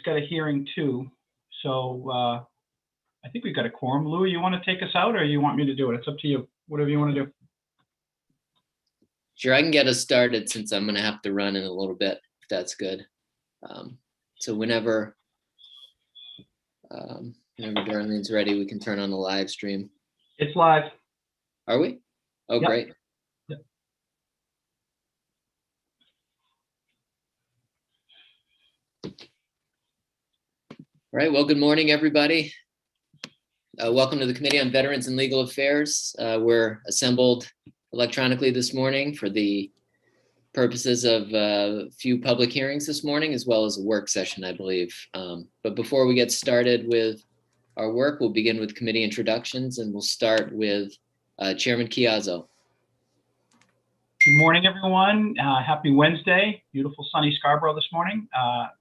got a hearing too. So I think we've got a quorum. Louis, you want to take us out or you want me to do it? It's up to you, whatever you want to do. Sure, I can get us started since I'm going to have to run in a little bit, if that's good. So whenever Darlene's ready, we can turn on the live stream. It's live. Are we? Oh, Yep. Great. Yep. All right, well, good morning, everybody. Welcome to the Committee on Veterans and Legal Affairs. We're assembled electronically this morning for the purposes of a few public hearings this morning, as well as a work session, I believe. But before we get started with our work, we'll begin with committee introductions, and we'll start with Chairman Chiazzo. Good morning, everyone. Happy Wednesday. Beautiful sunny Scarborough this morning.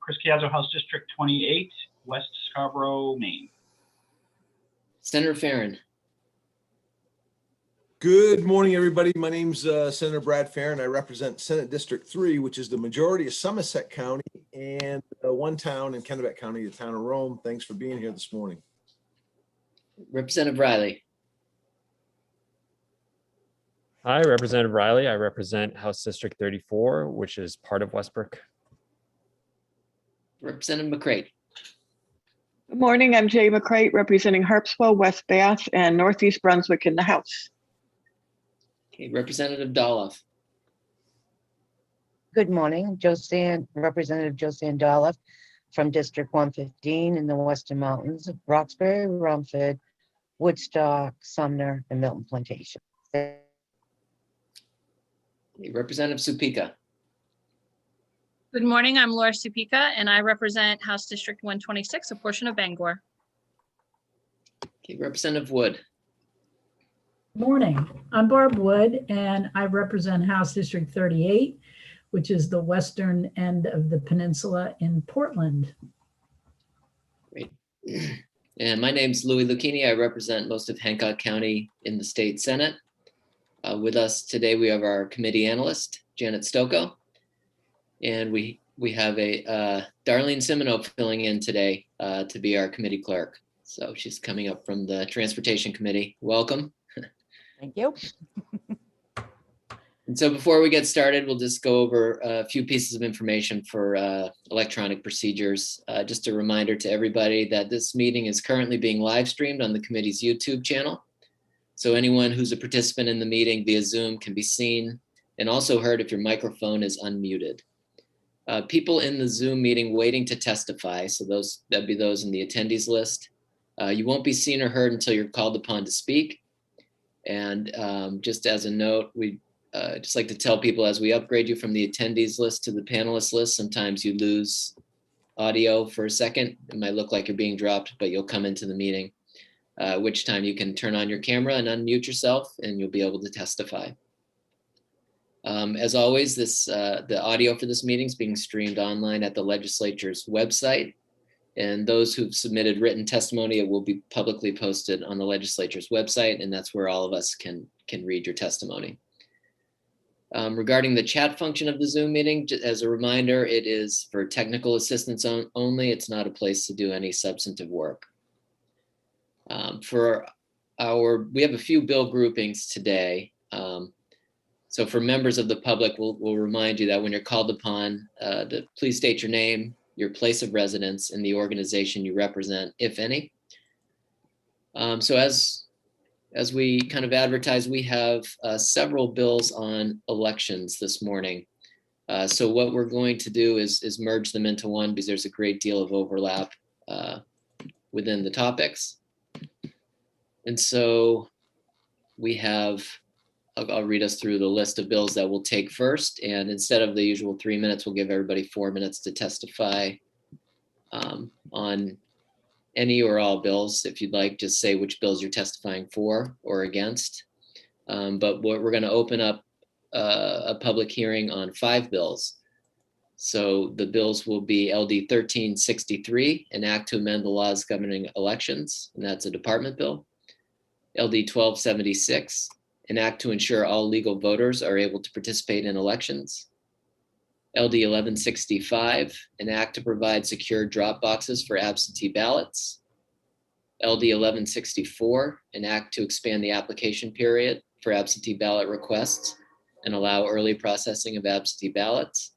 Chris Chiazzo, House District 28, West Scarborough, Maine. Senator Farron. Good morning, everybody. My name's Senator Brad Farron. I represent Senate District 3, which is the majority of Somerset County and one town in Kennebec County, the town of Rome. Thanks for being here this morning. Representative Riley. Hi, Representative Riley. I represent House District 34, which is part of Westbrook. Representative McCrate. Good morning. I'm Jay McCrate, representing Harpswell, West Bath, and Northeast Brunswick in the House. Okay, Representative Dolph. Good morning, Representative Josanne Dolph from District 115 in the Western Mountains, Roxbury, Rumford, Woodstock, Sumner, and Milton Plantation. Representative Supika. Good morning, I'm Laura Supika, and I represent House District 126, a portion of Bangor. Okay, Representative Wood. Good morning, I'm Barb Wood, and I represent House District 38, which is the western end of the peninsula in Portland. Great. And my name's Louis Lucchini. I represent most of Hancock County in the state Senate. With us today, we have our committee analyst, Janet Stocco. And we have a Darlene Simino filling in today to be our committee clerk. So she's coming up from the Transportation Committee. Welcome. Thank you. And so before we get started, we'll just go over a few pieces of information for electronic procedures. Just a reminder to everybody that this meeting is currently being live streamed on the committee's YouTube channel. So anyone who's a participant in the meeting via Zoom can be seen and also heard if your microphone is unmuted. People in the Zoom meeting waiting to testify, so that'd be those in the attendees list. You won't be seen or heard until you're called upon to speak. And just as a note, we just like to tell people as we upgrade you from the attendees list to the panelists list, sometimes you lose audio for a second. It might look like you're being dropped, but you'll come into the meeting, which time you can turn on your camera and unmute yourself and you'll be able to testify. As always, the audio for this meeting is being streamed online at the legislature's website. And those who've submitted written testimony, it will be publicly posted on the legislature's website, and that's where all of us can read your testimony. Regarding the chat function of the Zoom meeting, as a reminder, it is for technical assistance only. It's not a place to do any substantive work. We have a few bill groupings today. So for members of the public, we'll remind you that when you're called upon, please state your name, your place of residence, and the organization you represent, if any. So as we kind of advertise, we have several bills on elections this morning. So what we're going to do is merge them into one because there's a great deal of overlap within the topics. And so we have, I'll read us through the list of bills that we'll take first. And instead of the usual 3 minutes, we'll give everybody 4 minutes to testify on any or all bills. If you'd like, just say which bills you're testifying for or against. But we're going to open up a public hearing on 5 bills. So the bills will be LD 1363, an act to amend the laws governing elections, and that's a department bill. LD 1276, an act to ensure all legal voters are able to participate in elections. LD 1165, an act to provide secure drop boxes for absentee ballots. LD 1164, an act to expand the application period for absentee ballot requests and allow early processing of absentee ballots.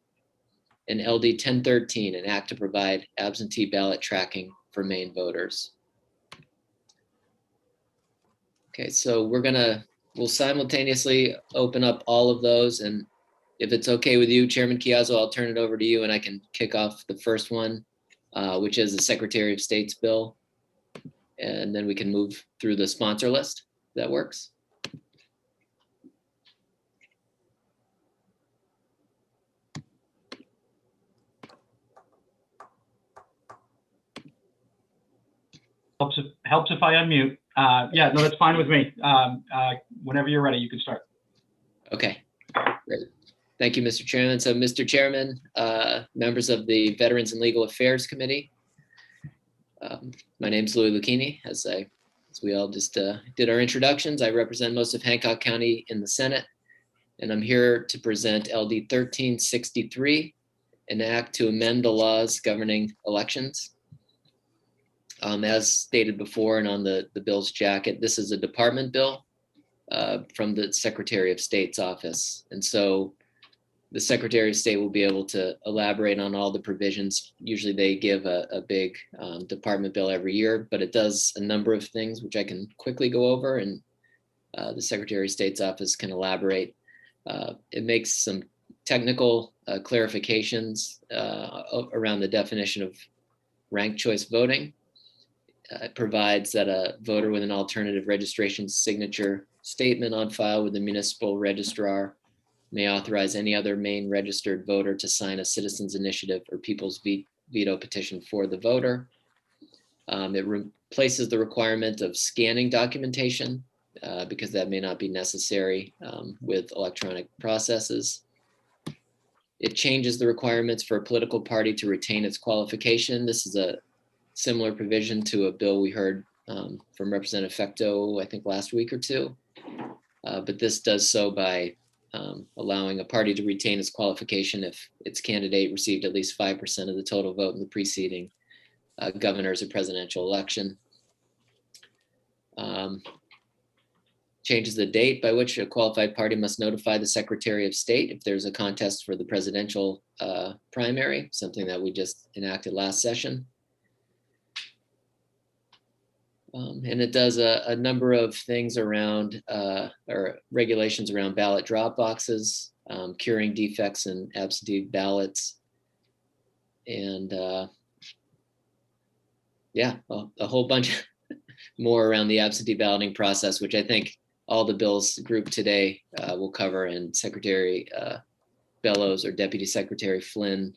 And LD 1013, an act to provide absentee ballot tracking for Maine voters. Okay, so we'll simultaneously open up all of those, and if it's okay with you, Chairman Chiazzo, I'll turn it over to you and I can kick off the first one, which is the Secretary of State's bill. And then we can move through the sponsor list. That works. Helps if I unmute. Yeah, no, that's fine with me. Whenever you're ready, you can start. Okay, great. Thank you, Mr. Chairman. So, Mr. Chairman, members of the Veterans and Legal Affairs Committee, my name is Louis Lucchini. As we all just did our introductions, I represent most of Hancock County in the Senate, and I'm here to present LD 1363, an act to amend the laws governing elections. As stated before and on the bill's jacket, this is a department bill from the Secretary of State's office. And so the Secretary of State will be able to elaborate on all the provisions. Usually they give a big department bill every year, but it does a number of things which I can quickly go over, and the Secretary of State's office can elaborate. It makes some technical clarifications around the definition of ranked choice voting. It provides that a voter with an alternative registration signature statement on file with the municipal registrar may authorize any other Maine registered voter to sign a citizens initiative or people's veto petition for the voter. It replaces the requirement of scanning documentation because that may not be necessary with electronic processes. It changes the requirements for a political party to retain its qualification. This is a similar provision to a bill we heard from Representative Fecto, I think last week or two. But this does so by allowing a party to retain its qualification if its candidate received at least 5% of the total vote in the preceding governor's or presidential election. Changes the date by which a qualified party must notify the Secretary of State if there's a contest for the presidential primary, something that we just enacted last session. And it does a number of things around or regulations around ballot drop boxes, curing defects in absentee ballots, and yeah, a whole bunch more around the absentee balloting process, which I think all the bills grouped today will cover, and Secretary Bellows or Deputy Secretary Flynn,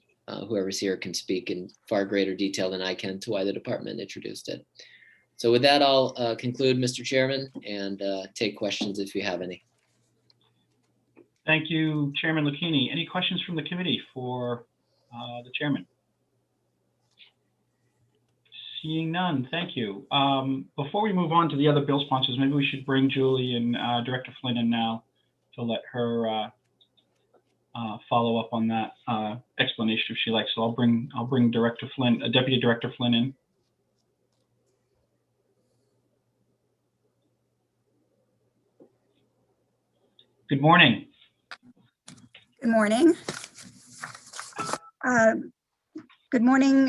whoever's here, can speak in far greater detail than I can to why the department introduced it. So with that, I'll conclude, Mr. Chairman, and take questions if you have any. Thank you, Chairman Lucchini. Any questions from the committee for the chairman? Seeing none, thank you. Before we move on to the other bill sponsors, maybe we should bring Julie and Director Flynn in now to let her follow up on that explanation if she likes. So I'll bring Director Flynn, Deputy Director Flynn in. Good morning. Good morning. Good morning,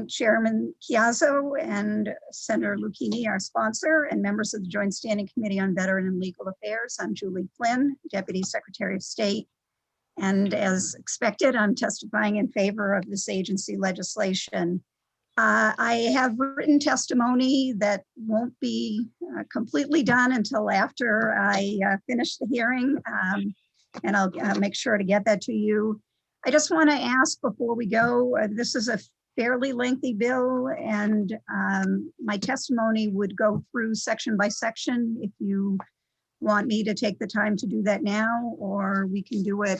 Chairman Chiazzo and Senator Lucchini, our sponsor, and members of the Joint Standing Committee on Veteran and Legal Affairs. I'm Julie Flynn, Deputy Secretary of State. And as expected, I'm testifying in favor of this agency legislation. I have written testimony that won't be completely done until after I finish the hearing, and I'll make sure to get that to you. I just want to ask before we go, this is a fairly lengthy bill, and my testimony would go through section by section. If you want me to take the time to do that now, or we can do it,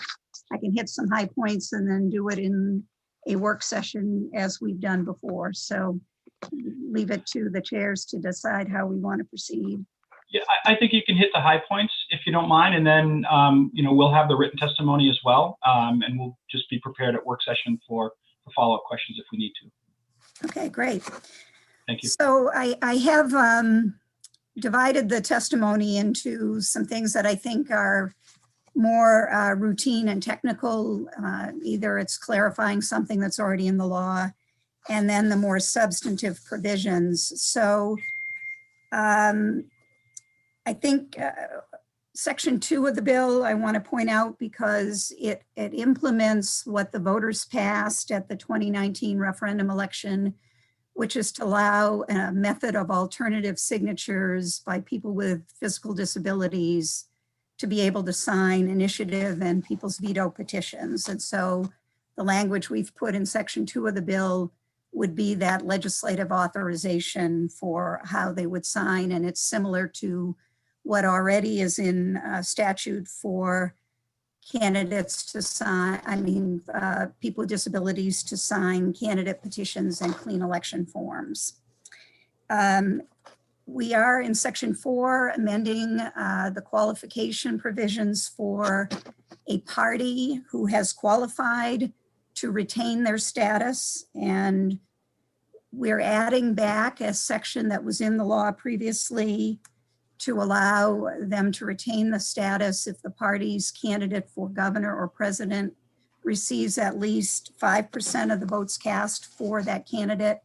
I can hit some high points and then do it in a work session as we've done before. So leave it to the chairs to decide how we want to proceed. Yeah, I think you can hit the high points if you don't mind, and then we'll have the written testimony as well, and we'll just be prepared at work session for follow-up questions if we need to. Okay, great. Thank you. So I have divided the testimony into some things that I think are more routine and technical. Either it's clarifying something that's already in the law, and then the more substantive provisions. So I think Section 2 of the bill, I want to point out because it implements what the voters passed at the 2019 referendum election, which is to allow a method of alternative signatures by people with physical disabilities to be able to sign initiative and people's veto petitions. And so the language we've put in Section 2 of the bill would be that legislative authorization for how they would sign. And it's similar to what already is in statute for candidates to sign, people with disabilities to sign candidate petitions and clean election forms. We are in Section 4 amending the qualification provisions for a party who has qualified to retain their status. And we're adding back a section that was in the law previously to allow them to retain the status if the party's candidate for governor or president receives at least 5% of the votes cast for that candidate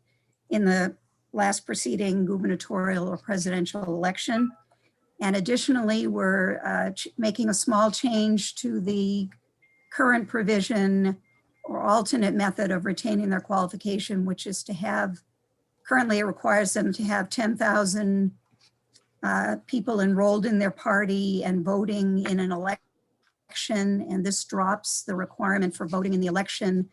in the last preceding gubernatorial or presidential election. And additionally, we're making a small change to the current provision or alternate method of retaining their qualification, which is to have, currently it requires them to have 10,000 people enrolled in their party and voting in an election. And this drops the requirement for voting in the election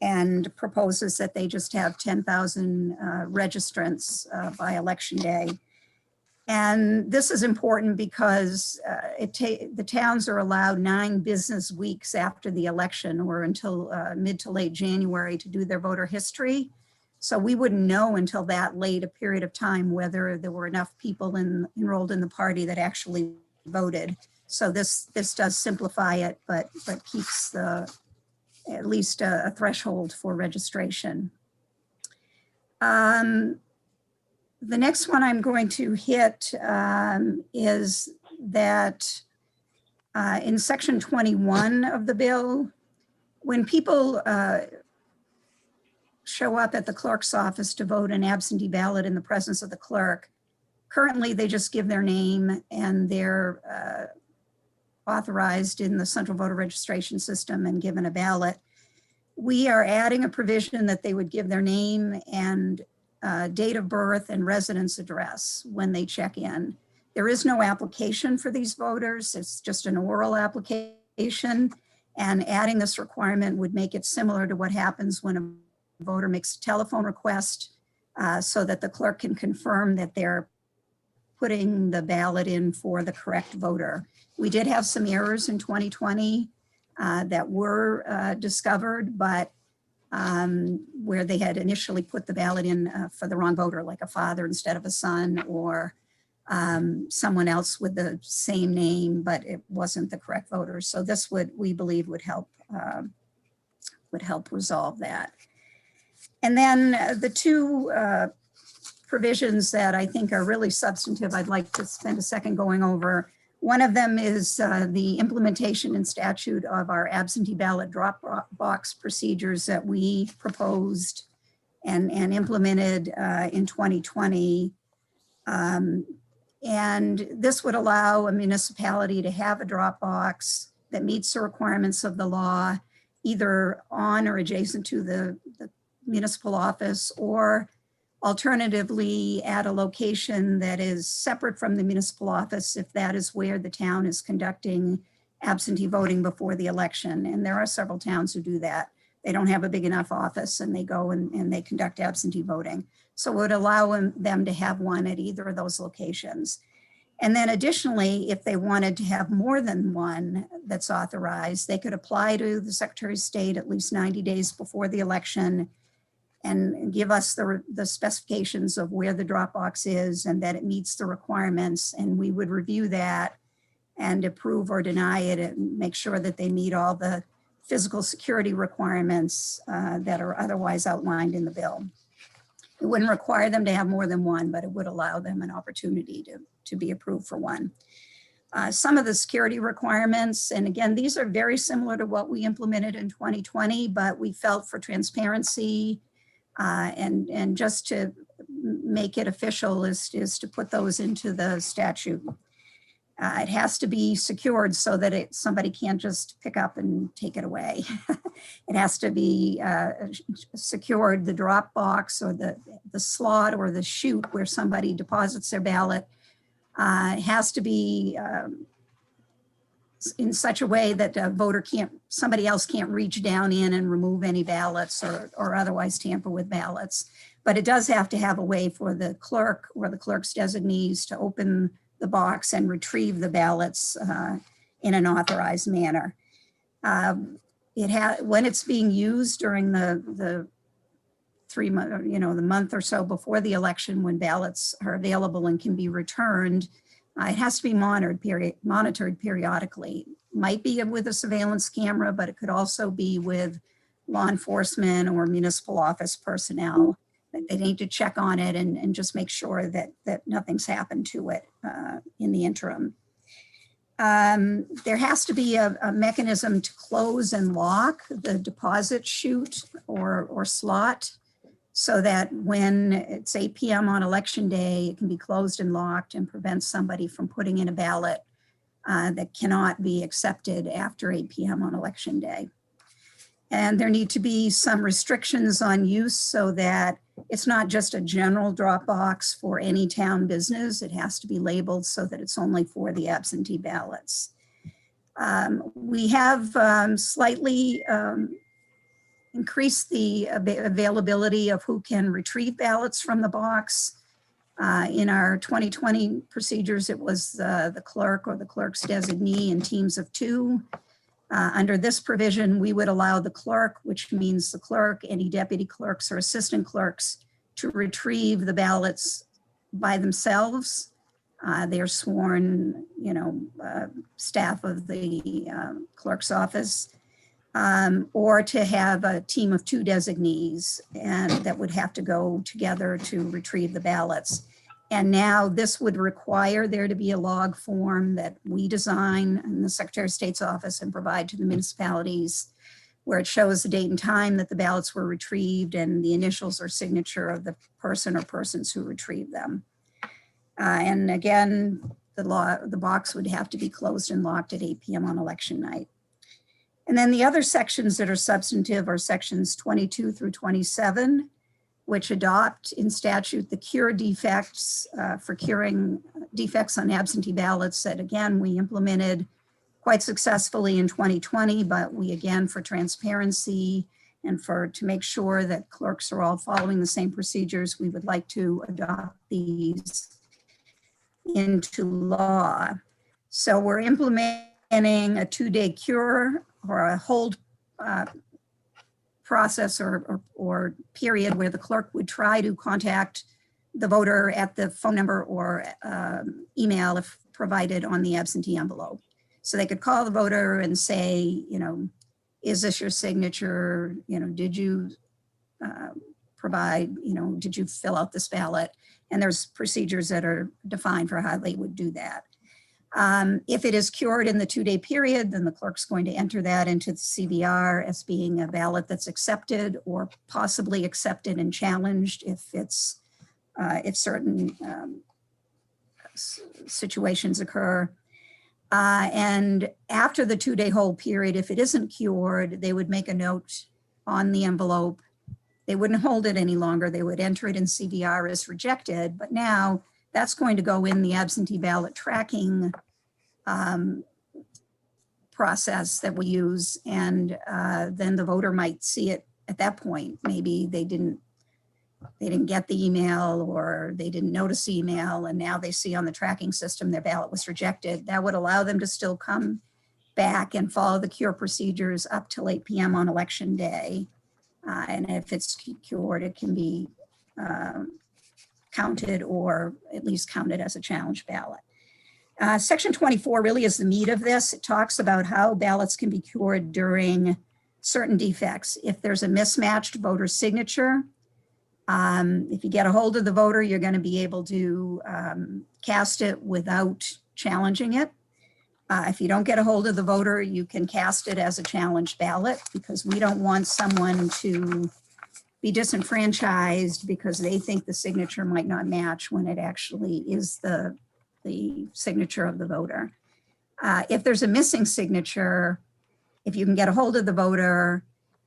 and proposes that they just have 10,000 registrants by election day. And this is important because the towns are allowed 9 business weeks after the election or until mid to late January to do their voter history. So we wouldn't know until that late a period of time whether there were enough people enrolled in the party that actually voted. So this does simplify it, but keeps at least a threshold for registration. The next one I'm going to hit is that in Section 21 of the bill, when people show up at the clerk's office to vote an absentee ballot in the presence of the clerk, currently they just give their name and they're authorized in the central voter registration system and given a ballot. We are adding a provision that they would give their name and date of birth and residence address when they check in. There is no application for these voters. It's just an oral application, and adding this requirement would make it similar to what happens when a voter makes a telephone request so that the clerk can confirm that they're putting the ballot in for the correct voter. We did have some errors in 2020 that were discovered, but where they had initially put the ballot in for the wrong voter, like a father instead of a son, or someone else with the same name, but it wasn't the correct voter. So this we believe would help resolve that. And then the two provisions that I think are really substantive, I'd like to spend a second going over. One of them is the implementation in statute of our absentee ballot drop box procedures that we proposed and implemented in 2020. And this would allow a municipality to have a drop box that meets the requirements of the law, either on or adjacent to the municipal office, or alternatively at a location that is separate from the municipal office if that is where the town is conducting absentee voting before the election. And there are several towns who do that. They don't have a big enough office and they go and they conduct absentee voting. So it would allow them to have one at either of those locations. And then additionally, if they wanted to have more than one that's authorized, they could apply to the Secretary of State at least 90 days before the election and give us the specifications of where the drop box is and that it meets the requirements. And we would review that and approve or deny it and make sure that they meet all the physical security requirements that are otherwise outlined in the bill. It wouldn't require them to have more than one, but it would allow them an opportunity to be approved for one. Some of the security requirements, and again, these are very similar to what we implemented in 2020, but we felt for transparency and just to make it official is to put those into the statute. It has to be secured so that somebody can't just pick up and take it away. It has to be secured, the drop box or the slot or the chute where somebody deposits their ballot. It has to be in such a way that a voter somebody else can't reach down in and remove any ballots or otherwise tamper with ballots. But it does have to have a way for the clerk or the clerk's designees to open the box and retrieve the ballots in an authorized manner. When it's being used during the 3 month, the month or so before the election, when ballots are available and can be returned, it has to be monitored periodically. Might be with a surveillance camera, but it could also be with law enforcement or municipal office personnel. They need to check on it and just make sure that nothing's happened to it in the interim. There has to be a mechanism to close and lock the deposit chute or slot so that when it's 8 p.m. on election day, it can be closed and locked and prevent somebody from putting in a ballot that cannot be accepted after 8 p.m. on election day. And there need to be some restrictions on use so that it's not just a general drop box for any town business. It has to be labeled so that it's only for the absentee ballots. We have slightly increased the availability of who can retrieve ballots from the box. In our 2020 procedures, it was the clerk or the clerk's designee in teams of 2. Under this provision, we would allow the clerk, which means the clerk, any deputy clerks or assistant clerks, to retrieve the ballots by themselves. They're sworn, staff of the clerk's office, or to have a team of 2 designees, and that would have to go together to retrieve the ballots. And now this would require there to be a log form that we design in the Secretary of State's office and provide to the municipalities, where it shows the date and time that the ballots were retrieved and the initials or signature of the person or persons who retrieved them. And again, the box would have to be closed and locked at 8 p.m. on election night. And then the other sections that are substantive are sections 22 through 27, which adopt in statute the cure defects for curing defects on absentee ballots that, again, we implemented quite successfully in 2020, but we, again, for transparency and to make sure that clerks are all following the same procedures, we would like to adopt these into law. So we're implementing a 2-day cure or a hold process or period where the clerk would try to contact the voter at the phone number or email if provided on the absentee envelope. So they could call the voter and say, is this your signature? Did you provide, did you fill out this ballot? And there's procedures that are defined for how they would do that. If it is cured in the 2-day period, then the clerk's going to enter that into the CVR as being a ballot that's accepted or possibly accepted and challenged if certain situations occur. And after the 2-day hold period, if it isn't cured, they would make a note on the envelope. They wouldn't hold it any longer. They would enter it in CVR as rejected, but now that's going to go in the absentee ballot tracking process that we use. And then the voter might see it at that point. Maybe they didn't get the email or they didn't notice the email, and now they see on the tracking system their ballot was rejected. That would allow them to still come back and follow the cure procedures up till 8 p.m. on election day. And if it's cured, it can be counted or at least counted as a challenge ballot. Section 24 really is the meat of this. It talks about how ballots can be cured during certain defects. If there's a mismatched voter signature, if you get a hold of the voter, you're going to be able to cast it without challenging it. If you don't get a hold of the voter, you can cast it as a challenge ballot, because we don't want someone to be disenfranchised because they think the signature might not match when it actually is the signature of the voter. If there's a missing signature, if you can get a hold of the voter,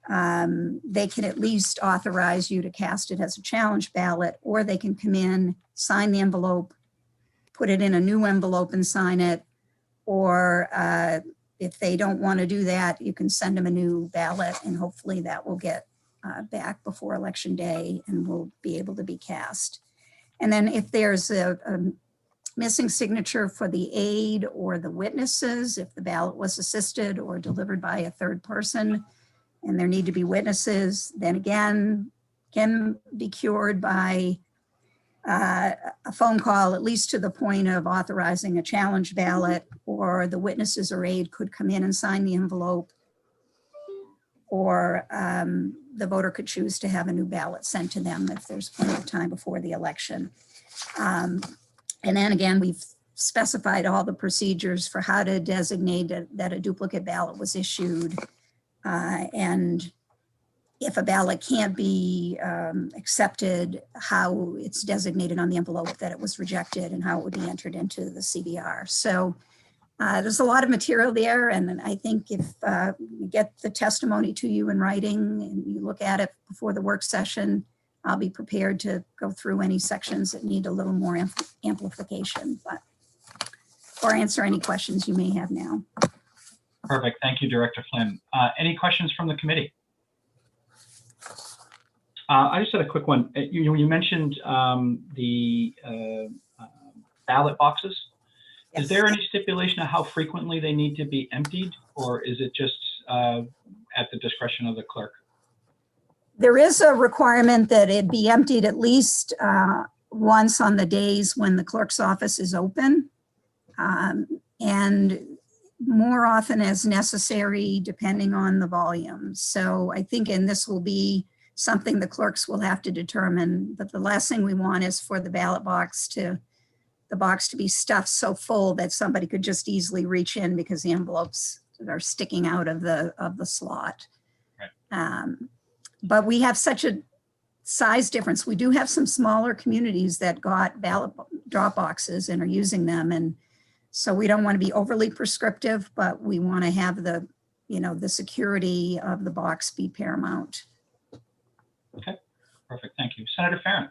they can at least authorize you to cast it as a challenge ballot, or they can come in, sign the envelope, put it in a new envelope and sign it. Or if they don't want to do that, you can send them a new ballot, and hopefully that will get back before Election Day and will be able to be cast. And then if there's a missing signature for the aide or the witnesses, if the ballot was assisted or delivered by a third person and there need to be witnesses, then again, can be cured by a phone call, at least to the point of authorizing a challenge ballot, or the witnesses or aide could come in and sign the envelope, or the voter could choose to have a new ballot sent to them if there's plenty of time before the election. And then again, we've specified all the procedures for how to designate that a duplicate ballot was issued. And if a ballot can't be accepted, how it's designated on the envelope that it was rejected and how it would be entered into the CBR. So there's a lot of material there. And I think if we get the testimony to you in writing and you look at it before the work session, I'll be prepared to go through any sections that need a little more amplification, or answer any questions you may have now. Perfect. Thank you, Director Flynn. Any questions from the committee? I just had a quick one. You mentioned the ballot boxes. Yes. Is there any stipulation of how frequently they need to be emptied, or is it just at the discretion of the clerk? There is a requirement that it be emptied at least once on the days when the clerk's office is open, and more often as necessary, depending on the volume. So I think, and this will be something the clerks will have to determine, but the last thing we want is for the ballot box to be stuffed so full that somebody could just easily reach in because the envelopes are sticking out of the slot. Right. But we have such a size difference. We do have some smaller communities that got ballot drop boxes and are using them. And so we don't want to be overly prescriptive, but we want to have the security of the box be paramount. Okay, perfect. Thank you. Senator Farron.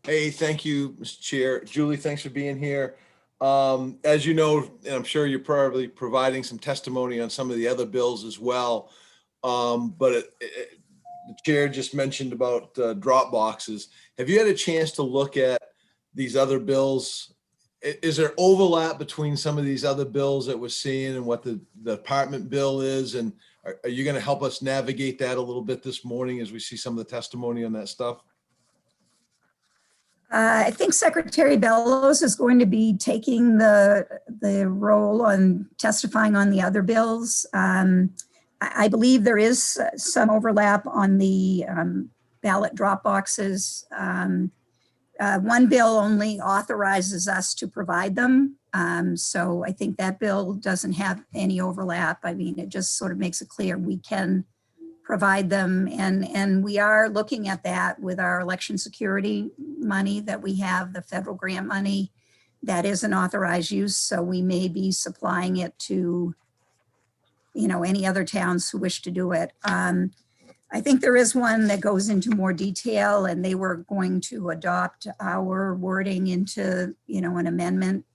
Hey, thank you, Mr. Chair. Julie, thanks for being here. As you know, and I'm sure you're probably providing some testimony on some of the other bills as well. But the chair just mentioned about drop boxes. Have you had a chance to look at these other bills? Is there overlap between some of these other bills that we're seeing and what the department bill is? And are you going to help us navigate that a little bit this morning as we see some of the testimony on that stuff? I think Secretary Bellows is going to be taking the role on testifying on the other bills. I believe there is some overlap on the ballot drop boxes. One bill only authorizes us to provide them. So I think that bill doesn't have any overlap. I mean, it just sort of makes it clear we can provide them. And we are looking at that with our election security money that we have, the federal grant money that is an authorized use. So we may be supplying it to, any other towns who wish to do it. I think there is one that goes into more detail, and they were going to adopt our wording into, an amendment.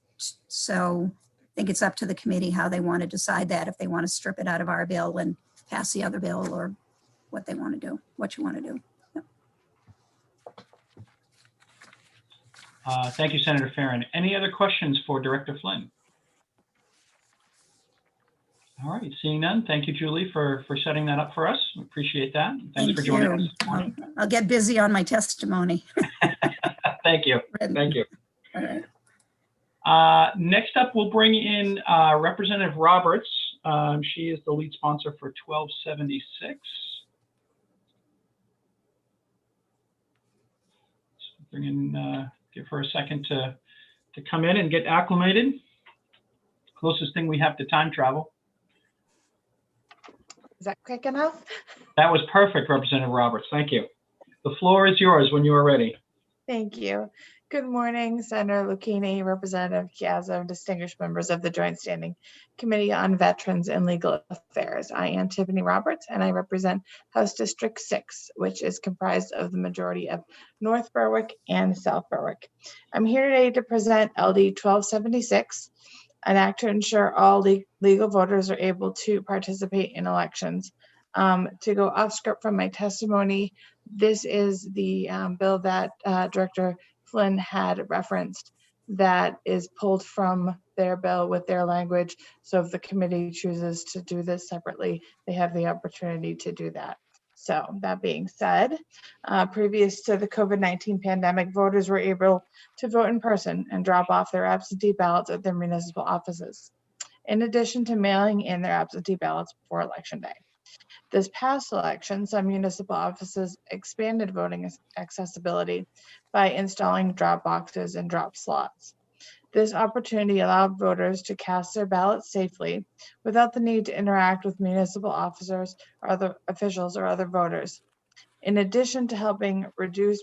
So I think it's up to the committee how they want to decide that, if they want to strip it out of our bill and pass the other bill, or what they want to do, what you want to do. Yep. Thank you, Senator Farron. Any other questions for Director Flynn? All right, seeing none, thank you, Julie, for setting that up for us. We appreciate that. Thanks for Thank joining you. us this morning. I'll get busy on my testimony. Thank you. Thank you. All right. Next up, we'll bring in Representative Roberts. She is the lead sponsor for 1276. So bring in, give her a second to come in and get acclimated. Closest thing we have to time travel. Is that quick enough? That was perfect, Representative Roberts. Thank you. The floor is yours when you are ready. Thank you. Good morning, Senator Lucchini, Representative Chiazzo, distinguished members of the Joint Standing Committee on Veterans and Legal Affairs. I am Tiffany Roberts, and I represent House District 6, which is comprised of the majority of North Berwick and South Berwick. I'm here today to present LD 1276, an act to ensure all legal voters are able to participate in elections. To go off script from my testimony, this is the bill that Director Flynn had referenced that is pulled from their bill with their language. So if the committee chooses to do this separately, they have the opportunity to do that. So that being said, previous to the COVID-19 pandemic, voters were able to vote in person and drop off their absentee ballots at their municipal offices, in addition to mailing in their absentee ballots before Election Day. This past election, some municipal offices expanded voting accessibility by installing drop boxes and drop slots. This opportunity allowed voters to cast their ballots safely without the need to interact with municipal officers or other officials or other voters. In addition to helping reduce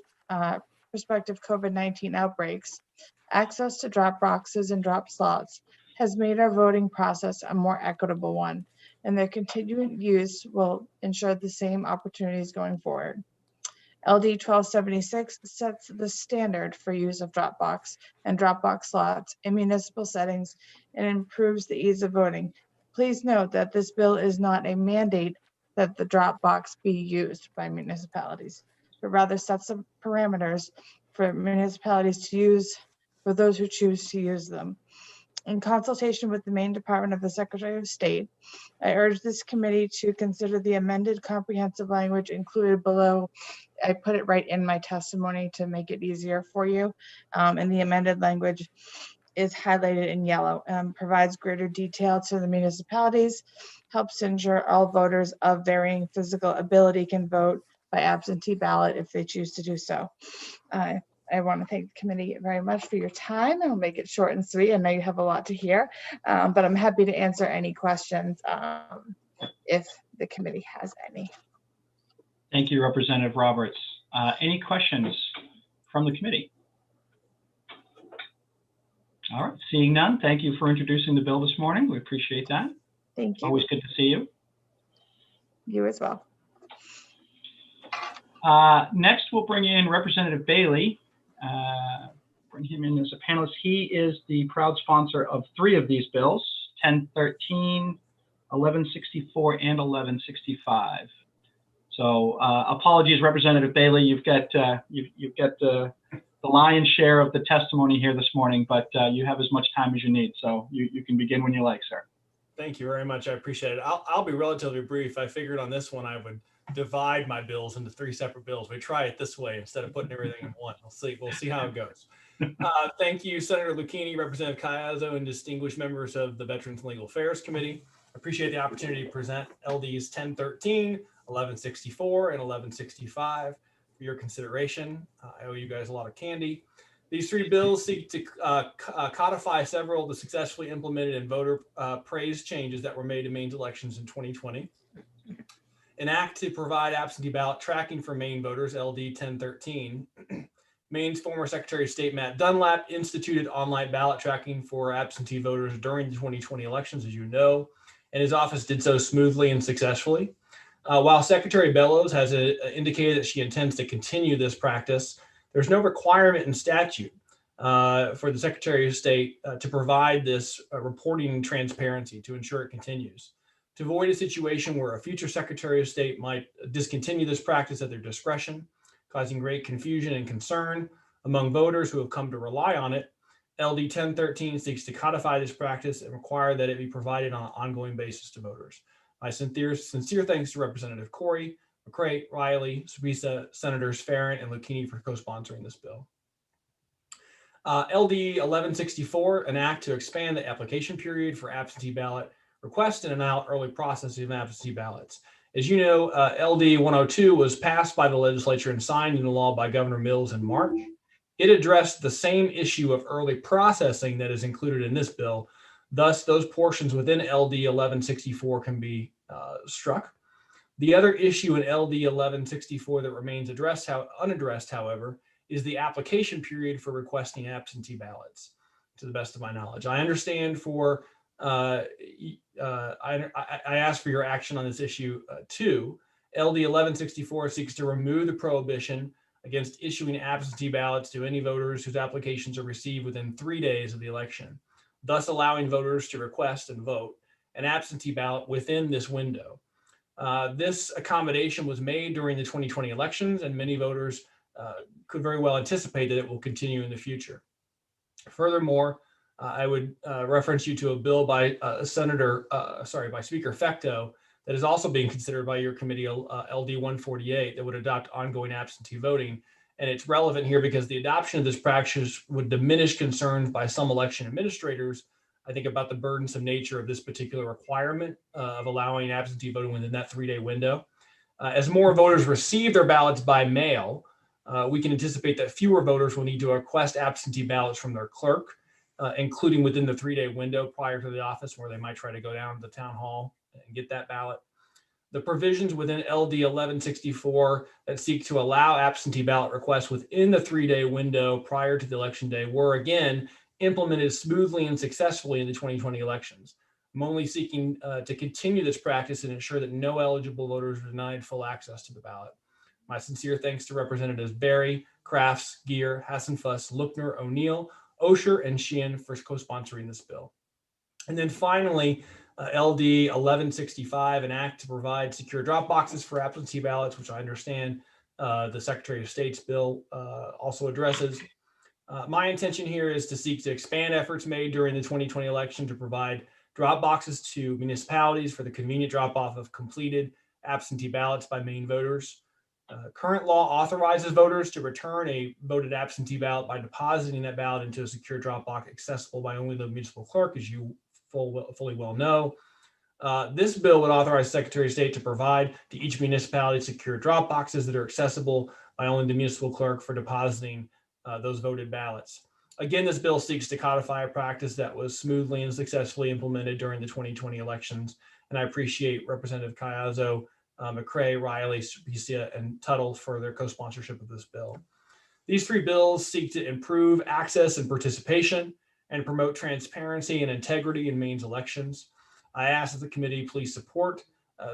prospective COVID-19 outbreaks, access to drop boxes and drop slots has made our voting process a more equitable one, and their continued use will ensure the same opportunities going forward. LD 1276 sets the standard for use of Dropbox and Dropbox slots in municipal settings and improves the ease of voting. Please note that this bill is not a mandate that the Dropbox be used by municipalities, but rather sets some parameters for municipalities to use for those who choose to use them. In consultation with the Maine Department of the Secretary of State, I urge this committee to consider the amended comprehensive language included below. I put it right in my testimony to make it easier for you. And the amended language is highlighted in yellow, provides greater detail to the municipalities, helps ensure all voters of varying physical ability can vote by absentee ballot if they choose to do so. I want to thank the committee very much for your time. I'll make it short and sweet. I know you have a lot to hear, but I'm happy to answer any questions if the committee has any. Thank you, Representative Roberts. Any questions from the committee? All right, seeing none, thank you for introducing the bill this morning. We appreciate that. Thank you. Always good to see you. You as well. Next, we'll bring in Representative Bailey. Bring him in as a panelist. He is the proud sponsor of 3 of these bills, 1013, 1164, and 1165. So apologies, Representative Bailey. You've got the lion's share of the testimony here this morning, but you have as much time as you need. So you can begin when you like, sir. Thank you very much. I appreciate it. I'll be relatively brief. I figured on this one I would divide my bills into 3 separate bills. We try it this way instead of putting everything in one. We'll see how it goes. Thank you, Senator Lucchini, Representative Chiazzo, and distinguished members of the Veterans and Legal Affairs Committee. I appreciate the opportunity to present LDs 1013, 1164, and 1165 for your consideration. I owe you guys a lot of candy. These 3 bills seek to codify several of the successfully implemented and voter praise changes that were made to Maine's elections in 2020. An act to provide absentee ballot tracking for Maine voters, LD 1013. Maine's former Secretary of State, Matt Dunlap, instituted online ballot tracking for absentee voters during the 2020 elections, as you know, and his office did so smoothly and successfully. While Secretary Bellows has indicated that she intends to continue this practice, there's no requirement in statute for the Secretary of State to provide this reporting and transparency to ensure it continues. To avoid a situation where a future Secretary of State might discontinue this practice at their discretion, causing great confusion and concern among voters who have come to rely on it, LD 1013 seeks to codify this practice and require that it be provided on an ongoing basis to voters. My sincere thanks to Representative Corey, McCray, Riley, Subisa, Senators Farron, and Lucchini for co-sponsoring this bill. LD 1164, an act to expand the application period for absentee ballot request and allow early processing of absentee ballots. As you know, LD 102 was passed by the legislature and signed into law by Governor Mills in March. It addressed the same issue of early processing that is included in this bill. Thus, those portions within LD 1164 can be struck. The other issue in LD 1164 that remains unaddressed, however, is the application period for requesting absentee ballots, to the best of my knowledge. I understand I asked for your action on this issue too. LD 1164 seeks to remove the prohibition against issuing absentee ballots to any voters whose applications are received within 3 days of the election, thus allowing voters to request and vote an absentee ballot within this window. This accommodation was made during the 2020 elections, and many voters could very well anticipate that it will continue in the future. Furthermore, I would reference you to a bill by Speaker Fecto that is also being considered by your committee, LD 148, that would adopt ongoing absentee voting. And it's relevant here because the adoption of this practice would diminish concerns by some election administrators, I think, about the burdensome nature of this particular requirement of allowing absentee voting within that 3-day window. As more voters receive their ballots by mail, we can anticipate that fewer voters will need to request absentee ballots from their clerk, including within the 3-day window prior to the office, where they might try to go down to the town hall and get that ballot. The provisions within LD 1164 that seek to allow absentee ballot requests within the 3-day window prior to the election day were again implemented smoothly and successfully in the 2020 elections. I'm only seeking to continue this practice and ensure that no eligible voters are denied full access to the ballot. My sincere thanks to Representatives Berry, Crafts, Geer, Hassenfuss, Lookner, O'Neill, Osher, and Sheehan for co-sponsoring this bill. And then finally, LD 1165, an act to provide secure drop boxes for absentee ballots, which I understand the Secretary of State's bill also addresses. My intention here is to seek to expand efforts made during the 2020 election to provide drop boxes to municipalities for the convenient drop off of completed absentee ballots by Maine voters. Current law authorizes voters to return a voted absentee ballot by depositing that ballot into a secure drop box accessible by only the municipal clerk, as you fully well know. This bill would authorize the Secretary of State to provide to each municipality secure drop boxes that are accessible by only the municipal clerk for depositing those voted ballots. Again, this bill seeks to codify a practice that was smoothly and successfully implemented during the 2020 elections. And I appreciate Representative Caiazzo, McCray, Riley, Subisa, and Tuttle for their co-sponsorship of this bill. These 3 bills seek to improve access and participation and promote transparency and integrity in Maine's elections. I ask that the committee please support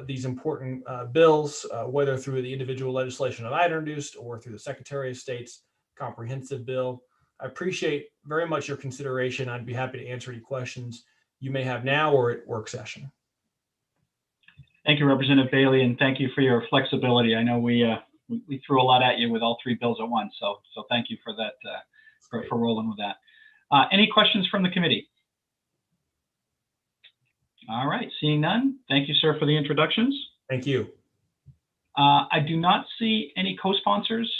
these important bills, whether through the individual legislation that I introduced or through the Secretary of State's comprehensive bill. I appreciate very much your consideration. I'd be happy to answer any questions you may have now or at work session. Thank you, Representative Bailey, and thank you for your flexibility. I know we threw a lot at you with all 3 bills at once, so thank you for that, for rolling with that. Any questions from the committee? All right, seeing none. Thank you, sir, for the introductions. Thank you. I do not see any co-sponsors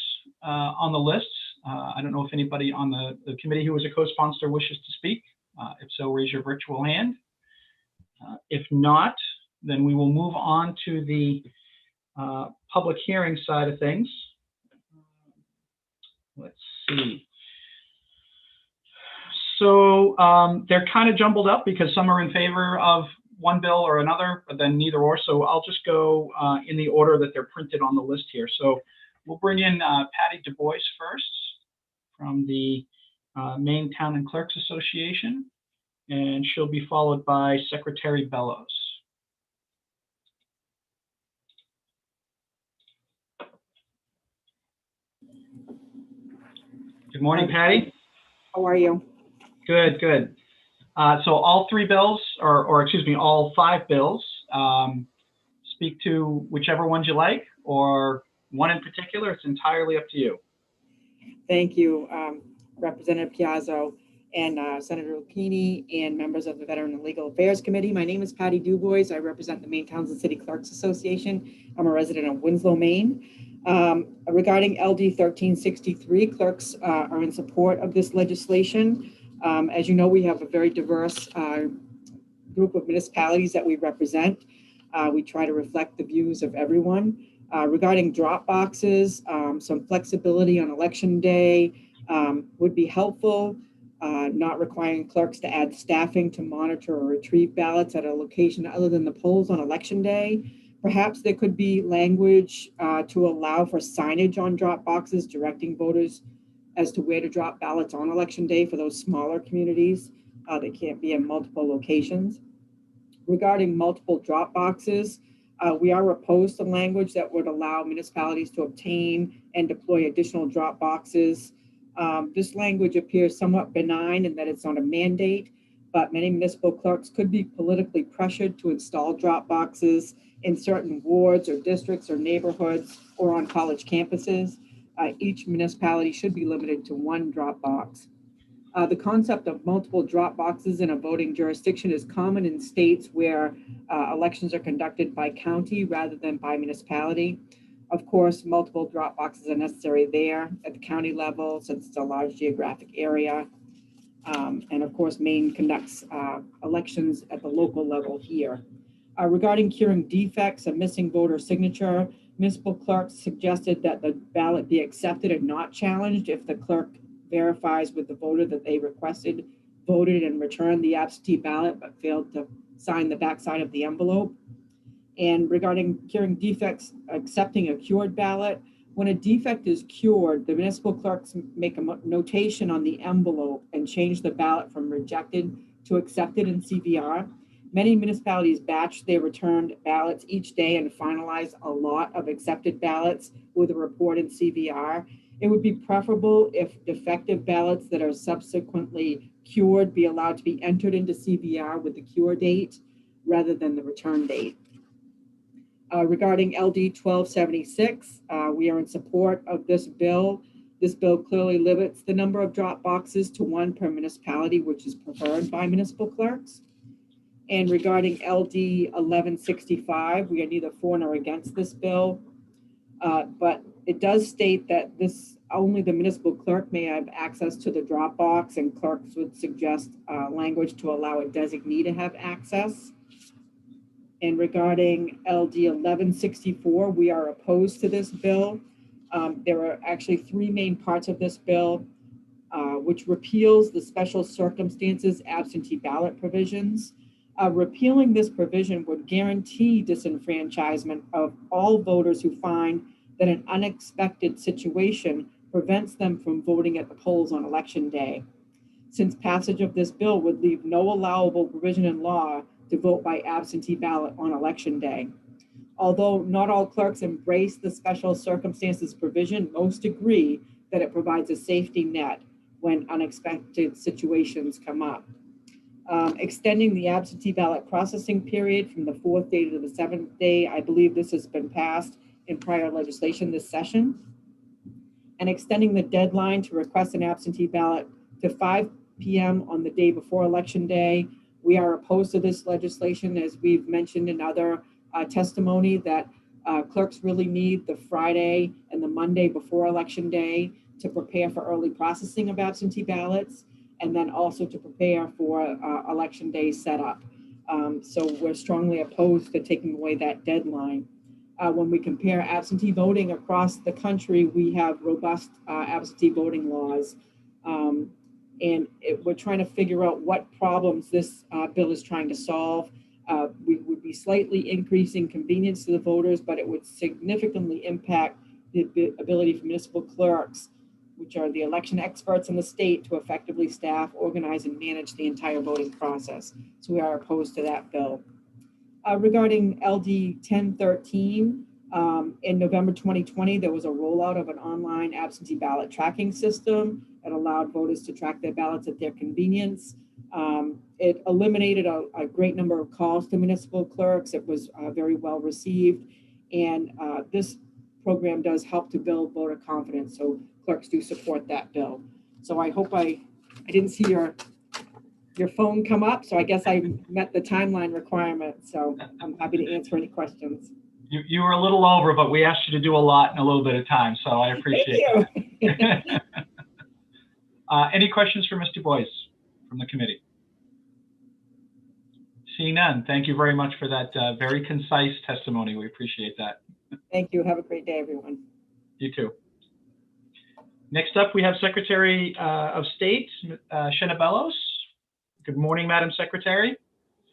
on the list. I don't know if anybody on the committee who is a co-sponsor wishes to speak. If so, raise your virtual hand. If not, then we will move on to the public hearing side of things. Let's see. So they're kind of jumbled up because some are in favor of one bill or another, but then neither or. So I'll just go in the order that they're printed on the list here. So we'll bring in Patty Du Bois first from the Maine Town and Clerks Association, and she'll be followed by Secretary Bellows. Good morning, Patty. How are you? Good, good. So all 3 bills, or excuse me, all 5 bills, speak to whichever ones you like, or one in particular. It's entirely up to you. Thank you, Representative Piazzo. and Senator Lucchini and members of the Veteran and Legal Affairs Committee. My name is Patty Dubois. I represent the Maine Townsend City Clerks Association. I'm a resident of Winslow, Maine. Regarding LD 1363, clerks are in support of this legislation. As you know, we have a very diverse group of municipalities that we represent. We try to reflect the views of everyone. Regarding drop boxes, some flexibility on election day would be helpful, not requiring clerks to add staffing to monitor or retrieve ballots at a location other than the polls on election day. Perhaps there could be language to allow for signage on drop boxes directing voters as to where to drop ballots on election day for those smaller communities that can't be in multiple locations. Regarding multiple drop boxes, we are opposed to language that would allow municipalities to obtain and deploy additional drop boxes. This language appears somewhat benign in that it's not a mandate, but many municipal clerks could be politically pressured to install drop boxes in certain wards or districts or neighborhoods or on college campuses. Each municipality should be limited to one drop box. The concept of multiple drop boxes in a voting jurisdiction is common in states where elections are conducted by county rather than by municipality. Of course, multiple drop boxes are necessary there at the county level since it's a large geographic area. And of course, Maine conducts elections at the local level here. Regarding curing defects, a missing voter signature, municipal clerks suggested that the ballot be accepted and not challenged if the clerk verifies with the voter that they requested, voted, and returned the absentee ballot, but failed to sign the backside of the envelope. And regarding curing defects, accepting a cured ballot, when a defect is cured, the municipal clerks make a notation on the envelope and change the ballot from rejected to accepted in CVR. Many municipalities batch their returned ballots each day and finalize a lot of accepted ballots with a report in CVR. It would be preferable if defective ballots that are subsequently cured be allowed to be entered into CVR with the cure date rather than the return date. Regarding LD 1276, we are in support of this bill. This bill clearly limits the number of drop boxes to one per municipality, which is preferred by municipal clerks. And regarding LD 1165, we are neither for nor against this bill, but it does state that only the municipal clerk may have access to the drop box, and clerks would suggest language to allow a designee to have access. And regarding LD 1164, we are opposed to this bill. There are actually three main parts of this bill, which repeals the special circumstances absentee ballot provisions. Repealing this provision would guarantee disenfranchisement of all voters who find that an unexpected situation prevents them from voting at the polls on election day, since passage of this bill would leave no allowable provision in law to vote by absentee ballot on election day. Although not all clerks embrace the special circumstances provision, most agree that it provides a safety net when unexpected situations come up. Extending the absentee ballot processing period from the 4th day to the 7th day, I believe this has been passed in prior legislation this session. And extending the deadline to request an absentee ballot to 5 p.m. on the day before election day. We are opposed to this legislation, as we've mentioned in other testimony, that clerks really need the Friday and the Monday before election day to prepare for early processing of absentee ballots, and then also to prepare for election day setup. So we're strongly opposed to taking away that deadline. When we compare absentee voting across the country, we have robust absentee voting laws. We're trying to figure out what problems this bill is trying to solve. We would be slightly increasing convenience to the voters, but it would significantly impact the ability for municipal clerks, which are the election experts in the state, to effectively staff, organize, and manage the entire voting process. So we are opposed to that bill. Regarding LD 1013, in November 2020, there was a rollout of an online absentee ballot tracking system that allowed voters to track their ballots at their convenience. It eliminated a great number of calls to municipal clerks. It was very well received. And this program does help to build voter confidence. So clerks do support that bill. So I hope I I didn't see your phone come up, so I guess I met the timeline requirement. So I'm happy to answer any questions. You were a little over, but we asked you to do a lot in a little bit of time, so I appreciate that. Any questions for Mr. Boyce from the committee? Seeing none, thank you very much for that very concise testimony. We appreciate that. Thank you. Have a great day, everyone. You too. Next up, we have Secretary of State, Shanna Bellows. Good morning, Madam Secretary.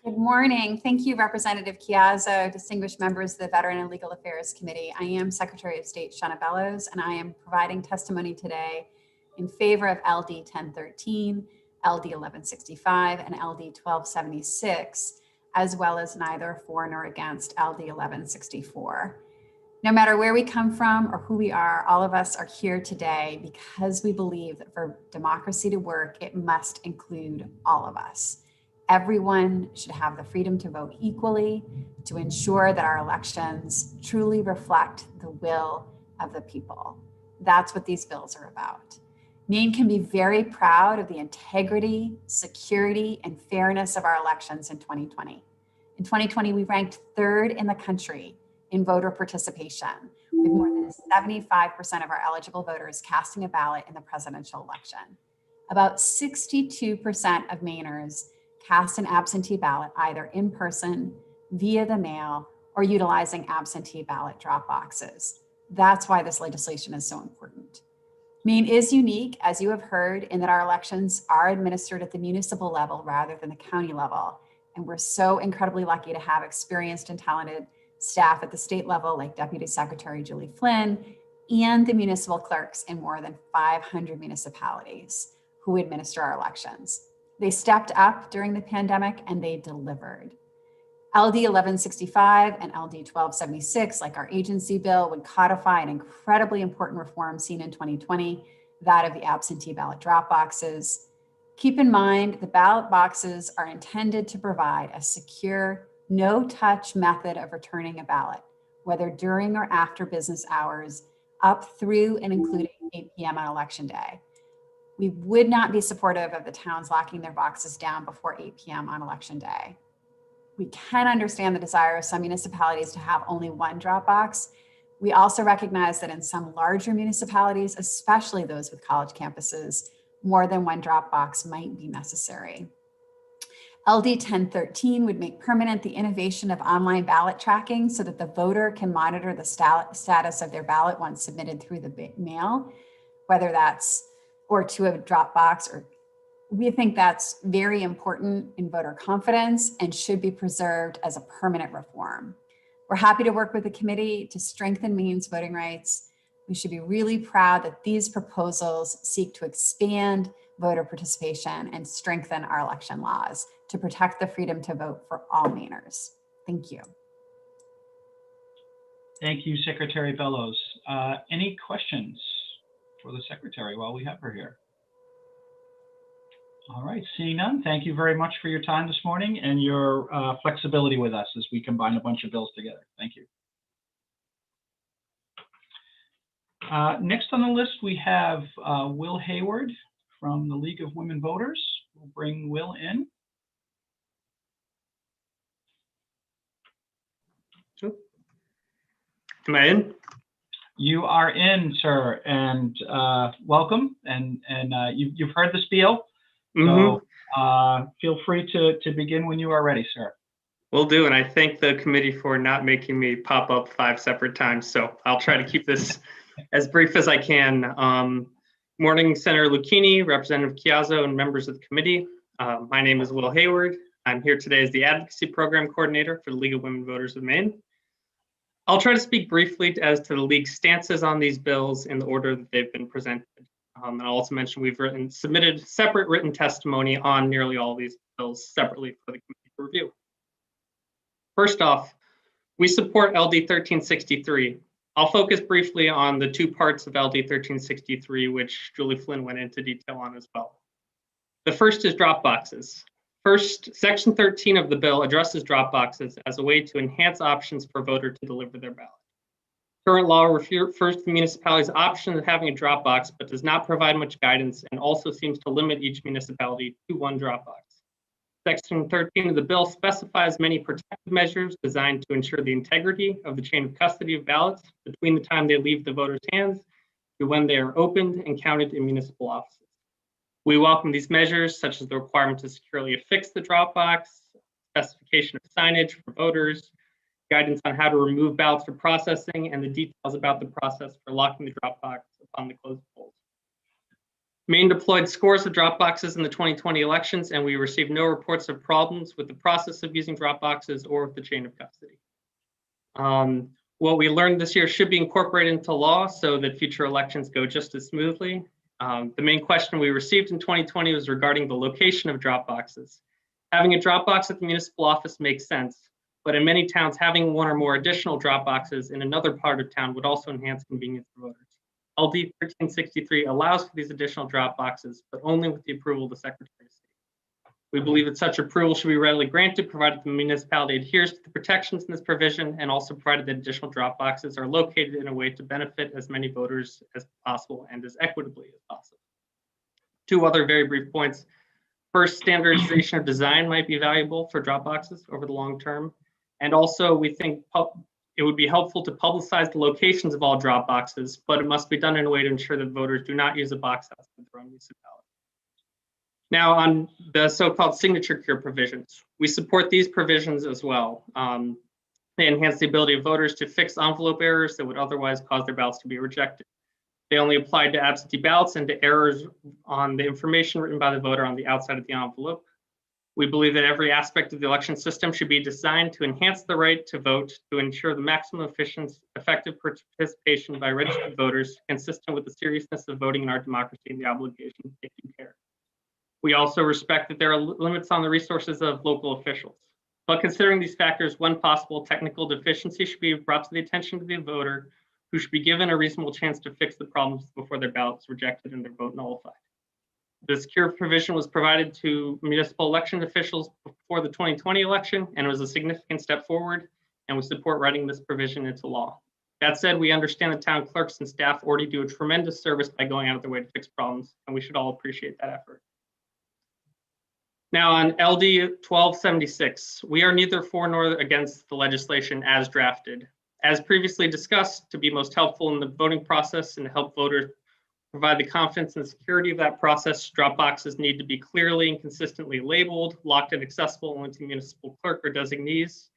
Good morning. Thank you, Representative Chiazzo, distinguished members of the Veteran and Legal Affairs Committee. I am Secretary of State Shanna Bellows, and I am providing testimony today in favor of LD 1013, LD 1165, and LD 1276, as well as neither for nor against LD 1164. No matter where we come from or who we are, all of us are here today because we believe that for democracy to work, it must include all of us. Everyone should have the freedom to vote equally, to ensure that our elections truly reflect the will of the people. That's what these bills are about. Maine can be very proud of the integrity, security, and fairness of our elections in 2020. In 2020, we ranked 3rd in the country in voter participation, with more than 75% of our eligible voters casting a ballot in the presidential election. About 62% of Mainers cast an absentee ballot either in person, via the mail, or utilizing absentee ballot drop boxes. That's why this legislation is so important. Maine is unique, as you have heard, in that our elections are administered at the municipal level rather than the county level. And we're so incredibly lucky to have experienced and talented staff at the state level like Deputy Secretary Julie Flynn and the municipal clerks in more than 500 municipalities who administer our elections. They stepped up during the pandemic and they delivered. LD 1165 and LD 1276, like our agency bill, would codify an incredibly important reform seen in 2020, that of the absentee ballot drop boxes. Keep in mind, the ballot boxes are intended to provide a secure, no-touch method of returning a ballot, whether during or after business hours, up through and including 8 p.m. on election day. We would not be supportive of the towns locking their boxes down before 8 p.m. on election day. We can understand the desire of some municipalities to have only one drop box. We also recognize that in some larger municipalities, especially those with college campuses, more than one drop box might be necessary. LD 1013 would make permanent the innovation of online ballot tracking so that the voter can monitor the status of their ballot once submitted through the mail, whether that's or to a drop box, or we think that's very important in voter confidence and should be preserved as a permanent reform. We're happy to work with the committee to strengthen Maine's voting rights. We should be really proud that these proposals seek to expand voter participation and strengthen our election laws to protect the freedom to vote for all Mainers. Thank you. Thank you, Secretary Bellows. Any questions for the Secretary while we have her here? All right, seeing none, thank you very much for your time this morning and your flexibility with us as we combine a bunch of bills together. Thank you. Next on the list, we have Will Hayward from the League of Women Voters. We'll bring Will in. Am I in? You are in, sir, and welcome. And you've heard the spiel, so feel free to begin when you are ready, sir. Will do, and I thank the committee for not making me pop up 5 separate times. So I'll try to keep this as brief as I can. Morning, Senator Lucchini, Representative Chiazzo, and members of the committee. My name is Will Hayward. I'm here today as the Advocacy Program Coordinator for the League of Women Voters of Maine. I'll try to speak briefly as to the League's stances on these bills in the order that they've been presented. And I'll also mention we've submitted separate written testimony on nearly all of these bills separately for the committee to review. First off, we support LD 1363. I'll focus briefly on the 2 parts of LD 1363, which Julie Flynn went into detail on as well. The first is drop boxes. First, Section 13 of the bill addresses drop boxes as a way to enhance options for voter to deliver their ballot. Current law refers to the municipality's option of having a drop box, but does not provide much guidance and also seems to limit each municipality to one drop box. Section 13 of the bill specifies many protective measures designed to ensure the integrity of the chain of custody of ballots between the time they leave the voters' hands to when they are opened and counted in municipal offices. We welcome these measures, such as the requirement to securely affix the drop box, specification of signage for voters, guidance on how to remove ballots for processing, and the details about the process for locking the drop box upon the close of polls. Maine deployed scores of drop boxes in the 2020 elections, and we received no reports of problems with the process of using drop boxes or with the chain of custody. What we learned this year should be incorporated into law so that future elections go just as smoothly. The main question we received in 2020 was regarding the location of drop boxes. Having a drop box at the municipal office makes sense, but in many towns, having one or more additional drop boxes in another part of town would also enhance convenience for voters. LD 1363 allows for these additional drop boxes, but only with the approval of the Secretary of State. We believe that such approval should be readily granted, provided the municipality adheres to the protections in this provision, and also provided that additional drop boxes are located in a way to benefit as many voters as possible and as equitably as possible. Two other very brief points. First, standardization of design might be valuable for drop boxes over the long term. And also, we think it would be helpful to publicize the locations of all drop boxes, but it must be done in a way to ensure that voters do not use a box outside their own municipality. Now, on the so-called signature cure provisions, we support these provisions as well. They enhance the ability of voters to fix envelope errors that would otherwise cause their ballots to be rejected. They only apply to absentee ballots and to errors on the information written by the voter on the outside of the envelope. We believe that every aspect of the election system should be designed to enhance the right to vote, to ensure the maximum effective participation by registered voters, consistent with the seriousness of voting in our democracy and the obligation to take due care. We also respect that there are limits on the resources of local officials. But considering these factors, one possible technical deficiency should be brought to the attention of the voter, who should be given a reasonable chance to fix the problems before their ballot is rejected and their vote nullified. This cure provision was provided to municipal election officials before the 2020 election, and it was a significant step forward, and we support writing this provision into law. That said, we understand that town clerks and staff already do a tremendous service by going out of their way to fix problems, and we should all appreciate that effort. Now on LD 1276, we are neither for nor against the legislation as drafted. As previously discussed, to be most helpful in the voting process and to help voters provide the confidence and security of that process, drop boxes need to be clearly and consistently labeled, locked and accessible only to municipal clerk or designees.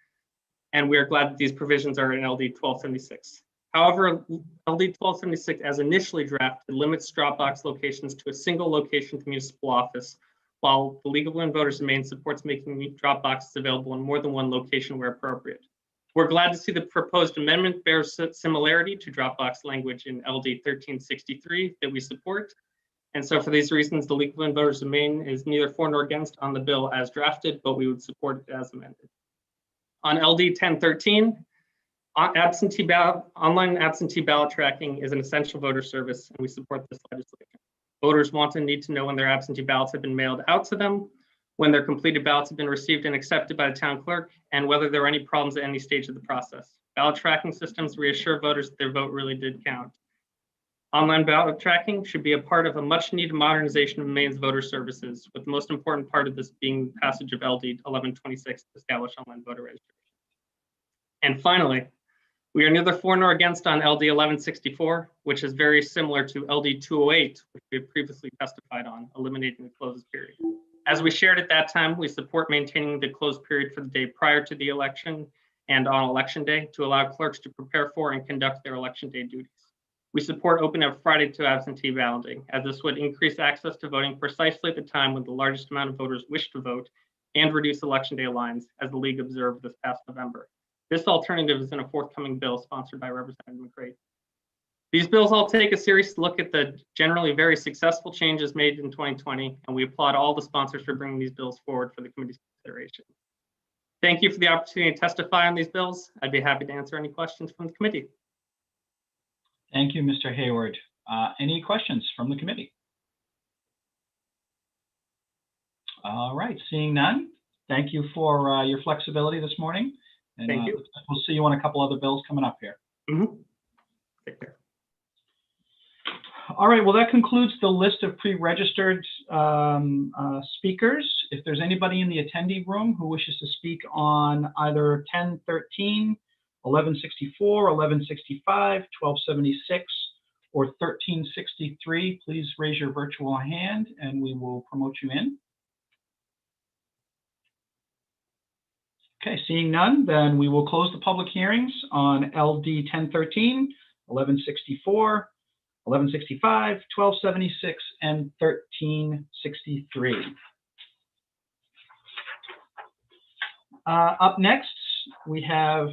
And we are glad that these provisions are in LD 1276. However, LD 1276 as initially drafted limits drop box locations to a single location at the municipal office, while the League of Women Voters in Maine supports making drop boxes available in more than one location where appropriate. We're glad to see the proposed amendment bears similarity to Dropbox language in LD 1363 that we support. And so for these reasons, the League of Women Voters in Maine is neither for nor against on the bill as drafted, but we would support it as amended. On LD 1013, online absentee ballot tracking is an essential voter service, and we support this legislation. Voters want and need to know when their absentee ballots have been mailed out to them, when their completed ballots have been received and accepted by the town clerk, and whether there are any problems at any stage of the process. Ballot tracking systems reassure voters that their vote really did count. Online ballot tracking should be a part of a much needed modernization of Maine's voter services, with the most important part of this being the passage of LD 1126 to establish online voter registration. And finally, we are neither for nor against on LD 1164, which is very similar to LD 208, which we have previously testified on, eliminating the closed period. As we shared at that time, we support maintaining the closed period for the day prior to the election and on election day to allow clerks to prepare for and conduct their election day duties. We support opening up Friday to absentee balloting, as this would increase access to voting precisely at the time when the largest amount of voters wish to vote and reduce election day lines, as the League observed this past November. This alternative is in a forthcoming bill sponsored by Representative McCrate. These bills all take a serious look at the generally very successful changes made in 2020, and we applaud all the sponsors for bringing these bills forward for the committee's consideration. Thank you for the opportunity to testify on these bills. I'd be happy to answer any questions from the committee. Thank you, Mr. Hayward. Any questions from the committee? All right, seeing none. Thank you for your flexibility this morning. And, thank you. We'll see you on a couple other bills coming up here. Mm-hmm. Take care. All right, well, that concludes the list of pre-registered speakers. If there's anybody in the attendee room who wishes to speak on either 1013, 1164, 1165, 1276, or 1363, please raise your virtual hand and we will promote you in. Okay, seeing none, then we will close the public hearings on LD 1013, 1164, 1165, 1276, and 1363. Up next, we have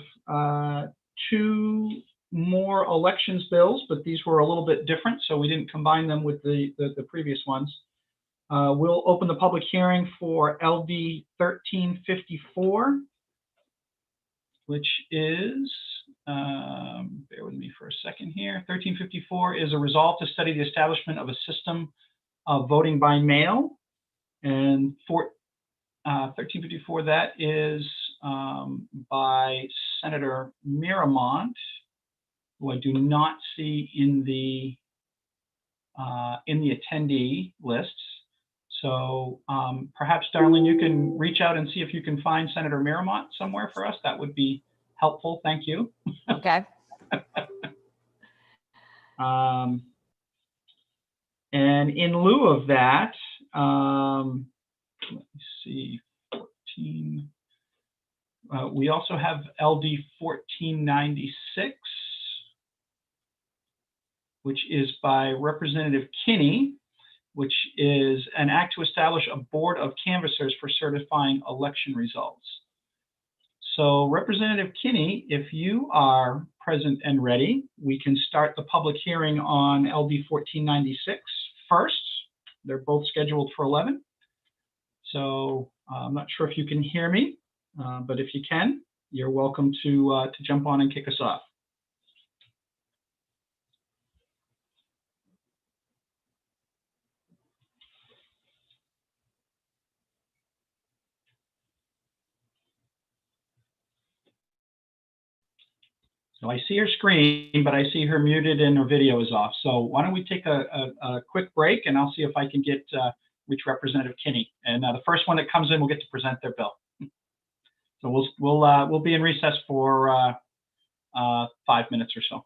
two more elections bills, but these were a little bit different, so we didn't combine them with the previous ones. We'll open the public hearing for LD 1354, which is, bear with me for a second here. 1354 is a resolve to study the establishment of a system of voting by mail. And for 1354, that is by Senator Miramont, who I do not see in the attendee lists. So perhaps, Darlene, you can reach out and see if you can find Senator Miramont somewhere for us. That would be helpful. Thank you. Okay. And in lieu of that, let me see, 14. We also have LD 1496, which is by Representative Kinney, which is an act to establish a board of canvassers for certifying election results. So Representative Kinney, if you are present and ready, we can start the public hearing on LD 1496 first. They're both scheduled for 11. So I'm not sure if you can hear me, but if you can, you're welcome to jump on and kick us off. So I see her screen, but I see her muted and her video is off. So why don't we take a quick break and I'll see if I can get reach Representative Kinney. And the first one that comes in will get to present their bill. So we'll be in recess for 5 minutes or so.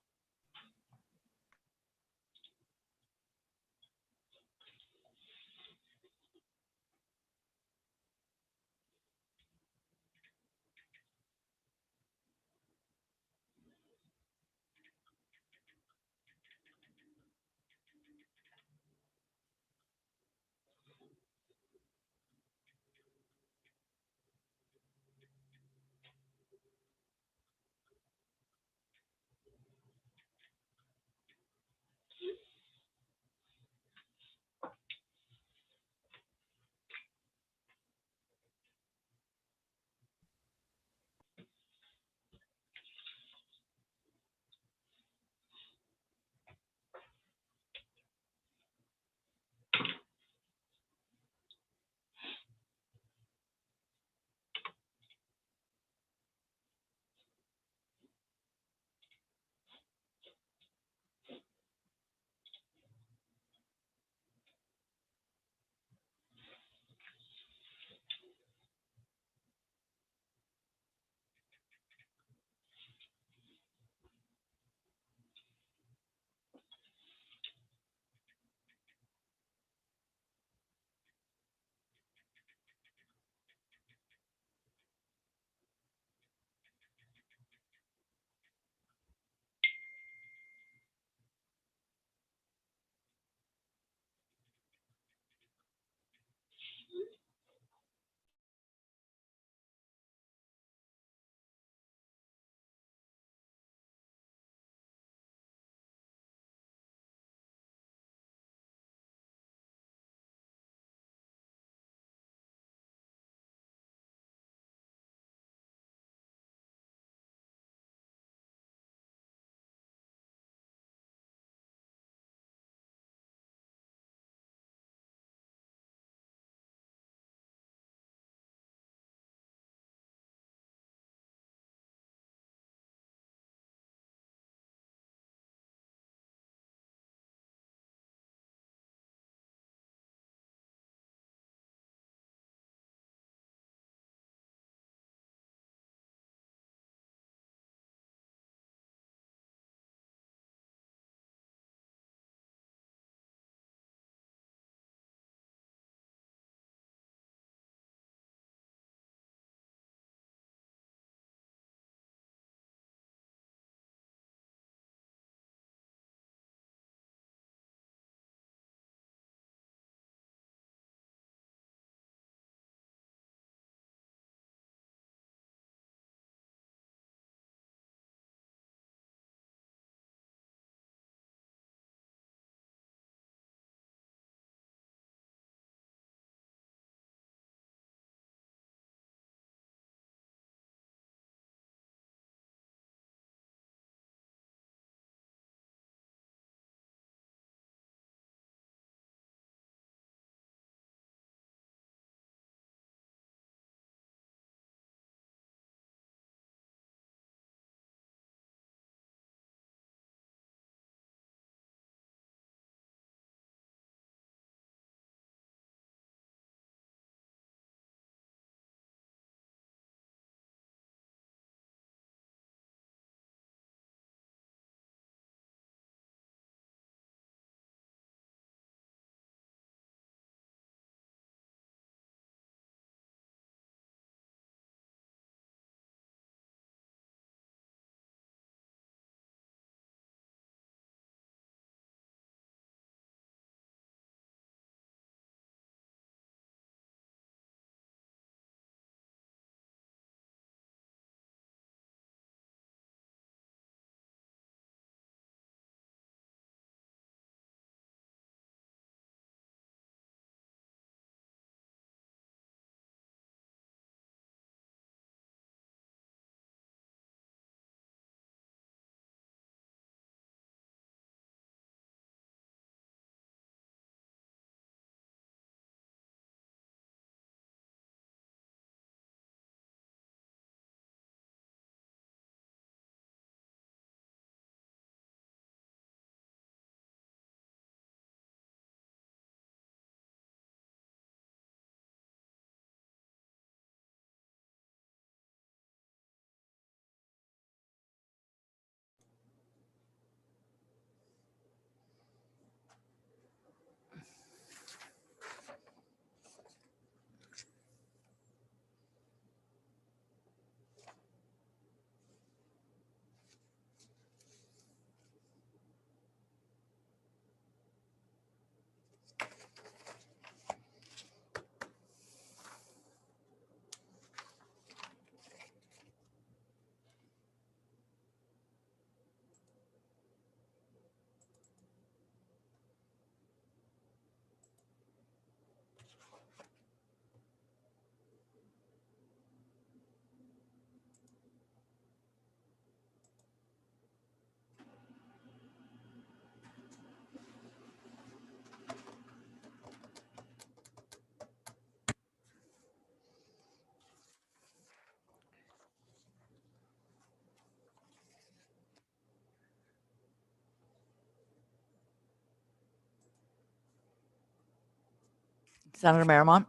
Senator Marymount,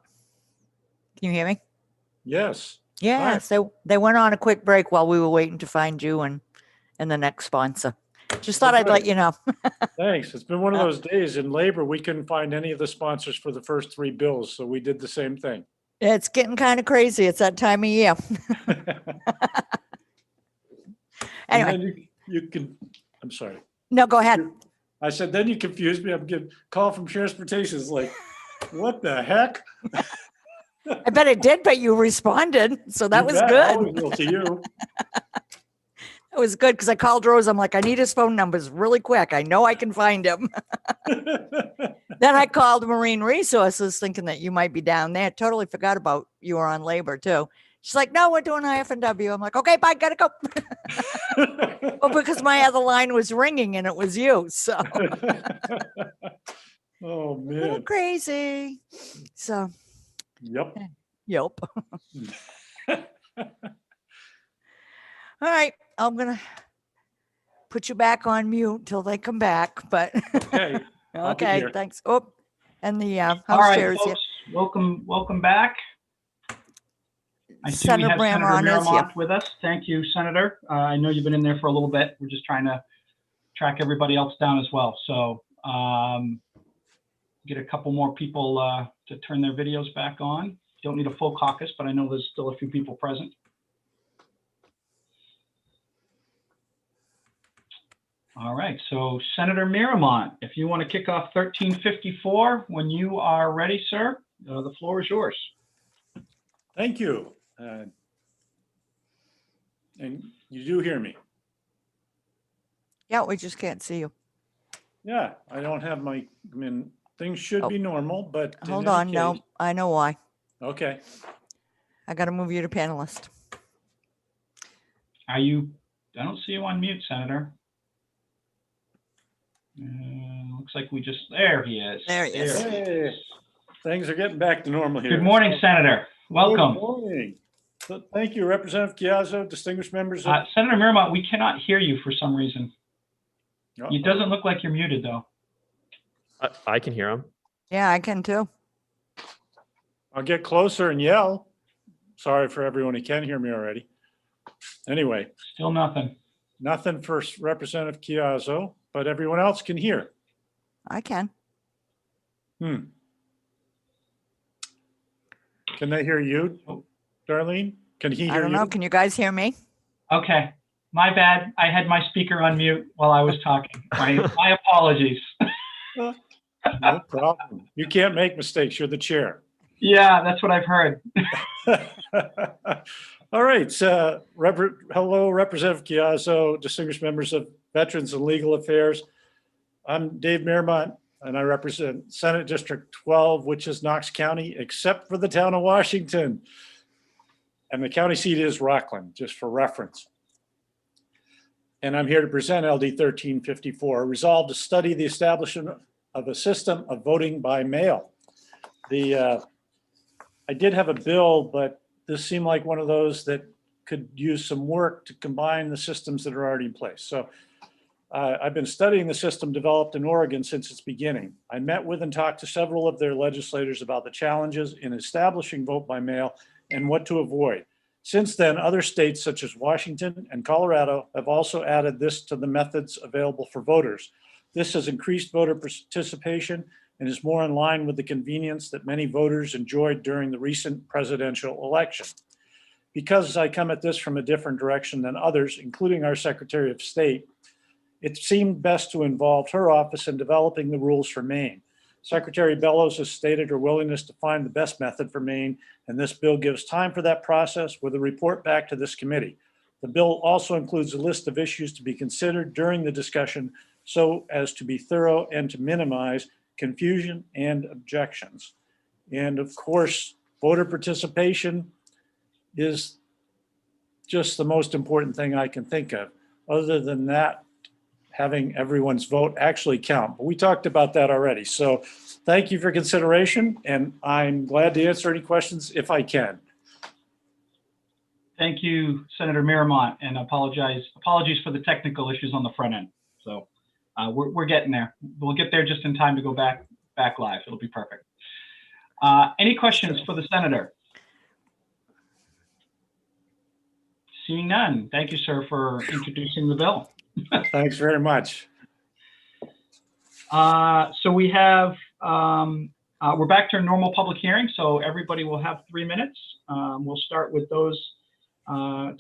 can you hear me? Yes. Yeah, Hi. so they went on a quick break while we were waiting to find you and the next sponsor. Just thought I'd let you know. Thanks. It's been one of those days in labor. We couldn't find any of the sponsors for the first 3 bills, so we did the same thing. It's getting kind of crazy. It's that time of year. And Anyway, then you can, I'm sorry. no, go ahead. I said, then you confused me. I'm getting a call from transportation. It's like, what the heck? I bet it did, but you responded. So that You was bet. good. Always will to you. It was good because I called Rose. I'm like, I need his phone numbers really quick. I know I can find him. Then I called Marine Resources thinking that you might be down there. Totally forgot about you were on labor too. She's like, no, we're doing IF&W. I'm like, okay, bye, gotta go. Well, because my other line was ringing and it was you. So Oh, a little man. crazy. So, Yep. yep. All right, I'm gonna put you back on mute till they come back, but Okay. I'll be okay, here. thanks. Oh, and the All house right, chair is here. folks, welcome back. I see we Senator have Senator Bramron is here. Marymount with us. Thank you, Senator. I know you've been in there for a little bit. We're just trying to track everybody else down as well. So get a couple more people to turn their videos back on. Don't need a full caucus, but I know there's still a few people present. All right, so Senator Marymount, if you want to kick off 1354 when you are ready, sir, the floor is yours. Thank you. And you do hear me? Yeah, we just can't see you. Yeah, I don't have my, I mean, things should be normal, but. in Hold any on, no, case- I know why. Okay. I got to move you to panelist. Are you, I don't see you on mute, Senator. Looks like we just, there he is. There he is. Hey, things are getting back to normal here. Good morning, Senator. Welcome. Good morning. So thank you, Representative Chiazzo, distinguished members of. Senator Marymount, we cannot hear you for some reason. It doesn't look like you're muted, though. I can hear him. Yeah, I can too. I'll get closer and yell. Sorry for everyone who can hear me already. Anyway. Still nothing. Nothing for Representative Chiazzo, but everyone else can hear. I can. Can they hear you, Darlene? Can he hear you? I don't know. Can you guys hear me? Okay. My bad. I had my speaker on mute while I was talking. My apologies. No problem. You can't make mistakes. You're the chair. Yeah, that's what I've heard. All right. Hello, Representative Chiazzo, distinguished members of Veterans and Legal Affairs. I'm Dave Marymount, and I represent Senate District 12, which is Knox County, except for the town of Washington. And the county seat is Rockland, just for reference. And I'm here to present LD 1354, resolved to study the establishment of a system of voting by mail. I did have a bill, but this seemed like one of those that could use some work to combine the systems that are already in place. So I've been studying the system developed in Oregon since its beginning. I met with and talked to several of their legislators about the challenges in establishing vote by mail and what to avoid. Since then, other states such as Washington and Colorado have also added this to the methods available for voters. This has increased voter participation and is more in line with the convenience that many voters enjoyed during the recent presidential election. Because I come at this from a different direction than others, including our Secretary of State, it seemed best to involve her office in developing the rules for Maine. Secretary Bellows has stated her willingness to find the best method for Maine, and this bill gives time for that process with a report back to this committee. The bill also includes a list of issues to be considered during the discussion so as to be thorough and to minimize confusion and objections. And of course, voter participation is just the most important thing I can think of. Other than that, having everyone's vote actually count. But we talked about that already. So thank you for consideration, and I'm glad to answer any questions if I can. Thank you, Senator Marymount, and apologies for the technical issues on the front end. So we're getting there. We'll get there just in time to go back live. It'll be perfect. Any questions for the senator? Seeing none. Thank you, sir, for introducing the bill. Thanks very much. So we have, we're back to a normal public hearing, so everybody will have 3 minutes. We'll start with those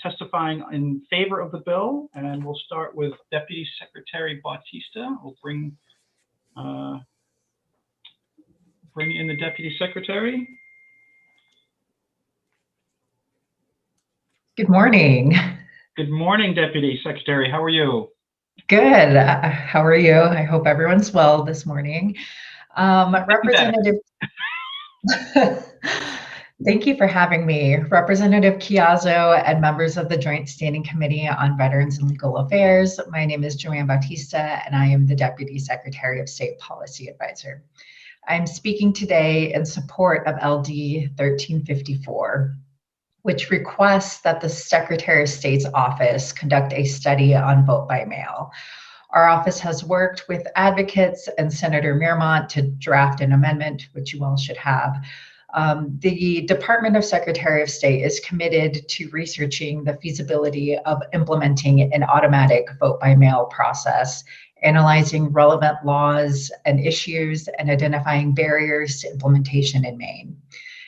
testifying in favor of the bill, and we'll start with Deputy Secretary Bautista. We'll bring in the Deputy Secretary. Good morning. Good morning, Deputy Secretary. How are you? Good. How are you? I hope everyone's well this morning. Representative, thank you for having me. Representative Chiazzo and members of the Joint Standing Committee on Veterans and Legal Affairs. My name is Joanne Bautista, and I am the Deputy Secretary of State Policy Advisor. I'm speaking today in support of LD 1354, which requests that the Secretary of State's office conduct a study on vote by mail. Our office has worked with advocates and Senator Mearmont to draft an amendment, which you all should have. The Department of Secretary of State is committed to researching the feasibility of implementing an automatic vote by mail process, analyzing relevant laws and issues, and identifying barriers to implementation in Maine.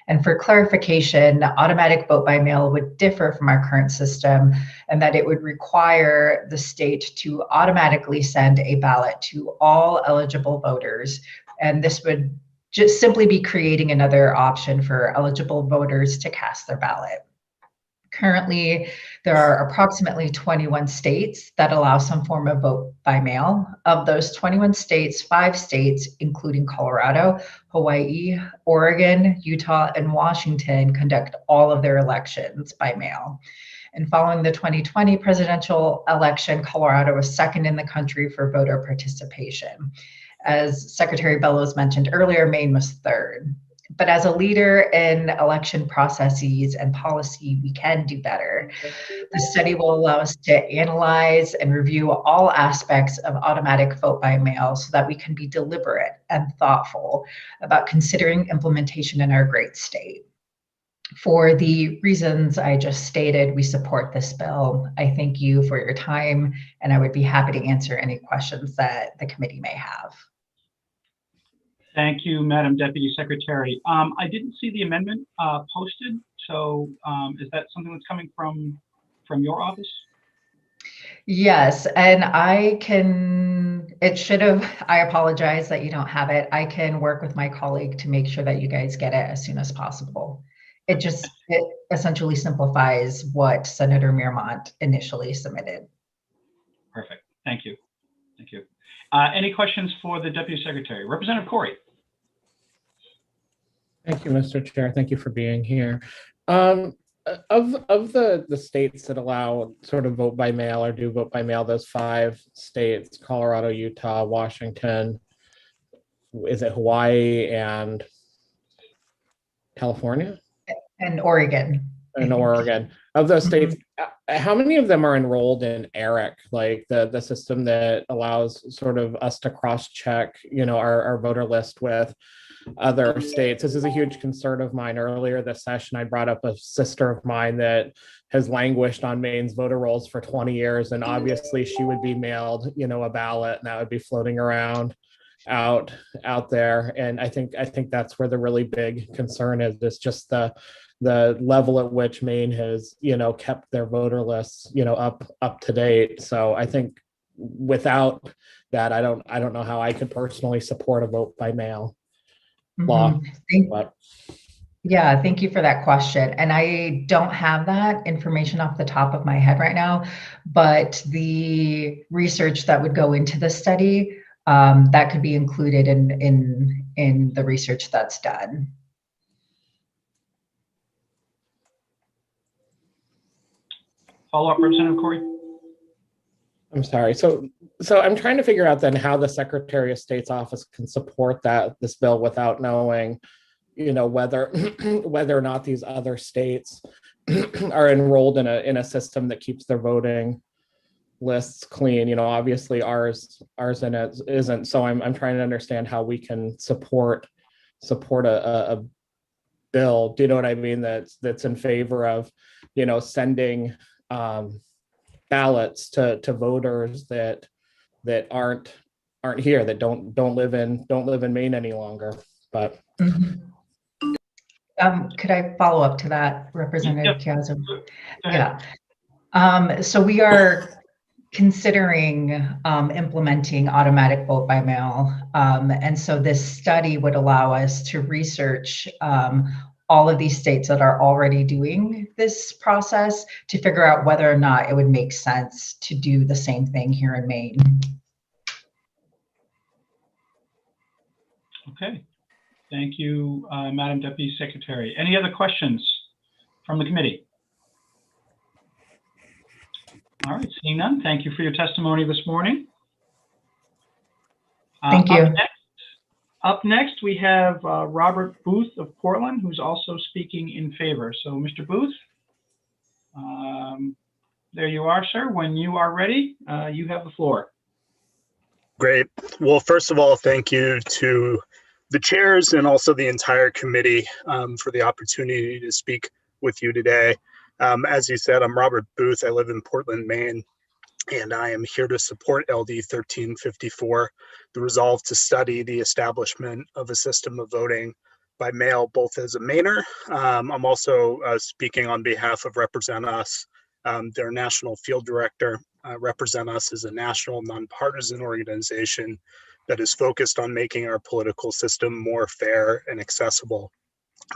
And for clarification, automatic vote by mail would differ from our current system, and that it would require the state to automatically send a ballot to all eligible voters. And this would just simply be creating another option for eligible voters to cast their ballot. Currently, there are approximately 21 states that allow some form of vote by mail. Of those 21 states, 5 states, including Colorado, Hawaii, Oregon, Utah, and Washington, conduct all of their elections by mail. And following the 2020 presidential election, Colorado was second in the country for voter participation. As Secretary Bellows mentioned earlier, Maine was third. But as a leader in election processes and policy, we can do better. The study will allow us to analyze and review all aspects of automatic vote by mail so that we can be deliberate and thoughtful about considering implementation in our great state. For the reasons I just stated, we support this bill. I thank you for your time, and I would be happy to answer any questions that the committee may have. Thank you, Madam Deputy Secretary. I didn't see the amendment posted, so is that something that's coming from your office? Yes, and I apologize that you don't have it. I can work with my colleague to make sure that you guys get it as soon as possible. It essentially simplifies what Senator Mearmont initially submitted. Perfect. Thank you. Thank you. Any questions for the Deputy Secretary? Representative Corey. Thank you, Mr. Chair. Thank you for being here. Of the states that allow sort of vote by mail or do vote by mail, those 5 states, Colorado, Utah, Washington, is it Hawaii and California? And Oregon. And Oregon. Of those states, how many of them are enrolled in ERIC, like the system that allows sort of us to cross-check, our voter list with other states? This is a huge concern of mine. Earlier this session, I brought up a sister of mine that has languished on Maine's voter rolls for 20 years, and obviously she would be mailed, a ballot, and that would be floating around out there. And I think that's where the really big concern is just the level at which Maine has, kept their voter lists, up to date. So I think without that, I don't know how I could personally support a vote by mail law. Yeah, thank you for that question. And I don't have that information off the top of my head right now, but the research that would go into the study, that could be included in the research that's done. Follow up, Representative Corey. I'm sorry. So I'm trying to figure out then how the Secretary of State's office can support this bill without knowing, whether or not these other states are enrolled in a system that keeps their voting lists clean. Obviously ours isn't. So I'm trying to understand how we can support a bill. Do you know what I mean? That's in favor of, sending ballots to voters that aren't here, that don't live in Maine any longer. But could I follow up to that, Representative Chiazzo? Yeah. So we are considering implementing automatic vote by mail. And so this study would allow us to research all of these states that are already doing this process to figure out whether or not it would make sense to do the same thing here in Maine. Okay. Thank you, Madam Deputy Secretary. Any other questions from the committee? All right, seeing none, thank you for your testimony this morning. Thank you. Up next, we have Robert Booth of Portland, who's also speaking in favor. So, Mr. Booth, there you are, sir. When you are ready, you have the floor. Great. Well, first of all, thank you to the chairs and also the entire committee for the opportunity to speak with you today. As you said, I'm Robert Booth. I live in Portland, Maine, and I am here to support LD 1354, the resolve to study the establishment of a system of voting by mail, both as a Mainer. I'm also speaking on behalf of Represent Us, their national field director. Represent Us is a national nonpartisan organization that is focused on making our political system more fair and accessible.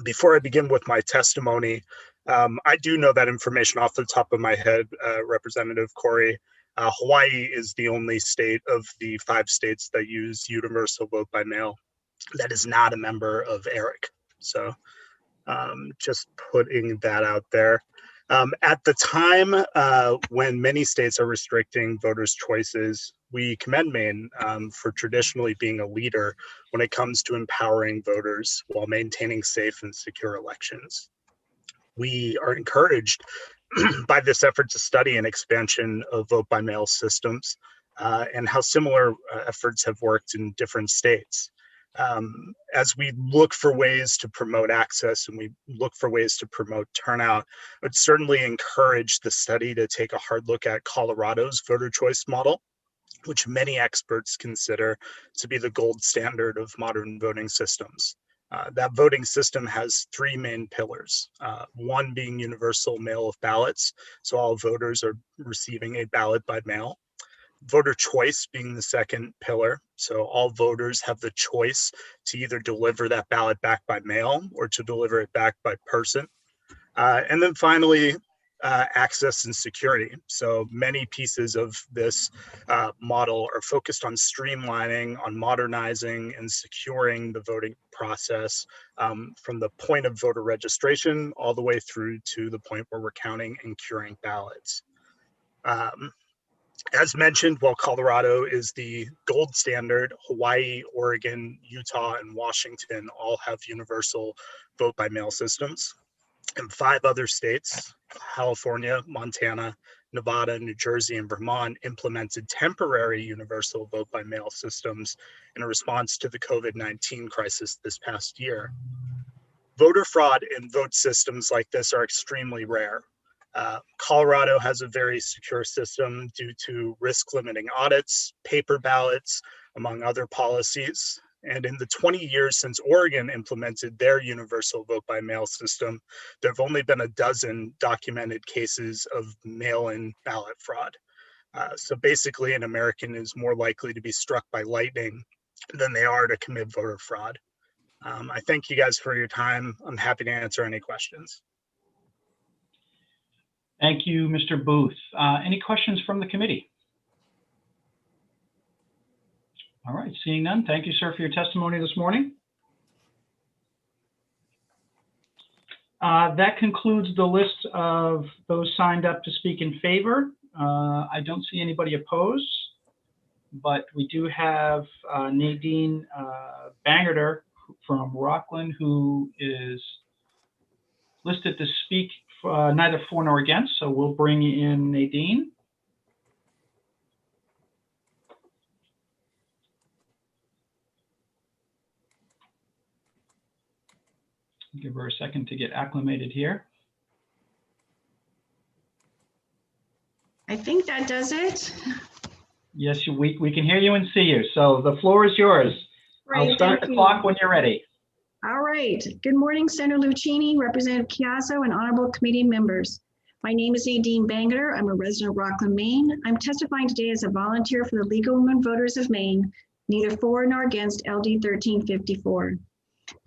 Before I begin with my testimony, I do know that information off the top of my head, Representative Corey. Hawaii is the only state of the 5 states that use universal vote by mail that is not a member of ERIC. So just putting that out there. At the time when many states are restricting voters' choices, we commend Maine for traditionally being a leader when it comes to empowering voters while maintaining safe and secure elections. We are encouraged by this effort to study an expansion of vote by mail systems and how similar efforts have worked in different states. As we look for ways to promote access and we look for ways to promote turnout, I would certainly encourage the study to take a hard look at Colorado's voter choice model, which many experts consider to be the gold standard of modern voting systems. That voting system has 3 main pillars, one being universal mail of ballots, so all voters are receiving a ballot by mail. Voter choice being the second pillar, so all voters have the choice to either deliver that ballot back by mail or to deliver it back by person. And then finally, access and security. So many pieces of this model are focused on streamlining, on modernizing and securing the voting process from the point of voter registration all the way through to the point where we're counting and curing ballots. As mentioned, while Colorado is the gold standard, Hawaii, Oregon, Utah, and Washington all have universal vote by mail systems. And 5 other states, California, Montana, Nevada, New Jersey, and Vermont, implemented temporary universal vote by mail systems in response to the COVID-19 crisis this past year. Voter fraud in vote systems like this are extremely rare. Colorado has a very secure system due to risk limiting audits, paper ballots, among other policies. And in the 20 years since Oregon implemented their universal vote by mail system, there have only been a dozen documented cases of mail-in ballot fraud. So basically, an American is more likely to be struck by lightning than they are to commit voter fraud. I thank you guys for your time. I'm happy to answer any questions. Thank you, Mr. Booth. Any questions from the committee? All right, seeing none, thank you, sir, for your testimony this morning. That concludes the list of those signed up to speak in favor. I don't see anybody opposed, but we do have Nadine Bangerter from Rockland, who is listed to speak neither for nor against, so we'll bring in Nadine. Give her a second to get acclimated here. I think that does it. Yes, we can hear you and see you. So the floor is yours. Right, I'll start thank the you. clock when you're ready. All right. Good morning, Senator Lucchini, Representative Chiazzo, and honorable committee members. My name is Nadine Bangeter. I'm a resident of Rockland, Maine. I'm testifying today as a volunteer for the League of Women Voters of Maine, neither for nor against LD 1354.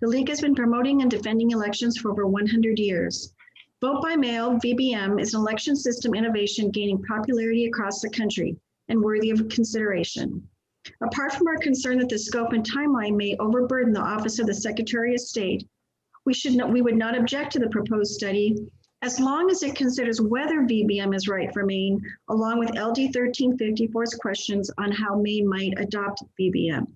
The League has been promoting and defending elections for over 100 years. Vote by mail, VBM, is an election system innovation gaining popularity across the country and worthy of consideration. Apart from our concern that the scope and timeline may overburden the Office of the Secretary of State, we would not object to the proposed study as long as it considers whether VBM is right for Maine, along with LD 1354's questions on how Maine might adopt VBM.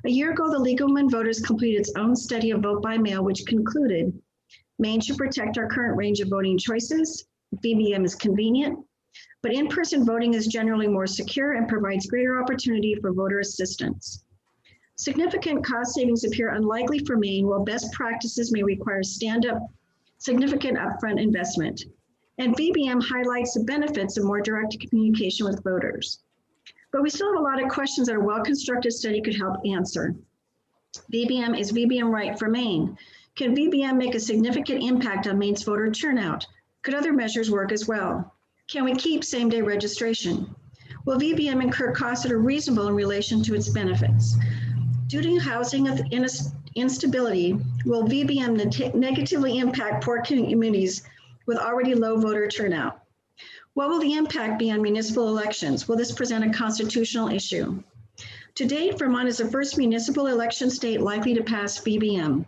A year ago, the League of Women Voters completed its own study of vote by mail, which concluded Maine should protect our current range of voting choices. VBM is convenient, but in-person voting is generally more secure and provides greater opportunity for voter assistance. Significant cost savings appear unlikely for Maine, while best practices may require significant upfront investment. And VBM highlights the benefits of more direct communication with voters. But we still have a lot of questions that a well-constructed study could help answer. Is VBM right for Maine? Can VBM make a significant impact on Maine's voter turnout? Could other measures work as well? Can we keep same-day registration? Will VBM incur costs that are reasonable in relation to its benefits? Due to housing instability, will VBM negatively impact poor communities with already low voter turnout? What will the impact be on municipal elections? Will this present a constitutional issue? To date, Vermont is the first municipal election state likely to pass VBM.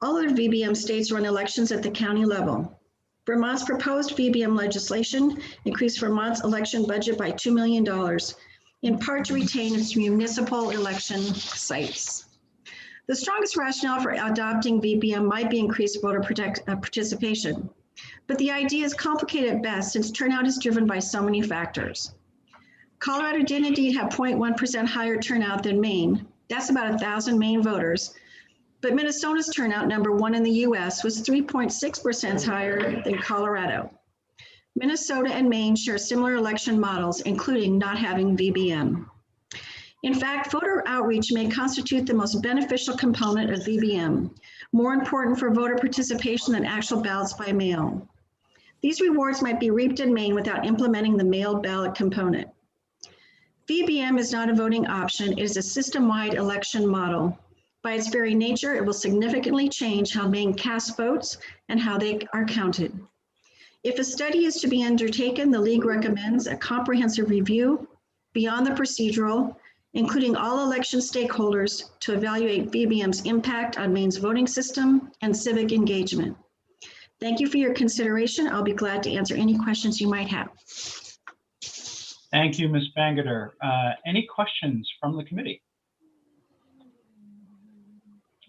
All other VBM states run elections at the county level. Vermont's proposed VBM legislation increased Vermont's election budget by $2 million, in part to retain its municipal election sites. The strongest rationale for adopting VBM might be increased voter participation, but the idea is complicated at best since turnout is driven by so many factors. Colorado did indeed have 0.1% higher turnout than Maine. That's about 1,000 Maine voters. But Minnesota's turnout, number one in the US, was 3.6% higher than Colorado. Minnesota and Maine share similar election models, including not having VBM. In fact, voter outreach may constitute the most beneficial component of VBM, more important for voter participation than actual ballots by mail. These rewards might be reaped in Maine without implementing the mailed ballot component. VBM is not a voting option, it is a system-wide election model. By its very nature, it will significantly change how Maine casts votes and how they are counted. If a study is to be undertaken, the League recommends a comprehensive review beyond the procedural, including all election stakeholders, to evaluate VBM's impact on Maine's voting system and civic engagement. Thank you for your consideration. I'll be glad to answer any questions you might have. Thank you, Ms. Bangeter. Any questions from the committee?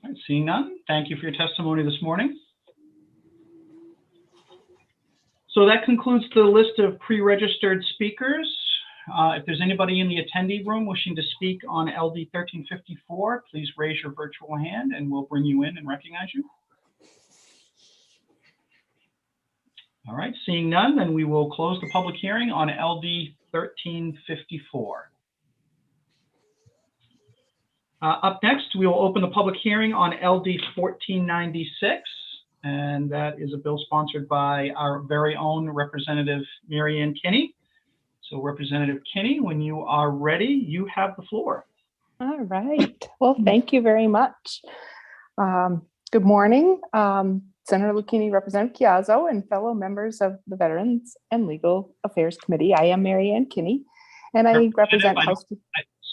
All right, seeing none, thank you for your testimony this morning. So that concludes the list of pre-registered speakers. If there's anybody in the attendee room wishing to speak on LD 1354, please raise your virtual hand and we'll bring you in and recognize you. All right, seeing none, then we will close the public hearing on LD 1354. Up next, we will open the public hearing on LD 1496, and that is a bill sponsored by our very own Representative Mary Ann Kinney. So Representative Kinney, when you are ready, you have the floor. All right. Well, thank you very much. Good morning, Senator Lucchini, Representative Chiazzo, and fellow members of the Veterans and Legal Affairs Committee. I am Mary Ann Kinney, and I represent House.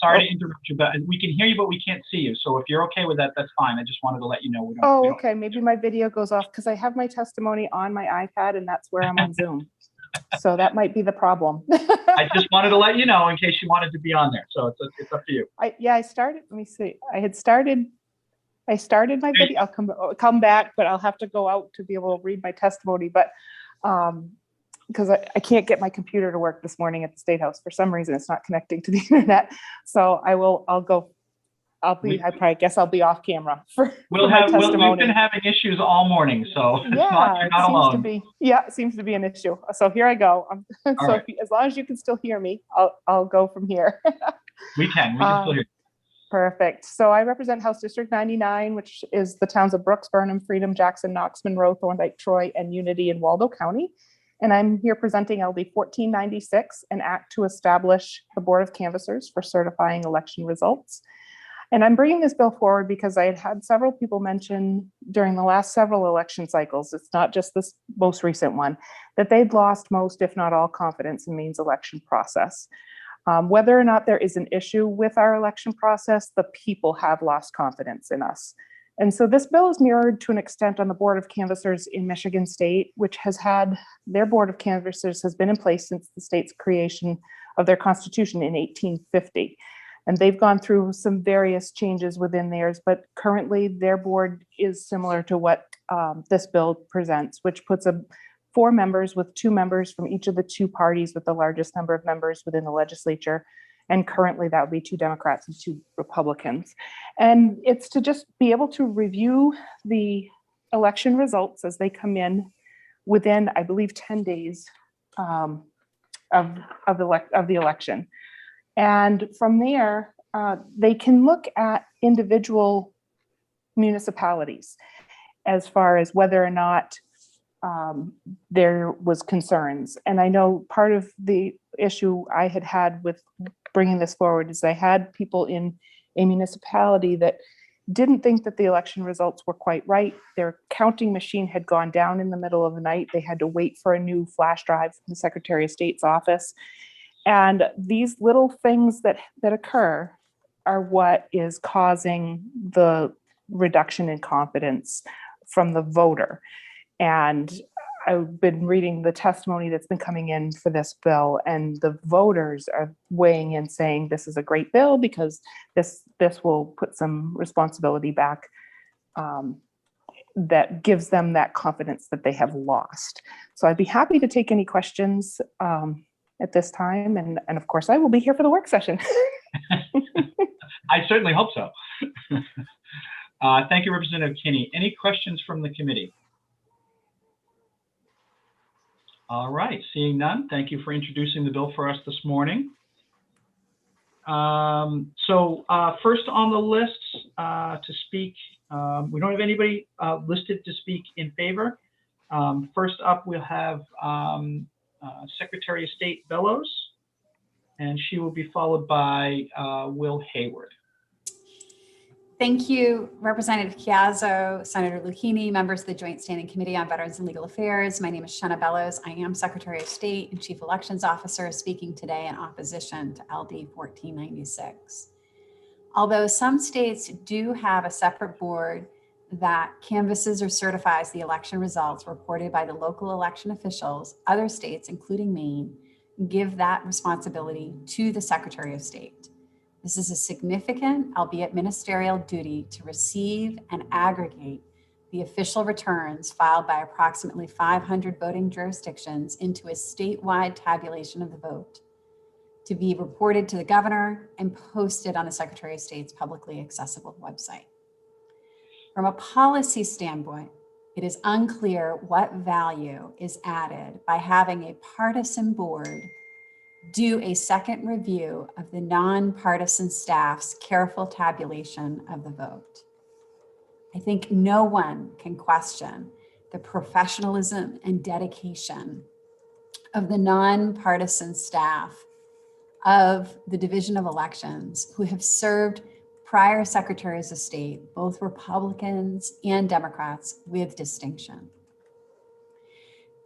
Sorry to interrupt you, but we can hear you, but we can't see you. So if you're okay with that, that's fine. I just wanted to let you know. We don't, okay. Maybe my video goes off because I have my testimony on my iPad and that's where I'm on Zoom. So that might be the problem. I just wanted to let you know in case you wanted to be on there. So it's up to you. I started, let me see. I started my video. I'll come back, but I'll have to go out to be able to read my testimony. But because I can't get my computer to work this morning at the State House. For some reason, it's not connecting to the internet. So I'll go I probably guess I'll be off camera for We'll my have, testimony. we've been having issues all morning, so it's not, Yeah, you're it not seems to alone. be. Yeah, it seems to be an issue. So here I go. So right. as long as you can still hear me, I'll go from here. We can still hear you. Perfect. So I represent House District 99, which is the towns of Brooks, Burnham, Freedom, Jackson, Knox, Monroe, Thorndike, Troy, and Unity in Waldo County. And I'm here presenting LD 1496, an act to establish the Board of Canvassers for certifying election results. And I'm bringing this bill forward because I had several people mention during the last several election cycles, it's not just this most recent one, that they'd lost most, if not all, confidence in Maine's election process. Whether or not there is an issue with our election process, the people have lost confidence in us. And so this bill is mirrored to an extent on the Board of Canvassers in Michigan State, which has had their Board of Canvassers has been in place since the state's creation of their constitution in 1850. And they've gone through some various changes within theirs, but currently their board is similar to what this bill presents, which puts 4 members with 2 members from each of the 2 parties with the largest number of members within the legislature. And currently that would be 2 Democrats and 2 Republicans. And it's to just be able to review the election results as they come in within, I believe, 10 days of the election. And from there, they can look at individual municipalities as far as whether or not there was concerns. And I know part of the issue I had with bringing this forward is I had people in a municipality that didn't think that the election results were quite right. Their counting machine had gone down in the middle of the night. They had to wait for a new flash drive from the Secretary of State's office. And these little things that occur are what is causing the reduction in confidence from the voter. And I've been reading the testimony that's been coming in for this bill, and the voters are weighing in saying this is a great bill because this will put some responsibility back that gives them that confidence that they have lost. So I'd be happy to take any questions at this time. And of course, I will be here for the work session. I certainly hope so. Thank you, Representative Kinney. Any questions from the committee? All right, seeing none, thank you for introducing the bill for us this morning. First on the list to speak, we don't have anybody listed to speak in favor. First up, we'll have Secretary of State Bellows, and she will be followed by Will Hayward. Thank you, Representative Chiazzo, Senator Lucchini, members of the Joint Standing Committee on Veterans and Legal Affairs. My name is Shanna Bellows. I am Secretary of State and Chief Elections Officer, speaking today in opposition to LD 1496. Although some states do have a separate board that canvasses or certifies the election results reported by the local election officials, other states, including Maine, give that responsibility to the Secretary of State. This is a significant, albeit ministerial, duty to receive and aggregate the official returns filed by approximately 500 voting jurisdictions into a statewide tabulation of the vote, to be reported to the governor and posted on the Secretary of State's publicly accessible website. From a policy standpoint, it is unclear what value is added by having a partisan board do a second review of the nonpartisan staff's careful tabulation of the vote. I think no one can question the professionalism and dedication of the nonpartisan staff of the Division of Elections who have served prior Secretaries of State, both Republicans and Democrats, with distinction.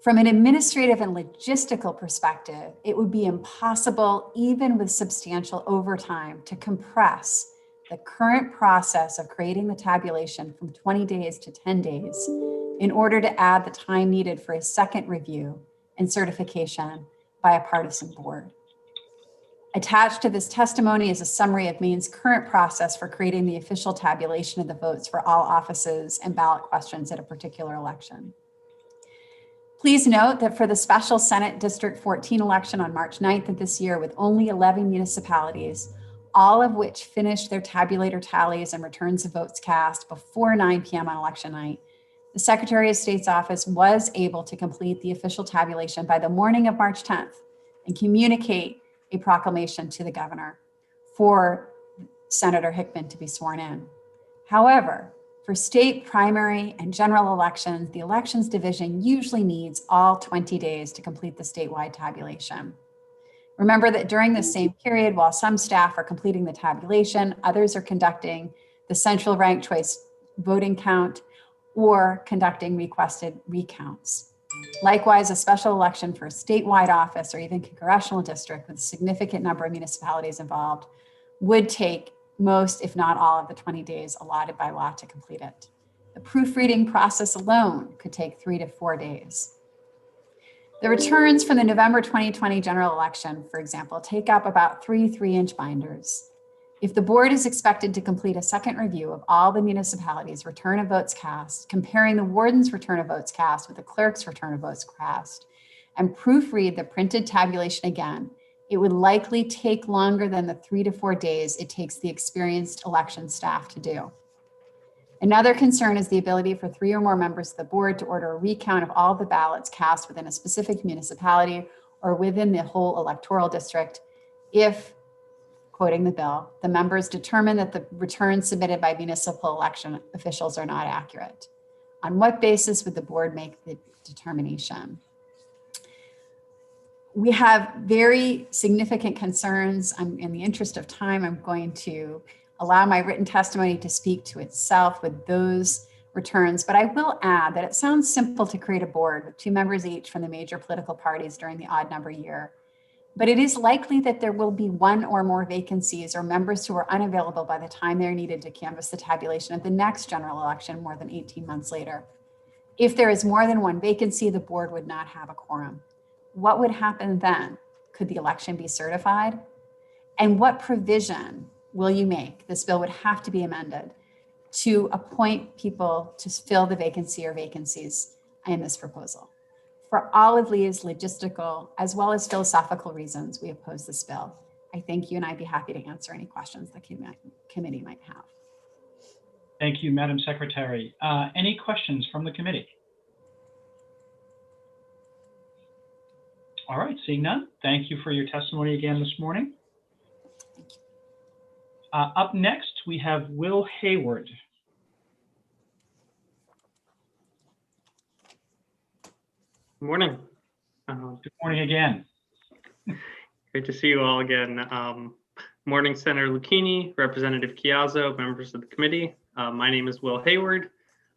From an administrative and logistical perspective, it would be impossible, even with substantial overtime, to compress the current process of creating the tabulation from 20 days to 10 days in order to add the time needed for a second review and certification by a partisan board. Attached to this testimony is a summary of Maine's current process for creating the official tabulation of the votes for all offices and ballot questions at a particular election. Please note that for the special Senate District 14 election on March 9th of this year, with only 11 municipalities, all of which finished their tabulator tallies and returns of votes cast before 9 p.m. on election night, the Secretary of State's office was able to complete the official tabulation by the morning of March 10th and communicate a proclamation to the governor for Senator Hickman to be sworn in. However, for state primary and general elections, the Elections Division usually needs all 20 days to complete the statewide tabulation. Remember that during this same period, while some staff are completing the tabulation, others are conducting the central ranked choice voting count or conducting requested recounts. Likewise, a special election for a statewide office or even congressional district with a significant number of municipalities involved would take most, if not all, of the 20 days allotted by law to complete it. The proofreading process alone could take 3 to 4 days. The returns from the November 2020 general election, for example, take up about 3 3-inch binders. If the board is expected to complete a second review of all the municipalities' return of votes cast, comparing the warden's return of votes cast with the clerk's return of votes cast, and proofread the printed tabulation again, it would likely take longer than the 3 to 4 days it takes the experienced election staff to do. Another concern is the ability for 3 or more members of the board to order a recount of all the ballots cast within a specific municipality or within the whole electoral district if, quoting the bill, the members determine that the returns submitted by municipal election officials are not accurate. On what basis would the board make the determination? We have very significant concerns. In the interest of time, I'm going to allow my written testimony to speak to itself with those returns, but I will add that it sounds simple to create a board with 2 members each from the major political parties during the odd number year. But it is likely that there will be 1 or more vacancies or members who are unavailable by the time they're needed to canvass the tabulation of the next general election more than 18 months later. If there is more than 1 vacancy, the board would not have a quorum. What would happen then? Could the election be certified? And what provision will you make? This bill would have to be amended to appoint people to fill the vacancy or vacancies in this proposal. For all of these logistical as well as philosophical reasons, we oppose this bill. I thank you, and I'd be happy to answer any questions the committee might have. Thank you, Madam Secretary. Any questions from the committee? All right, seeing none, thank you for your testimony again this morning. Up next, we have Will Hayward. Good morning. Good morning again. Great to see you all again. Morning, Senator Lucchini, Representative Chiazzo, members of the committee. My name is Will Hayward.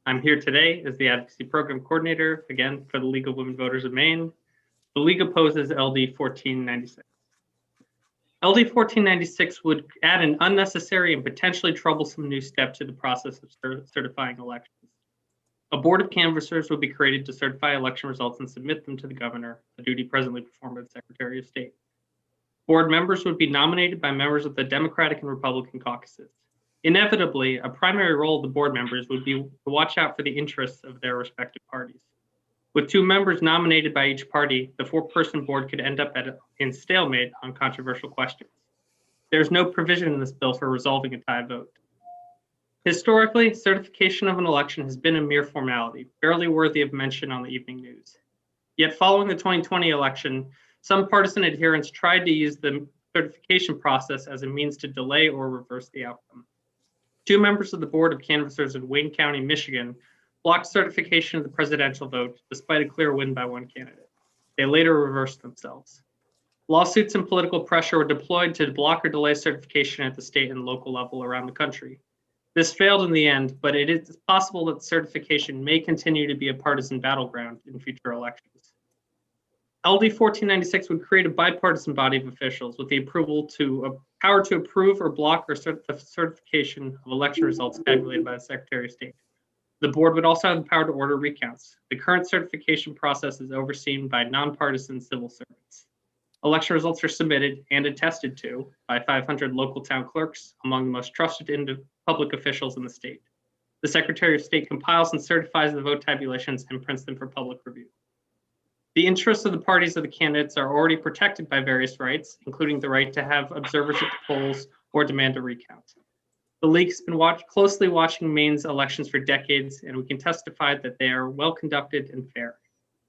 I'm here today as the Advocacy Program Coordinator, again, for the League of Women Voters of Maine. The League opposes LD 1496. LD 1496 would add an unnecessary and potentially troublesome new step to the process of certifying elections. A board of canvassers would be created to certify election results and submit them to the governor, a duty presently performed by the Secretary of State. Board members would be nominated by members of the Democratic and Republican caucuses. Inevitably, a primary role of the board members would be to watch out for the interests of their respective parties. With 2 members nominated by each party, the 4-person board could end up in stalemate on controversial questions. There's no provision in this bill for resolving a tie vote. Historically, certification of an election has been a mere formality, barely worthy of mention on the evening news. Yet following the 2020 election, some partisan adherents tried to use the certification process as a means to delay or reverse the outcome. 2 members of the Board of Canvassers in Wayne County, Michigan, blocked certification of the presidential vote despite a clear win by one candidate. They later reversed themselves. Lawsuits and political pressure were deployed to block or delay certification at the state and local level around the country. This failed in the end, but it is possible that certification may continue to be a partisan battleground in future elections. LD 1496 would create a bipartisan body of officials with the power to approve or block the certification of election results tabulated by the Secretary of State. The board would also have the power to order recounts. The current certification process is overseen by nonpartisan civil servants. Election results are submitted and attested to by 500 local town clerks, among the most trusted public officials in the state. The Secretary of State compiles and certifies the vote tabulations and prints them for public review. The interests of the parties of the candidates are already protected by various rights, including the right to have observers at the polls or demand a recount. The league has been closely watching Maine's elections for decades, and we can testify that they are well conducted and fair.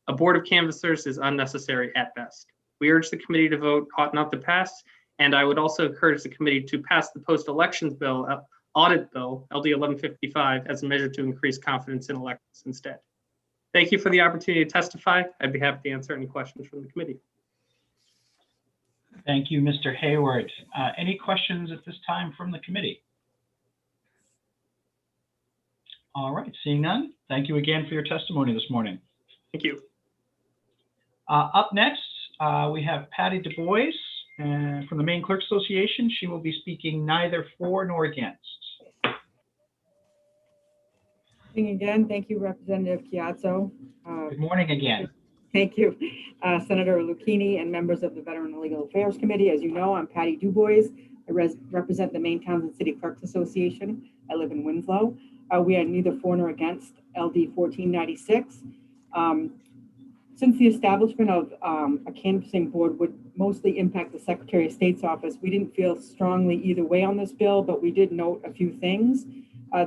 A board of canvassers is unnecessary at best. We urge the committee to vote ought not to pass, and I would also encourage the committee to pass the post-elections bill, audit bill, LD 1155, as a measure to increase confidence in elections instead. Thank you for the opportunity to testify. I'd be happy to answer any questions from the committee. Thank you, Mr. Hayward. Any questions at this time from the committee? All right, seeing none, thank you again for your testimony this morning. Thank you. Up next, we have Patty Du Bois from the Maine Clerk Association. She will be speaking neither for nor against. Again, thank you, Representative Chiazzo. Good morning again. Thank you, Senator Lucchini and members of the Veteran and Legal Affairs Committee. As you know, I'm Patty Du Bois. I represent the Maine Towns and City Clerks Association. I live in Winslow. We are neither for nor against LD 1496. Since the establishment of a canvassing board would mostly impact the Secretary of State's office, we didn't feel strongly either way on this bill, but we did note a few things.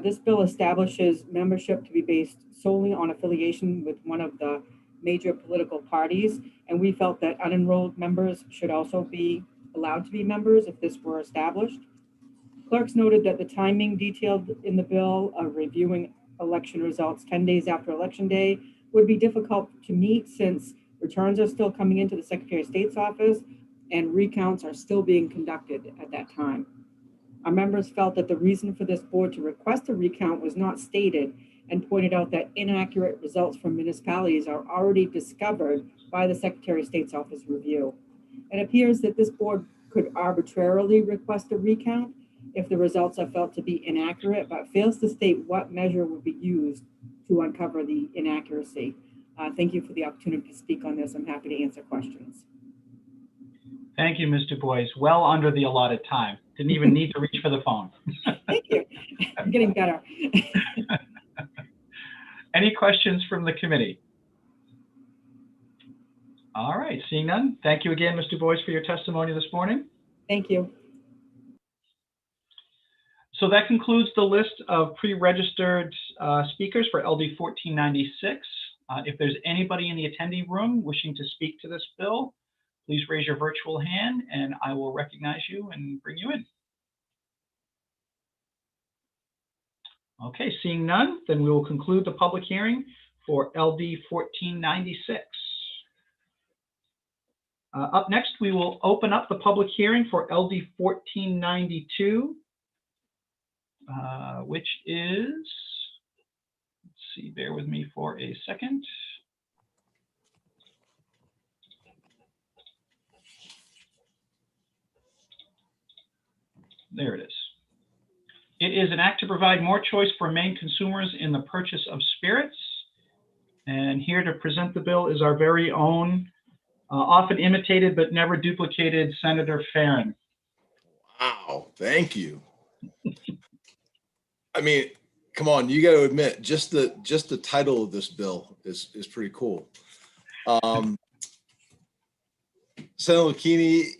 This bill establishes membership to be based solely on affiliation with one of the major political parties, and we felt that unenrolled members should also be allowed to be members if this were established. Clerks noted that the timing detailed in the bill of reviewing election results 10 days after Election Day would be difficult to meet since returns are still coming into the Secretary of State's office and recounts are still being conducted at that time. Our members felt that the reason for this board to request a recount was not stated and pointed out that inaccurate results from municipalities are already discovered by the Secretary of State's office review. It appears that this board could arbitrarily request a recount if the results are felt to be inaccurate, but fails to state what measure would be used to uncover the inaccuracy. Thank you for the opportunity to speak on this. I'm happy to answer questions. Thank you, Ms. Du Bois. Well under the allotted time. Didn't even need to reach for the phone. Thank you. I'm getting better. Any questions from the committee? All right, seeing none. Thank you again, Ms. Du Bois, for your testimony this morning. Thank you. So that concludes the list of pre-registered speakers for LD 1496. If there's anybody in the attendee room wishing to speak to this bill, please raise your virtual hand and I will recognize you and bring you in. Okay, seeing none, then we will conclude the public hearing for LD 1496. Up next, we will open up the public hearing for LD 1492, which is, let's see, bear with me for a second. There it is. It is an act to provide more choice for Maine consumers in the purchase of spirits. And here to present the bill is our very own, often imitated but never duplicated Senator Farron. Wow, thank you. I mean, come on, you got to admit, just the title of this bill is pretty cool. Senator Lucchini,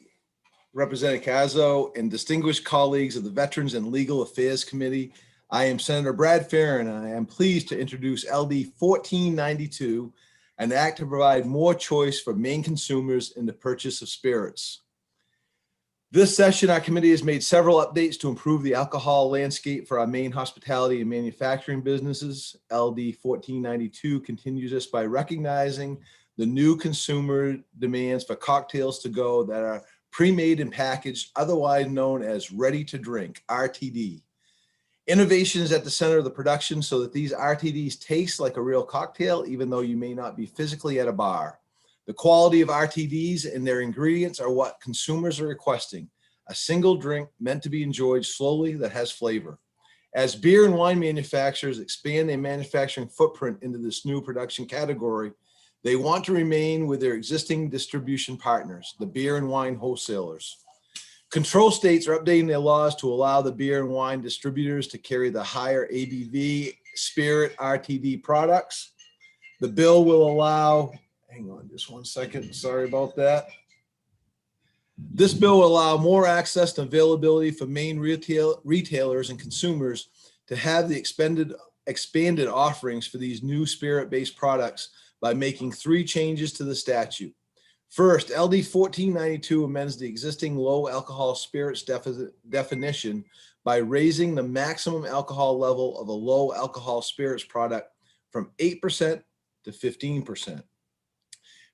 Representative Cazzo, and distinguished colleagues of the Veterans and Legal Affairs Committee, I am Senator Brad Farron, and I am pleased to introduce LD 1492, an act to provide more choice for Maine consumers in the purchase of spirits. This session, our committee has made several updates to improve the alcohol landscape for our Maine hospitality and manufacturing businesses. LD 1492 continues this by recognizing the new consumer demands for cocktails to go that are pre-made and packaged, otherwise known as ready to drink, RTD. Innovation is at the center of the production so that these RTDs taste like a real cocktail, even though you may not be physically at a bar. The quality of RTDs and their ingredients are what consumers are requesting, a single drink meant to be enjoyed slowly that has flavor. As beer and wine manufacturers expand their manufacturing footprint into this new production category, they want to remain with their existing distribution partners, the beer and wine wholesalers. Control states are updating their laws to allow the beer and wine distributors to carry the higher ABV spirit RTD products. The bill will allow, hang on just one second, sorry about that. This bill will allow more access and availability for Maine retailers and consumers to have the expanded offerings for these new spirit-based products by making 3 changes to the statute. First, LD 1492 amends the existing low alcohol spirits definition by raising the maximum alcohol level of a low alcohol spirits product from 8% to 15%.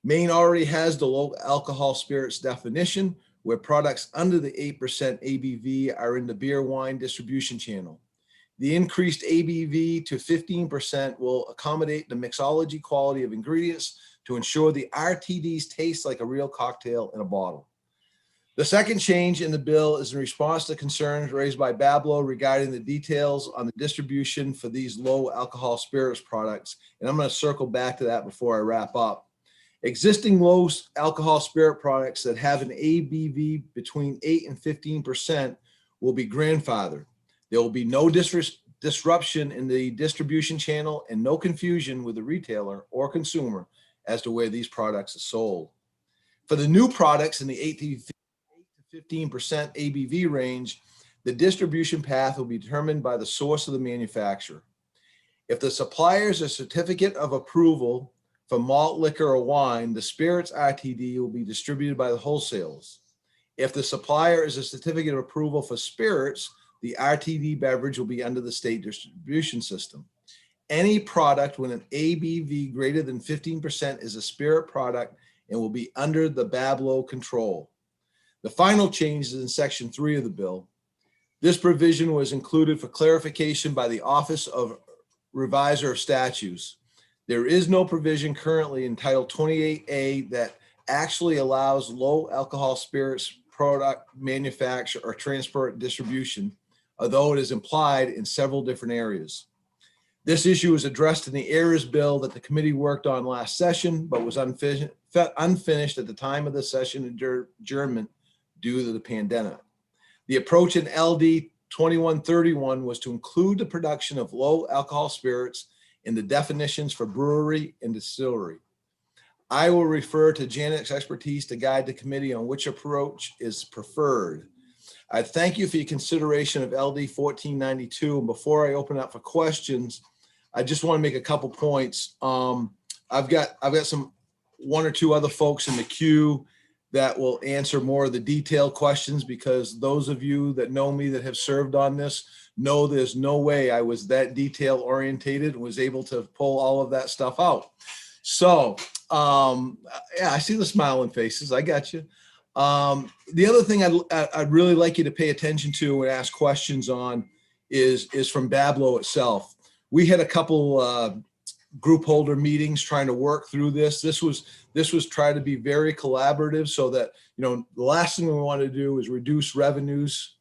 Maine already has the low alcohol spirits definition, where products under the 8% ABV are in the beer wine distribution channel. The increased ABV to 15% will accommodate the mixology quality of ingredients to ensure the RTDs taste like a real cocktail in a bottle. The second change in the bill is in response to concerns raised by Bablo regarding the details on the distribution for these low alcohol spirits products. And I'm going to circle back to that before I wrap up. Existing low alcohol spirit products that have an ABV between 8 and 15% will be grandfathered. There will be no disruption in the distribution channel and no confusion with the retailer or consumer as to where these products are sold. For the new products in the 8 to 15% ABV range, the distribution path will be determined by the source of the manufacturer. If the supplier is a certificate of approval for malt liquor or wine, the spirits RTD will be distributed by the wholesalers. If the supplier is a certificate of approval for spirits, the RTD beverage will be under the state distribution system. Any product with an ABV greater than 15% is a spirit product and will be under the Bablo control. The final change is in Section 3 of the bill. This provision was included for clarification by the Office of Reviser of Statutes. There is no provision currently in Title 28A that actually allows low alcohol spirits product manufacture or transport distribution, although it is implied in several different areas. This issue was addressed in the errors bill that the committee worked on last session, but was unfinished at the time of the session adjournment due to the pandemic. The approach in LD 2131 was to include the production of low alcohol spirits in the definitions for brewery and distillery. I will refer to Janet's expertise to guide the committee on which approach is preferred. I thank you for your consideration of LD 1492. And before I open up for questions, I just want to make a couple points. I've got some 1 or 2 other folks in the queue that will answer more of the detailed questions, because those of you that know me that have served on this know there's no way I was that detail orientated and was able to pull all of that stuff out. So yeah, I see the smiling faces. I got you. The other thing I'd really like you to pay attention to and ask questions on is from Bablo itself. We had a couple group holder meetings trying to work through this. This was trying to be very collaborative so that, you know, the last thing we want to do is reduce revenues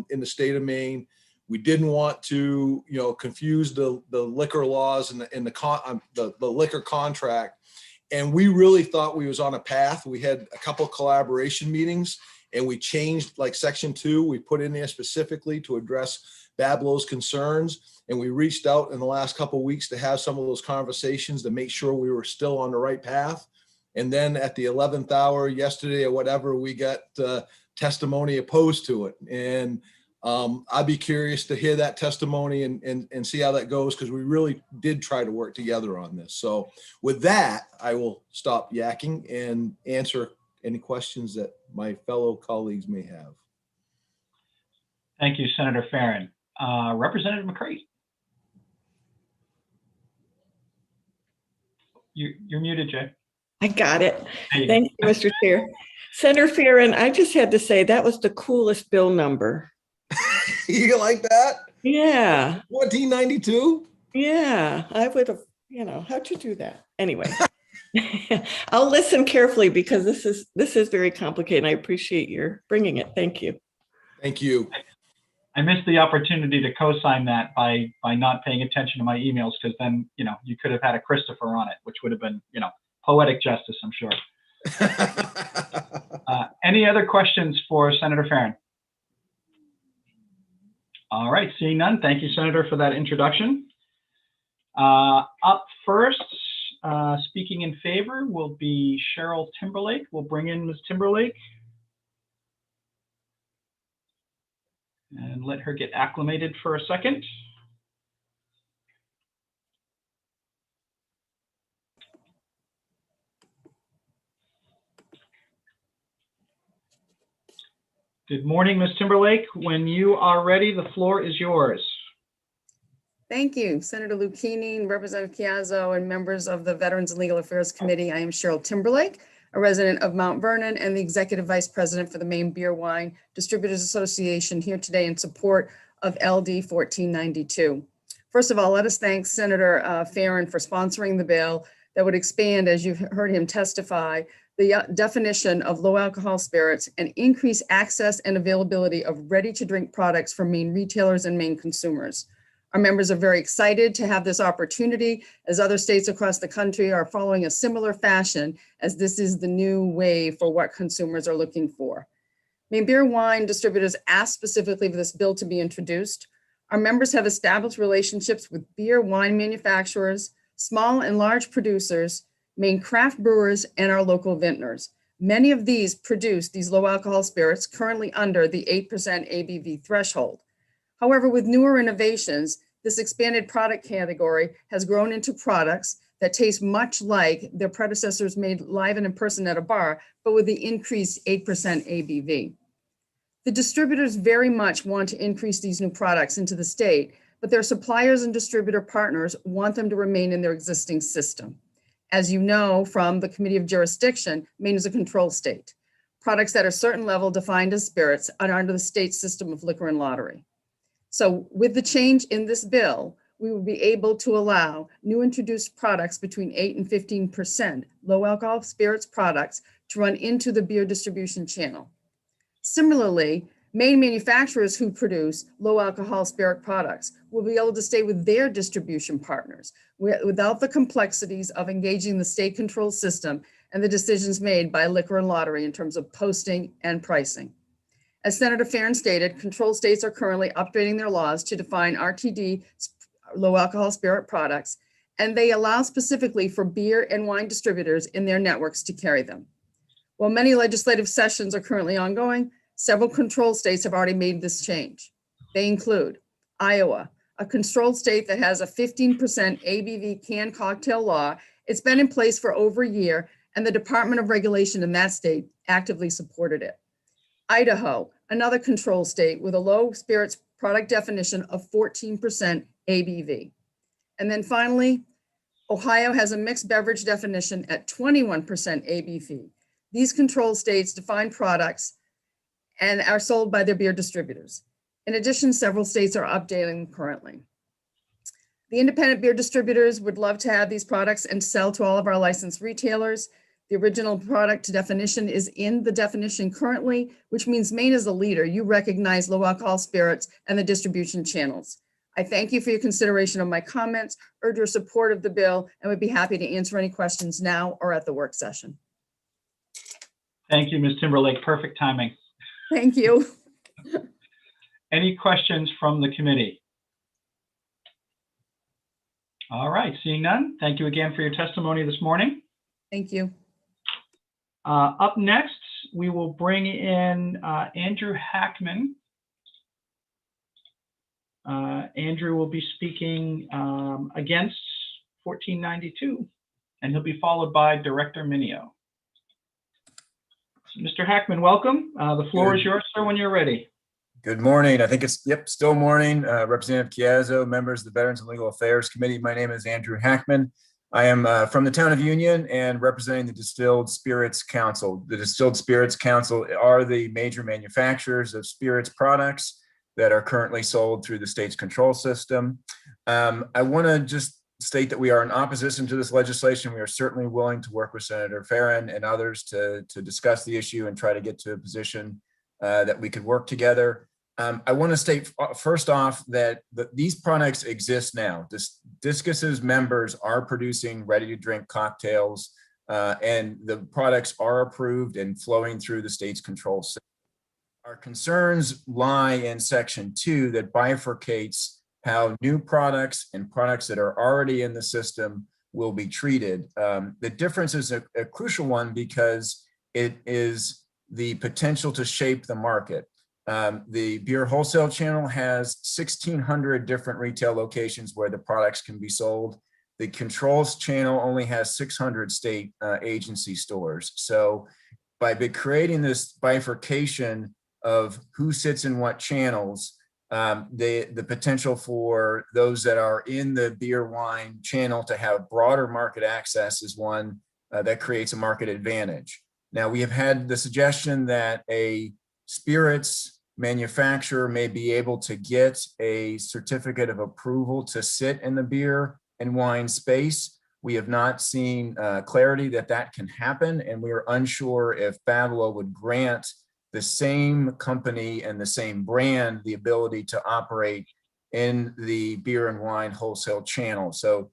in the state of Maine. We didn't want to, you know, confuse the liquor laws and the liquor contract. And we really thought we was on a path. We had a couple of collaboration meetings and we changed like Section 2. We put in there specifically to address Bablo's concerns. And we reached out in the last couple of weeks to have some of those conversations to make sure we were still on the right path. And then at the 11th hour yesterday or whatever, we got testimony opposed to it. And I'd be curious to hear that testimony and see how that goes, because we really did try to work together on this. So with that, I will stop yakking and answer any questions that my fellow colleagues may have. Thank you, Senator Farren. Representative McCready. You're muted, Jay. I got it. Thank you, Mr. Chair. Senator Farren, I just had to say that was the coolest bill number. You like that? Yeah. 1492? Yeah, I would have, you know, how'd you do that? Anyway, I'll listen carefully because this is very complicated. I appreciate your bringing it. Thank you. Thank you. I missed the opportunity to co-sign that by not paying attention to my emails, because then, you know, you could have had a Christopher on it, which would have been, you know, poetic justice, I'm sure. Any other questions for Senator Farren? All right, seeing none, thank you, Senator, for that introduction. Up first, speaking in favor will be Cheryl Timberlake. We'll bring in Ms. Timberlake. and let her get acclimated for a second. Good morning, Ms. Timberlake. When you are ready, the floor is yours. Thank you, Senator Lucchini, Representative Chiazzo, and members of the Veterans and Legal Affairs Committee. I am Cheryl Timberlake, a resident of Mount Vernon and the Executive Vice President for the Maine Beer Wine Distributors Association, here today in support of LD 1492. First of all, let us thank Senator Farron for sponsoring the bill that would expand, as you've heard him testify, the definition of low alcohol spirits and increase access and availability of ready-to-drink products for Maine retailers and Maine consumers. Our members are very excited to have this opportunity, as other states across the country are following a similar fashion, as this is the new way for what consumers are looking for. Maine Beer Wine Distributors asked specifically for this bill to be introduced. Our members have established relationships with beer wine manufacturers, small and large producers, Maine craft brewers, and our local vintners. Many of these produce these low alcohol spirits currently under the 8% ABV threshold. However, with newer innovations, this expanded product category has grown into products that taste much like their predecessors made live and in person at a bar, but with the increased 8% ABV. The distributors very much want to increase these new products into the state, but their suppliers and distributor partners want them to remain in their existing system. As you know from the Committee of Jurisdiction, Maine is a control state. Products at a certain level defined as spirits are under the state system of liquor and lottery. So with the change in this bill, we will be able to allow new introduced products between 8 and 15% low alcohol spirits products to run into the beer distribution channel. Similarly, Maine manufacturers who produce low alcohol spirit products will be able to stay with their distribution partners without the complexities of engaging the state control system and the decisions made by liquor and lottery in terms of posting and pricing. As Senator Farron stated, control states are currently updating their laws to define RTD, low alcohol spirit products, and they allow specifically for beer and wine distributors in their networks to carry them. While many legislative sessions are currently ongoing, several control states have already made this change. They include Iowa, a controlled state that has a 15% ABV canned cocktail law. It's been in place for over a year, and the Department of Regulation in that state actively supported it. Idaho, another control state with a low spirits product definition of 14% ABV. And then finally, Ohio has a mixed beverage definition at 21% ABV. These control states define products and are sold by their beer distributors. In addition, several states are updating them currently. The independent beer distributors would love to have these products and sell to all of our licensed retailers. The original product definition is in the definition currently, which means Maine is a leader. You recognize low alcohol spirits and the distribution channels. I thank you for your consideration of my comments, urge your support of the bill, and would be happy to answer any questions now or at the work session. Thank you, Ms. Timberlake. Perfect timing. Thank you. Any questions from the committee? All right, seeing none. Thank you again for your testimony this morning. Thank you. Up next, we will bring in Andrew Hackman. Andrew will be speaking against 1492, and he'll be followed by Director Minio. So, Mr. Hackman, welcome. The floor is yours, sir, when you're ready. Good morning. I think it's, still morning. Representative Chiazzo, members of the Veterans and Legal Affairs Committee. My name is Andrew Hackman. I am from the town of Union and representing the Distilled Spirits Council. The Distilled Spirits Council are the major manufacturers of spirits products that are currently sold through the state's control system. I want to just state that we are in opposition to this legislation. We are certainly willing to work with Senator Farron and others to discuss the issue and try to get to a position that we could work together. I want to state first off that these products exist now. Discus's members are producing ready-to-drink cocktails, and the products are approved and flowing through the state's control system. Our concerns lie in Section 2 that bifurcates how new products and products that are already in the system will be treated. The difference is a crucial one because it is the potential to shape the market. The beer wholesale channel has 1,600 different retail locations where the products can be sold. The controls channel only has 600 state agency stores. So by creating this bifurcation of who sits in what channels, the potential for those that are in the beer wine channel to have broader market access is one that creates a market advantage. Now, we have had the suggestion that a spirits manufacturer may be able to get a certificate of approval to sit in the beer and wine space. We have not seen clarity that that can happen, and we are unsure if BABLA would grant the same company and the same brand the ability to operate in the beer and wine wholesale channel. So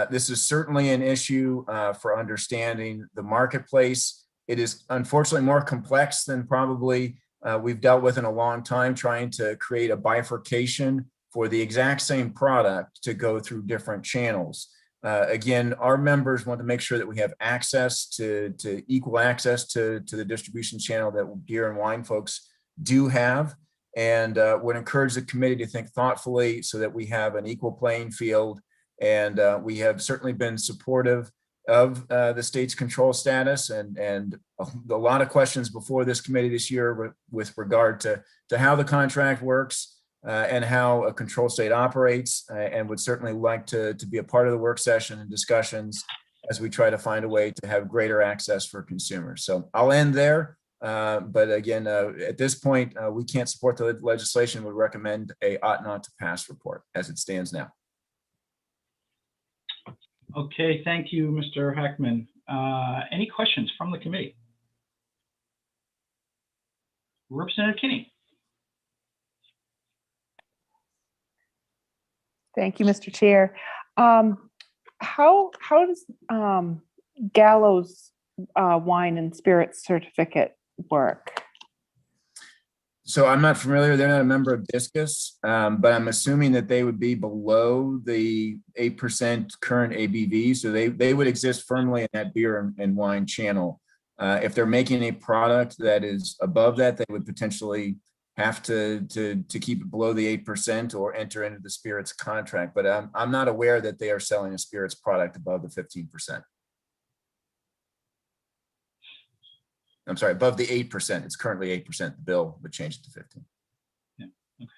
this is certainly an issue for understanding the marketplace. It is unfortunately more complex than probably we've dealt with in a long time, trying to create a bifurcation for the exact same product to go through different channels. Again, our members want to make sure that we have access to equal access to the distribution channel that beer and wine folks do have, and would encourage the committee to think thoughtfully so that we have an equal playing field. And we have certainly been supportive of the state's control status, and a lot of questions before this committee this year with regard to how the contract works and how a control state operates, and would certainly like to be a part of the work session and discussions as we try to find a way to have greater access for consumers. So I'll end there. But again, at this point, we can't support the legislation. Would recommend a ought not to pass report as it stands now. Okay, thank you, Mr. Hackman. Any questions from the committee? Representative Kinney. Thank you, Mr. Chair. How does Gallows wine and spirits certificate work? So I'm not familiar. They're not a member of Discus, but I'm assuming that they would be below the 8% current ABV. So they would exist firmly in that beer and wine channel. If they're making a product that is above that, they would potentially have to keep it below the 8% or enter into the spirits contract. But I'm not aware that they are selling a spirits product above the 15%. I'm sorry, above the 8%. It's currently 8%. The bill would change it to 15. Yeah. Okay.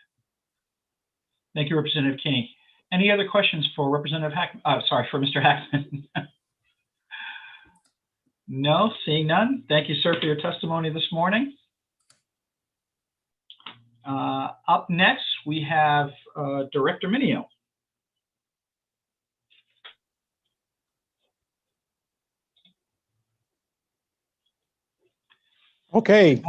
Thank you, Representative Kinney. Any other questions for Representative Hackman? Sorry, for Mr. Hackman. No, seeing none. Thank you, sir, for your testimony this morning. Up next, we have Director Minio. Okay,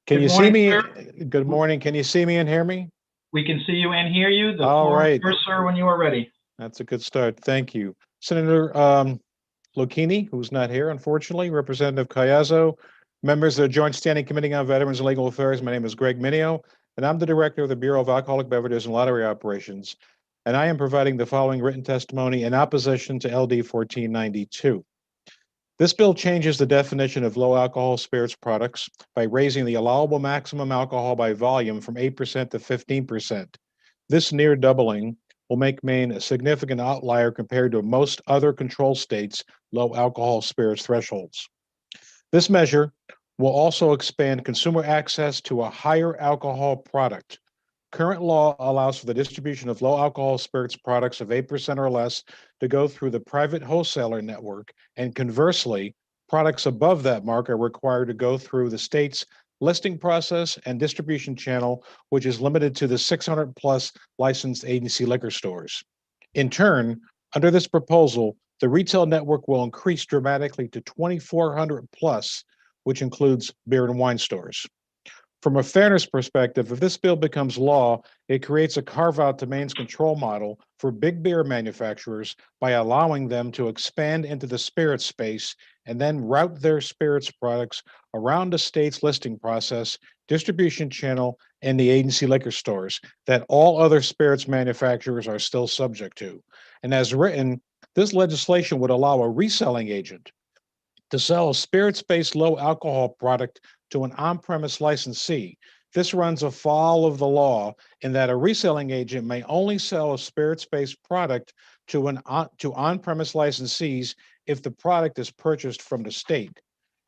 can you see me? Sir. Good morning. Can you see me and hear me? We can see you and hear you. The All floor right. is yours, sir, when you are ready. That's a good start. Thank you. Senator Lucchini, who's not here, unfortunately, Representative Caiazzo, members of the Joint Standing Committee on Veterans and Legal Affairs. My name is Greg Minio, and I'm the Director of the Bureau of Alcoholic Beverages and Lottery Operations. And I am providing the following written testimony in opposition to LD 1492. This bill changes the definition of low alcohol spirits products by raising the allowable maximum alcohol by volume from 8% to 15%. This near doubling will make Maine a significant outlier compared to most other control states' low alcohol spirits thresholds. This measure will also expand consumer access to a higher alcohol product. Current law allows for the distribution of low alcohol spirits products of 8% or less to go through the private wholesaler network, and conversely, products above that mark are required to go through the state's listing process and distribution channel, which is limited to the 600 plus licensed agency liquor stores. In turn, under this proposal, the retail network will increase dramatically to 2,400 plus, which includes beer and wine stores. From a fairness perspective, if this bill becomes law, it creates a carve-out to Maine's control model for big beer manufacturers by allowing them to expand into the spirits space and then route their spirits products around the state's listing process, distribution channel, and the agency liquor stores that all other spirits manufacturers are still subject to. And as written, this legislation would allow a reselling agent to sell a spirits-based low alcohol product to an on-premise licensee, This runs afoul of the law in that a reselling agent may only sell a spirits-based product to on-premise licensees if the product is purchased from the state.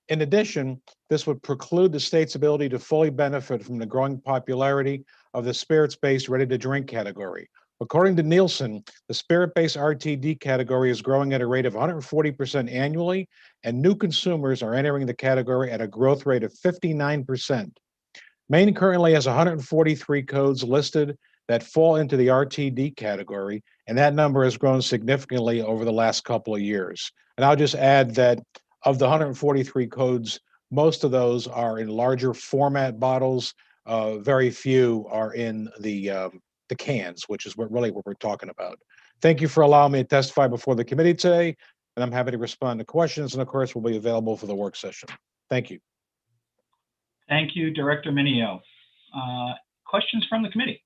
In addition, this would preclude the state's ability to fully benefit from the growing popularity of the spirits-based ready-to-drink category. According to Nielsen, the spirit-based RTD category is growing at a rate of 140% annually, and new consumers are entering the category at a growth rate of 59%. Maine currently has 143 codes listed that fall into the RTD category, and that number has grown significantly over the last couple of years. And I'll just add that of the 143 codes, most of those are in larger format bottles. Very few are in the cans, which is really what we're talking about. Thank you for allowing me to testify before the committee today, and I'm happy to respond to questions, and of course, we'll be available for the work session. Thank you. Thank you, Director Minio. Questions from the committee?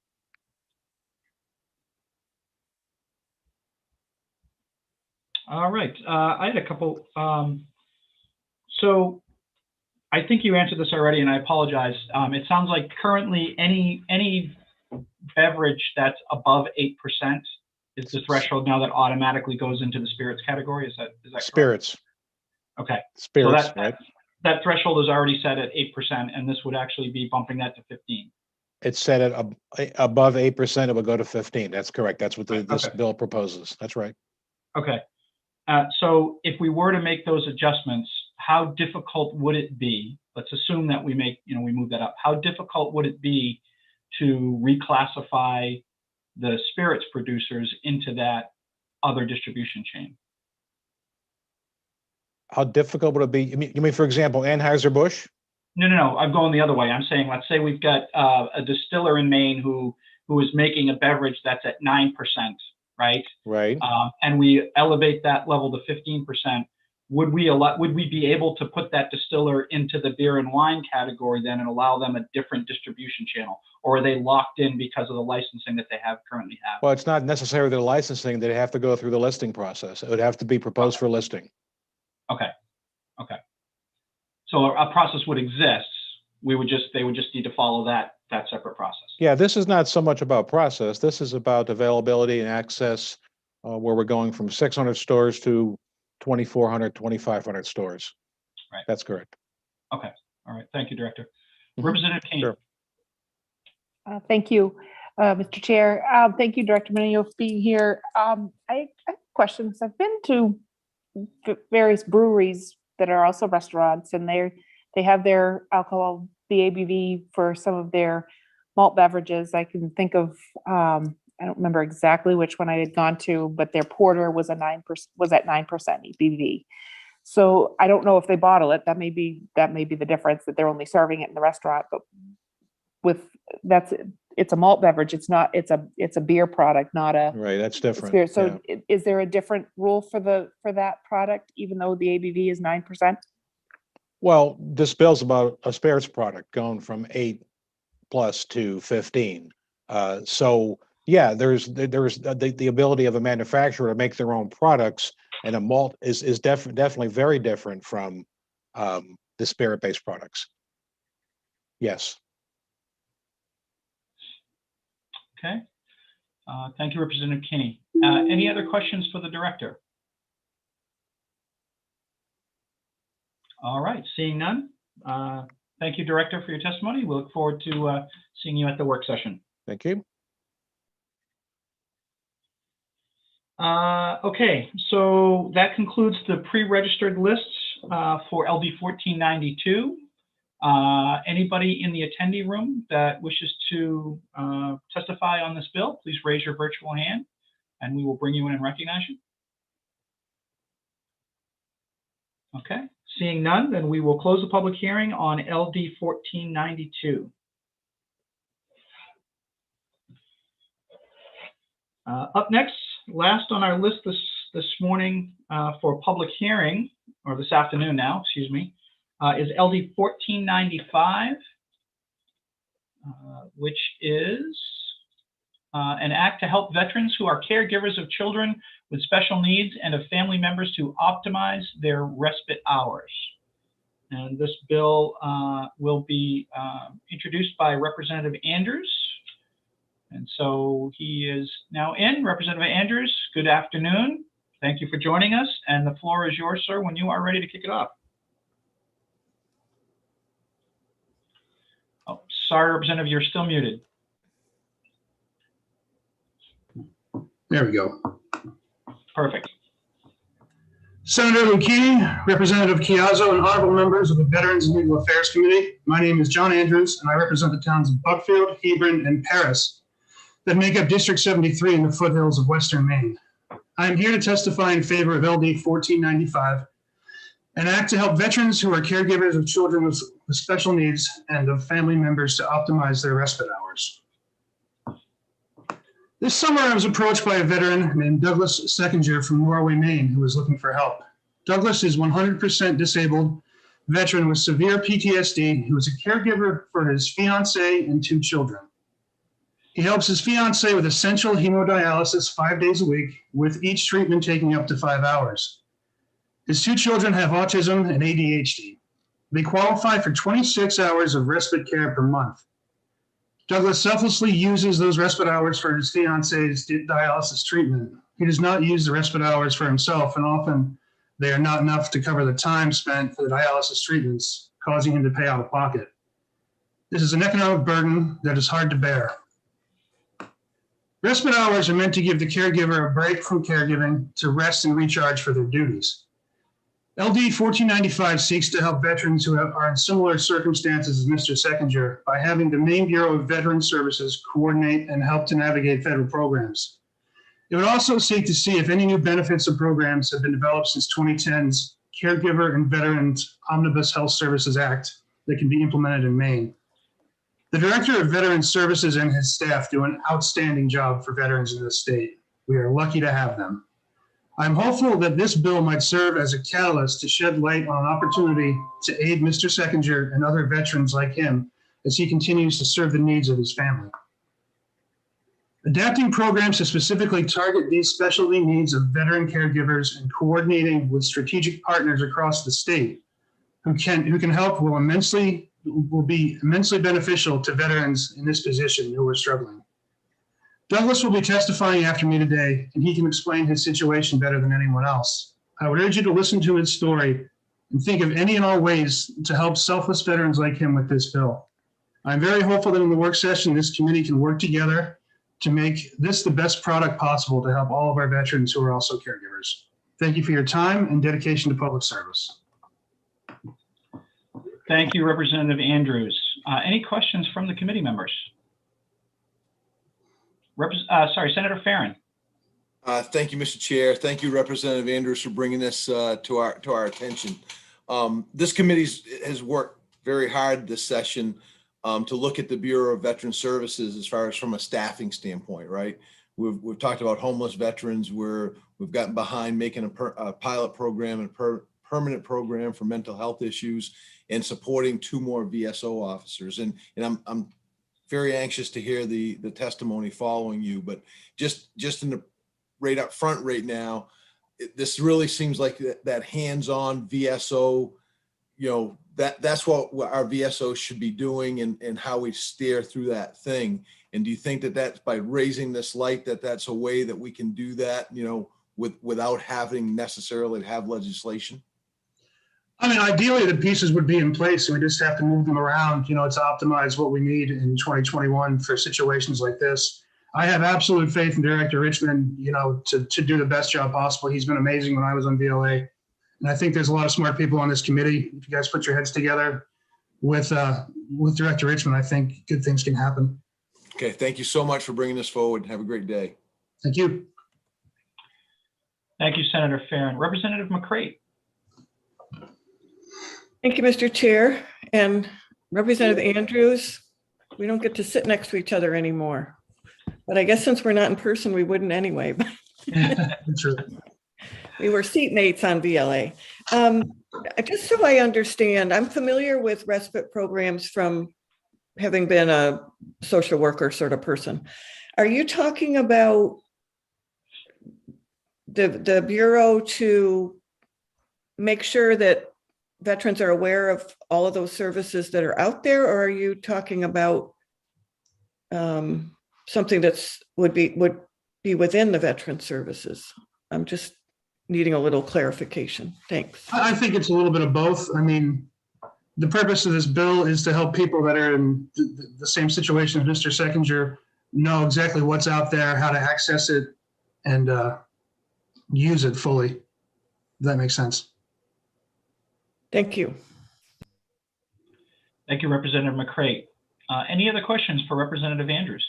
All right, I had a couple. So I think you answered this already, and I apologize. It sounds like currently any beverage that's above 8% is the threshold now that automatically goes into the spirits category. Is that correct? Spirits. Okay. Spirits, so right? That threshold is already set at 8%, and this would actually be bumping that to 15. It's set at above 8%, it would go to 15. That's correct. That's what this bill proposes. That's right. Okay. So if we were to make those adjustments, how difficult would it be? Let's assume that we move that up. How difficult would it be to reclassify the spirits producers into that other distribution chain? How difficult would it be? You mean, for example, Anheuser-Busch? No. I'm going the other way. I'm saying, let's say we've got a distiller in Maine who is making a beverage that's at 9%, right? Right. And we elevate that level to 15%. Would we be able to put that distiller into the beer and wine category then and allow them a different distribution channel? Or are they locked in because of the licensing that they currently have? Well, it's not necessarily the licensing. They have to go through the listing process. It would have to be proposed for listing. Okay. So a process would exist. They would just need to follow that separate process. Yeah, this is not so much about process. This is about availability and access, where we're going from 600 stores to 2,400, 2,500 stores. Right. That's correct. Okay. All right. Thank you, Director. Representative Kane. Sure. Thank you, Mr. Chair. Thank you, Director Minio, for being here. I have questions. I've been to various breweries that are also restaurants, and they have their alcohol, the ABV for some of their malt beverages. I can think of, I don't remember exactly which one I had gone to, but their porter was at 9% ABV. So I don't know if they bottle it. That may be the difference, that they're only serving it in the restaurant. But it's a malt beverage. It's a beer product, not a right. That's different. Spirit. So is there a different rule for that product, even though the ABV is 9%? Well, this bill's about a spirits product going from 8+ to 15. So yeah, there's the ability of a manufacturer to make their own products, and a malt is definitely very different from the spirit-based products. Yes. Okay. Thank you, Representative Kinney. Any other questions for the director? All right, seeing none. Thank you, Director, for your testimony. We look forward to seeing you at the work session. Thank you. Okay, so that concludes the pre-registered lists for LD 1492. Anybody in the attendee room that wishes to testify on this bill, please raise your virtual hand and we will bring you in and recognize you. Okay, seeing none, then we will close the public hearing on LD 1492. Up next, last on our list this morning for public hearing, or this afternoon now, excuse me, is LD 1495, which is an act to help veterans who are caregivers of children with special needs and of family members to optimize their respite hours. And this bill will be introduced by Representative Andrews. And so he is now in. Representative Andrews, good afternoon. Thank you for joining us. And the floor is yours, sir, when you are ready to kick it off. Oh, sorry, Representative, you're still muted. There we go. Perfect. Senator Lucchini, Representative Chiazzo, and honorable members of the Veterans and Legal Affairs Committee. My name is John Andrews, and I represent the towns of Buckfield, Hebron, and Paris that make up District 73 in the foothills of Western Maine. I am here to testify in favor of LD 1495, an act to help veterans who are caregivers of children with special needs and of family members to optimize their respite hours. This summer, I was approached by a veteran named Douglas Seckinger from Norway, Maine, who was looking for help. Douglas is 100% disabled veteran with severe PTSD who is a caregiver for his fiance and 2 children. He helps his fiance with essential hemodialysis 5 days a week, with each treatment taking up to 5 hours. His 2 children have autism and ADHD. They qualify for 26 hours of respite care per month. Douglas selflessly uses those respite hours for his fiance's dialysis treatment. He does not use the respite hours for himself, and often they are not enough to cover the time spent for the dialysis treatments, causing him to pay out of pocket. This is an economic burden that is hard to bear. Respite hours are meant to give the caregiver a break from caregiving to rest and recharge for their duties. LD 1495 seeks to help veterans who are in similar circumstances as Mr. Seckinger by having the Maine Bureau of Veteran Services coordinate and help to navigate federal programs. It would also seek to see if any new benefits or programs have been developed since 2010's Caregiver and Veterans Omnibus Health Services Act that can be implemented in Maine. The Director of Veteran Services and his staff do an outstanding job for veterans in this state. We are lucky to have them. I'm hopeful that this bill might serve as a catalyst to shed light on an opportunity to aid Mr. Seckinger and other veterans like him as he continues to serve the needs of his family. Adapting programs to specifically target these specialty needs of veteran caregivers and coordinating with strategic partners across the state who can help will be immensely beneficial to veterans in this position who are struggling. Douglas will be testifying after me today, and he can explain his situation better than anyone else. I would urge you to listen to his story and think of any and all ways to help selfless veterans like him with this bill. I'm very hopeful that in the work session, this committee can work together to make this the best product possible to help all of our veterans who are also caregivers. Thank you for your time and dedication to public service. Thank you, Representative Andrews. Any questions from the committee members? Senator Farren. Thank you, Mr. Chair. Thank you, Representative Andrews, for bringing this to our attention. This committee has worked very hard this session to look at the Bureau of Veteran Services as far as from a staffing standpoint, right? We've talked about homeless veterans where we've gotten behind making a pilot program and permanent program for mental health issues and supporting 2 more VSO officers. And I'm very anxious to hear the testimony following you, but just in the right up front right now, this really seems like that hands-on VSO, that's what our VSO should be doing and how we steer through that thing. And do you think that that's by raising this light, that's a way that we can do that, without having necessarily to have legislation? I mean, ideally, the pieces would be in place, and we just have to move them around, to optimize what we need in 2021 for situations like this. I have absolute faith in Director Richmond, to do the best job possible. He's been amazing when I was on VLA. And I think there's a lot of smart people on this committee. If you guys put your heads together with Director Richmond, I think good things can happen. Okay, thank you so much for bringing this forward. Have a great day. Thank you. Thank you, Senator Farren. Representative McCrate. Thank you, Mr. Chair. And Representative Andrews, we don't get to sit next to each other anymore. But I guess since we're not in person, we wouldn't anyway. True. We were seatmates on VLA. Just so I understand, I'm familiar with respite programs from having been a social worker sort of person. Are you talking about the Bureau to make sure that veterans are aware of all of those services that are out there, or are you talking about something that's would be within the veteran services? I'm just needing a little clarification. Thanks. I think it's a little bit of both. I mean, the purpose of this bill is to help people that are in the same situation as Mr. Seckinger know exactly what's out there, how to access it, and use it fully. If that makes sense. Thank you. Thank you, Representative McCray. Any other questions for Representative Andrews?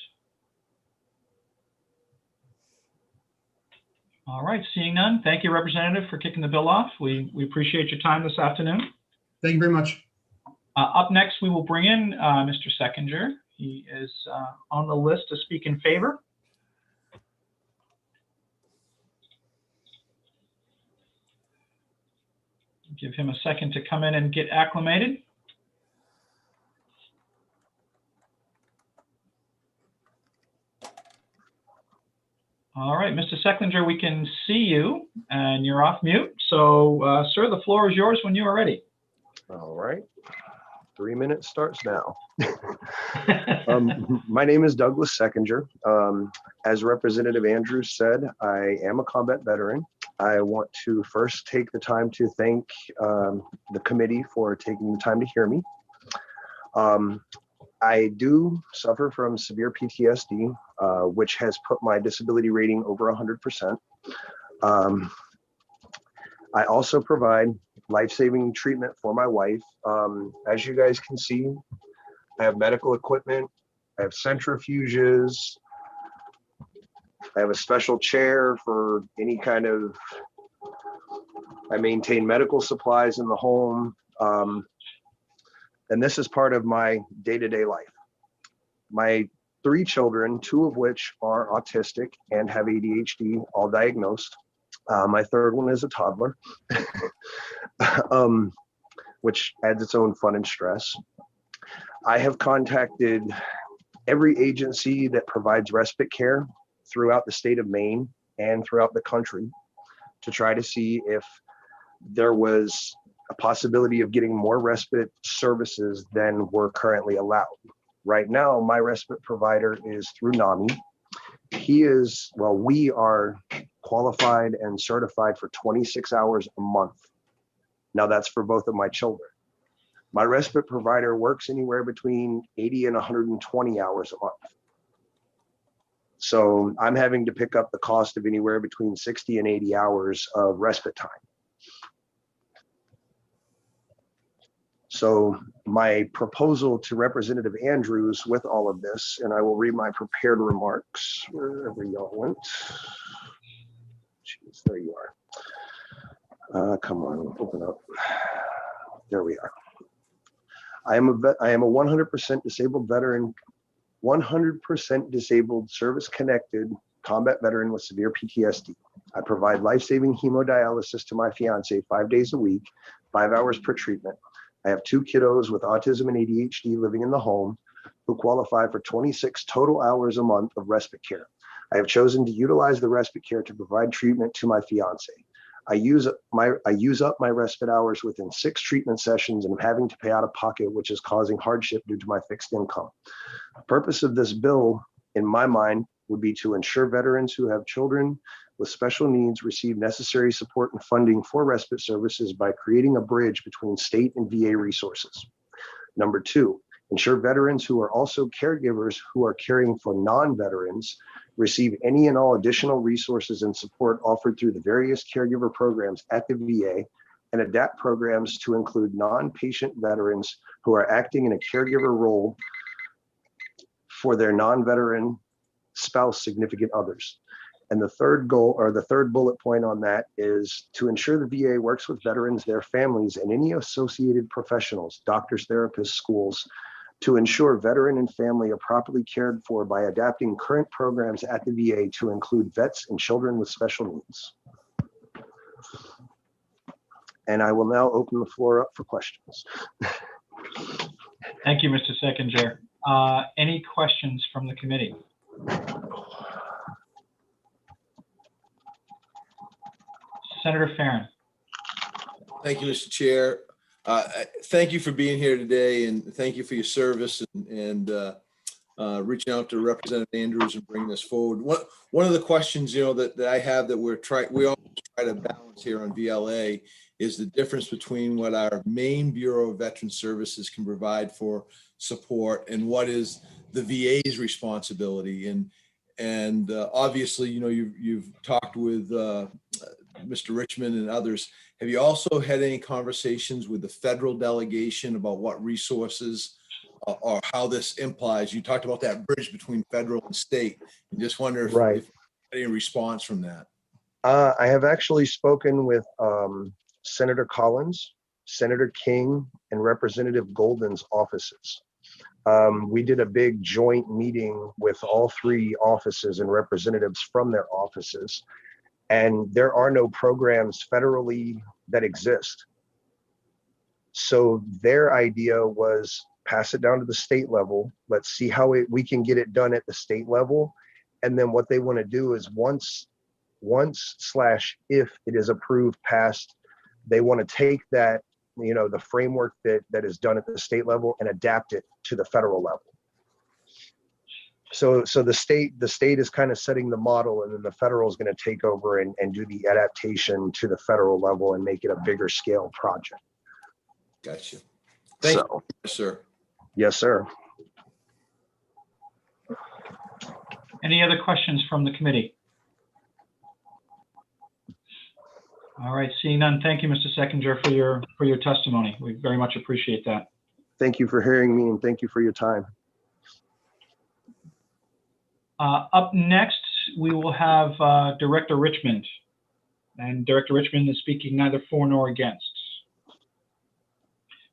All right, seeing none. Thank you, Representative, for kicking the bill off. We appreciate your time this afternoon. Thank you very much. Up next, we will bring in Mr. Seckinger. He is on the list to speak in favor. Give him a second to come in and get acclimated. All right, Mr. Seckinger, we can see you and you're off mute. So, sir, the floor is yours when you are ready. All right. 3 minutes starts now. My name is Douglas Seckinger. As Representative Andrews said, I am a combat veteran. I want to first take the time to thank the committee for taking the time to hear me. I do suffer from severe PTSD, which has put my disability rating over 100%. I also provide life-saving treatment for my wife. As you guys can see, I have medical equipment, I have centrifuges, I have a special chair for any kind of, I maintain medical supplies in the home. And this is part of my day-to-day life. My 3 children, 2 of which are autistic and have ADHD, all diagnosed. My 3rd one is a toddler, which adds its own fun and stress. I have contacted every agency that provides respite care throughout the state of Maine and throughout the country to try to see if there was a possibility of getting more respite services than were currently allowed. Right now, my respite provider is through NAMI. We are qualified and certified for 26 hours a month. Now that's for both of my children. My respite provider works anywhere between 80 and 120 hours a month. So I'm having to pick up the cost of anywhere between 60 and 80 hours of respite time. So my proposal to Representative Andrews with all of this, and I will read my prepared remarks wherever y'all went. Jeez, there you are. Come on, open up. There we are. I am a 100% disabled veteran, 100% disabled service-connected combat veteran with severe PTSD. I provide life-saving hemodialysis to my fiance 5 days a week, 5 hours per treatment. I have 2 kiddos with autism and ADHD living in the home who qualify for 26 total hours a month of respite care. I have chosen to utilize the respite care to provide treatment to my fiance. I use up my respite hours within 6 treatment sessions and I'm having to pay out of pocket, which is causing hardship due to my fixed income. The purpose of this bill, in my mind, would be to ensure veterans who have children with special needs receive necessary support and funding for respite services by creating a bridge between state and VA resources. Number 2, ensure veterans who are also caregivers who are caring for non-veterans receive any and all additional resources and support offered through the various caregiver programs at the VA and adapt programs to include non-patient veterans who are acting in a caregiver role for their non-veteran spouse, significant others. And the third goal, or the third bullet point on that, is to ensure the VA works with veterans, their families, and any associated professionals, doctors, therapists, schools, to ensure veteran and family are properly cared for by adapting current programs at the VA to include vets and children with special needs. And I will now open the floor up for questions. Thank you, Mr. Seckinger. Any questions from the committee? Senator Farron. Thank you, Mr. Chair. Thank you for being here today, and thank you for your service and reaching out to Representative Andrews and bringing this forward. One of the questions, that I have that we all try to balance here on VLA is the difference between what our main Bureau of Veteran Services can provide for support and what is the VA's responsibility. And obviously, you've talked with Mr. Richmond and others. Have you also had any conversations with the federal delegation about what resources or how this implies? You talked about that bridge between federal and state. I just wonder if any response from that. I have actually spoken with Senator Collins, Senator King, and Representative Golden's offices. We did a big joint meeting with all three offices and representatives from their offices. And there are no programs federally that exist. So their idea was pass it down to the state level. Let's see how we can get it done at the state level. And then what they want to do is once if it is approved, passed, they want to take that, the framework that is done at the state level and adapt it to the federal level. So the state is kind of setting the model, and then the federal is going to take over and do the adaptation to the federal level and make it a bigger scale project. Gotcha. Thank you, sir. Yes, sir. Any other questions from the committee? All right, seeing none, thank you, Mr. Seconder, for your testimony. We very much appreciate that. Thank you for hearing me, and thank you for your time. Up next, we will have Director Richmond. And Director Richmond is speaking neither for nor against.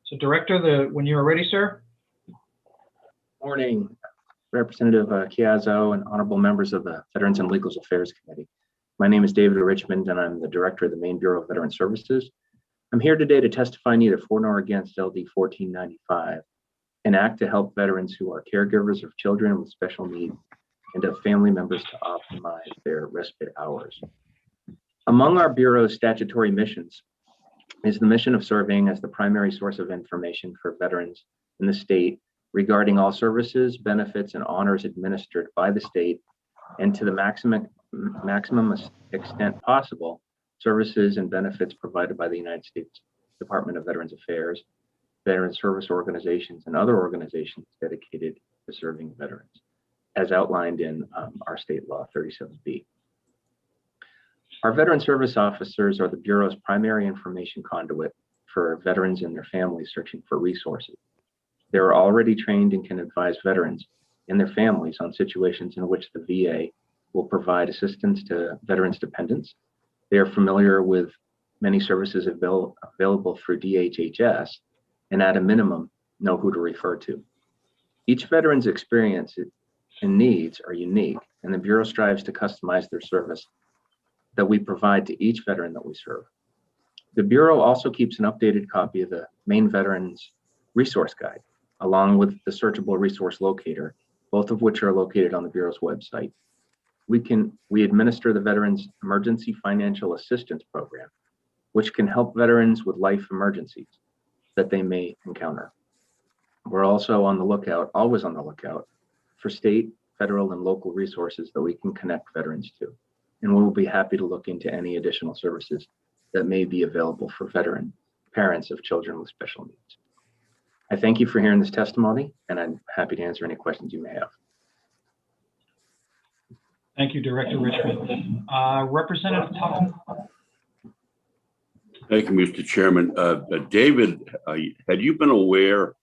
So Director, when you are ready, sir. Morning, Representative Chiazzo and honorable members of the Veterans and Legal Affairs Committee. My name is David Richmond, and I'm the Director of the Maine Bureau of Veteran Services. I'm here today to testify neither for nor against LD 1495, an act to help veterans who are caregivers of children with special needs and of family members to optimize their respite hours. Among our Bureau's statutory missions is the mission of serving as the primary source of information for veterans in the state regarding all services, benefits, and honors administered by the state, and to the maximum extent possible, services and benefits provided by the United States Department of Veterans Affairs, veteran service organizations, and other organizations dedicated to serving veterans, as outlined in our state law 37B. Our veteran service officers are the Bureau's primary information conduit for veterans and their families searching for resources. They are already trained and can advise veterans and their families on situations in which the VA will provide assistance to veterans' dependents. They are familiar with many services available through DHHS, and at a minimum, know who to refer to. Each veteran's experience and needs are unique, and the Bureau strives to customize their service that we provide to each veteran that we serve. The Bureau also keeps an updated copy of the Maine Veterans Resource Guide, along with the searchable resource locator, both of which are located on the Bureau's website. We administer the Veterans Emergency Financial Assistance Program, which can help veterans with life emergencies that they may encounter. We're also always on the lookout for state, federal, and local resources that we can connect veterans to. And we'll be happy to look into any additional services that may be available for veteran parents of children with special needs. I thank you for hearing this testimony, and I'm happy to answer any questions you may have. Thank you, Director Richmond. Representative Tuttle. Thank you, Mr. Chairman. David, had you been aware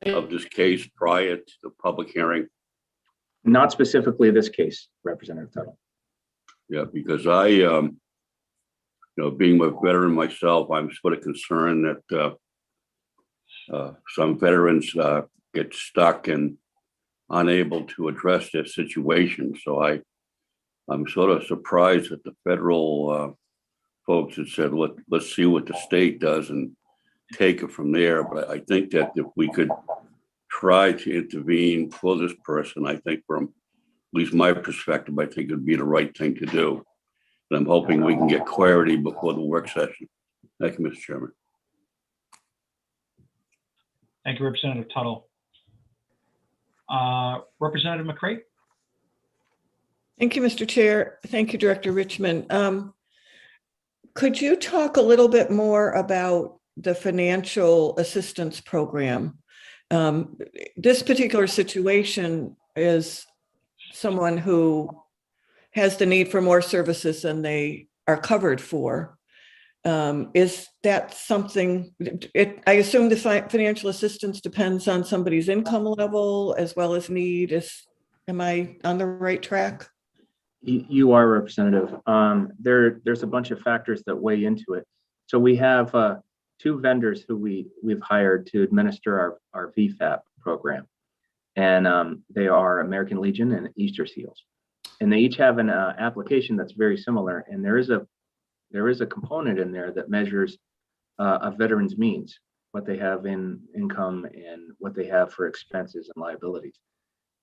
of this case prior to the public hearing? Not specifically this case, Representative Tuttle. Yeah, because I, being a veteran myself, I'm sort of concerned that some veterans get stuck and unable to address their situation. So I'm sort of surprised that the federal folks had said, let's see what the state does and take it from there. But I think that if we could try to intervene for this person, I think from at least my perspective, I think it'd be the right thing to do. And I'm hoping we can get clarity before the work session. Thank you, Mr. Chairman. Thank you, Representative Tuttle. Representative McCray? Thank you, Mr. Chair. Thank you, Director Richmond. Could you talk a little bit more about the financial assistance program? This particular situation is someone who has the need for more services than they are covered for. Is that something, I assume the financial assistance depends on somebody's income level as well as need. Am I on the right track? You are, Representative. There's a bunch of factors that weigh into it. So we have 2 vendors who we've hired to administer our VFAP program. And they are American Legion and Easter Seals. And they each have an application that's very similar. And there is a component in there that measures a veteran's means, what they have in income and what they have for expenses and liabilities.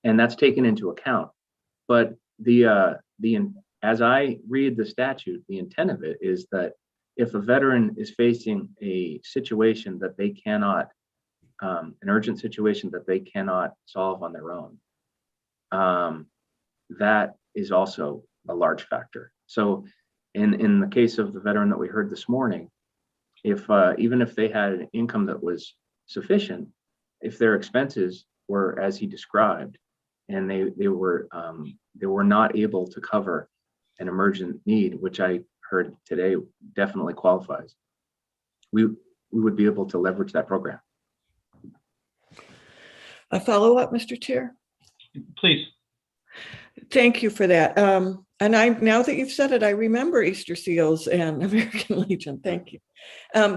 And that's taken into account. But as I read the statute, the intent of it is that if a veteran is facing a situation that they cannot, an urgent situation that they cannot solve on their own, that is also a large factor. So in the case of the veteran that we heard this morning, if even if they had an income that was sufficient, if their expenses were as he described, and they were not able to cover an emergent need, which I heard today definitely qualifies, we would be able to leverage that program. A follow-up, Mr. Chair? Please. Thank you for that. And now that you've said it, I remember Easter Seals and American Legion. Thank you.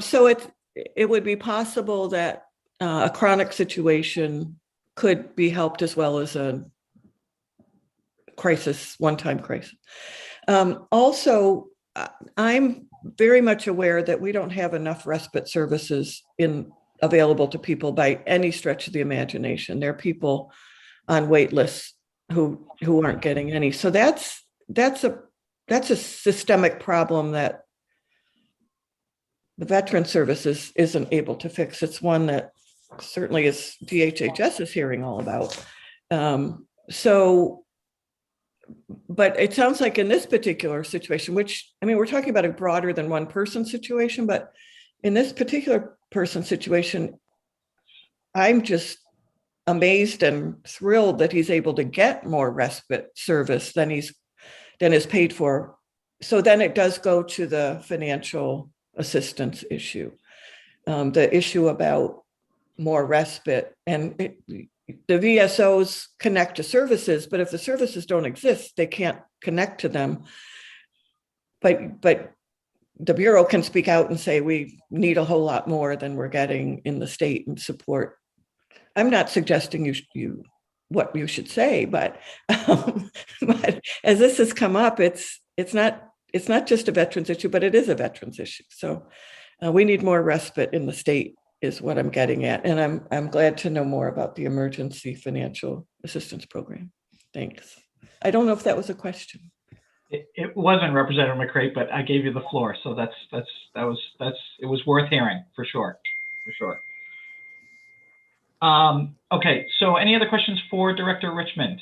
So it would be possible that a chronic situation could be helped as well as a crisis, one-time crisis. Also, I'm very much aware that we don't have enough respite services available to people by any stretch of the imagination. There are people on wait lists who aren't getting any. So that's a systemic problem that the Veteran Services isn't able to fix. It's one that certainly is DHHS is hearing all about. But it sounds like in this particular situation, which, I mean, we're talking about a broader than one person situation, but in this particular person situation, I'm just amazed and thrilled that he's able to get more respite service than is paid for. So then it does go to the financial assistance issue, the issue about more respite. And the VSOs connect to services, but if the services don't exist, they can't connect to them. But the Bureau can speak out and say, we need a whole lot more than we're getting in the state and support. I'm not suggesting what you should say, but as this has come up, it's not just a veterans issue, but it is a veterans issue. So we need more respite in the state is what I'm getting at. And I'm glad to know more about the emergency financial assistance program. Thanks. I don't know if that was a question. It wasn't, Representative McCray, but I gave you the floor. So it was worth hearing for sure. Okay, so any other questions for Director Richmond?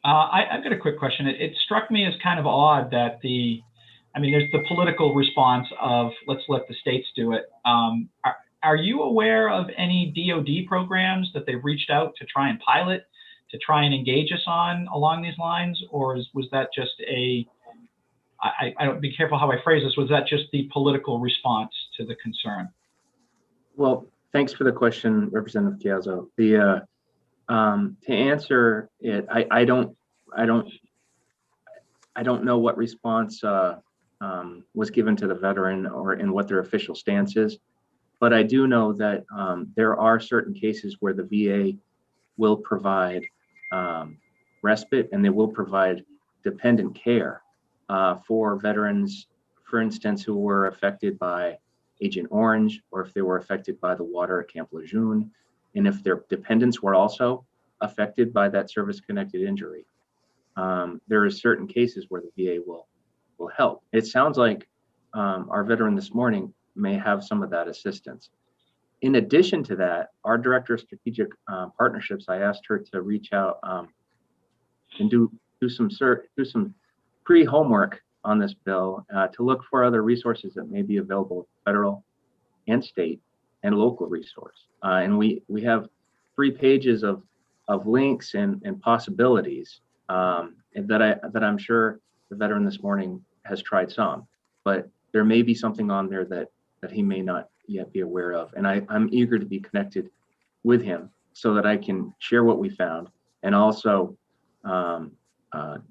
I've got a quick question. It struck me as kind of odd that there's the political response of let's let the states do it. Are you aware of any DoD programs that they've reached out to try and pilot, to try and engage us on along these lines? Or was that just I don't be careful how I phrase this, was that just the political response to the concern? Well, thanks for the question, Representative Chiazzo. To answer it, I don't know what response was given to the veteran and what their official stance is, but I do know that there are certain cases where the VA will provide respite and they will provide dependent care for veterans, for instance, who were affected by Agent Orange, or if they were affected by the water at Camp Lejeune, and if their dependents were also affected by that service-connected injury. There are certain cases where the VA will help. It sounds like our veteran this morning may have some of that assistance. In addition to that, our Director of Strategic Partnerships, I asked her to reach out and do some pre-homework on this bill to look for other resources that may be available, federal and state and local resource. And we have 3 pages of links and possibilities that I'm sure the veteran this morning has tried some, but there may be something on there that he may not yet be aware of. And I'm eager to be connected with him so that I can share what we found and also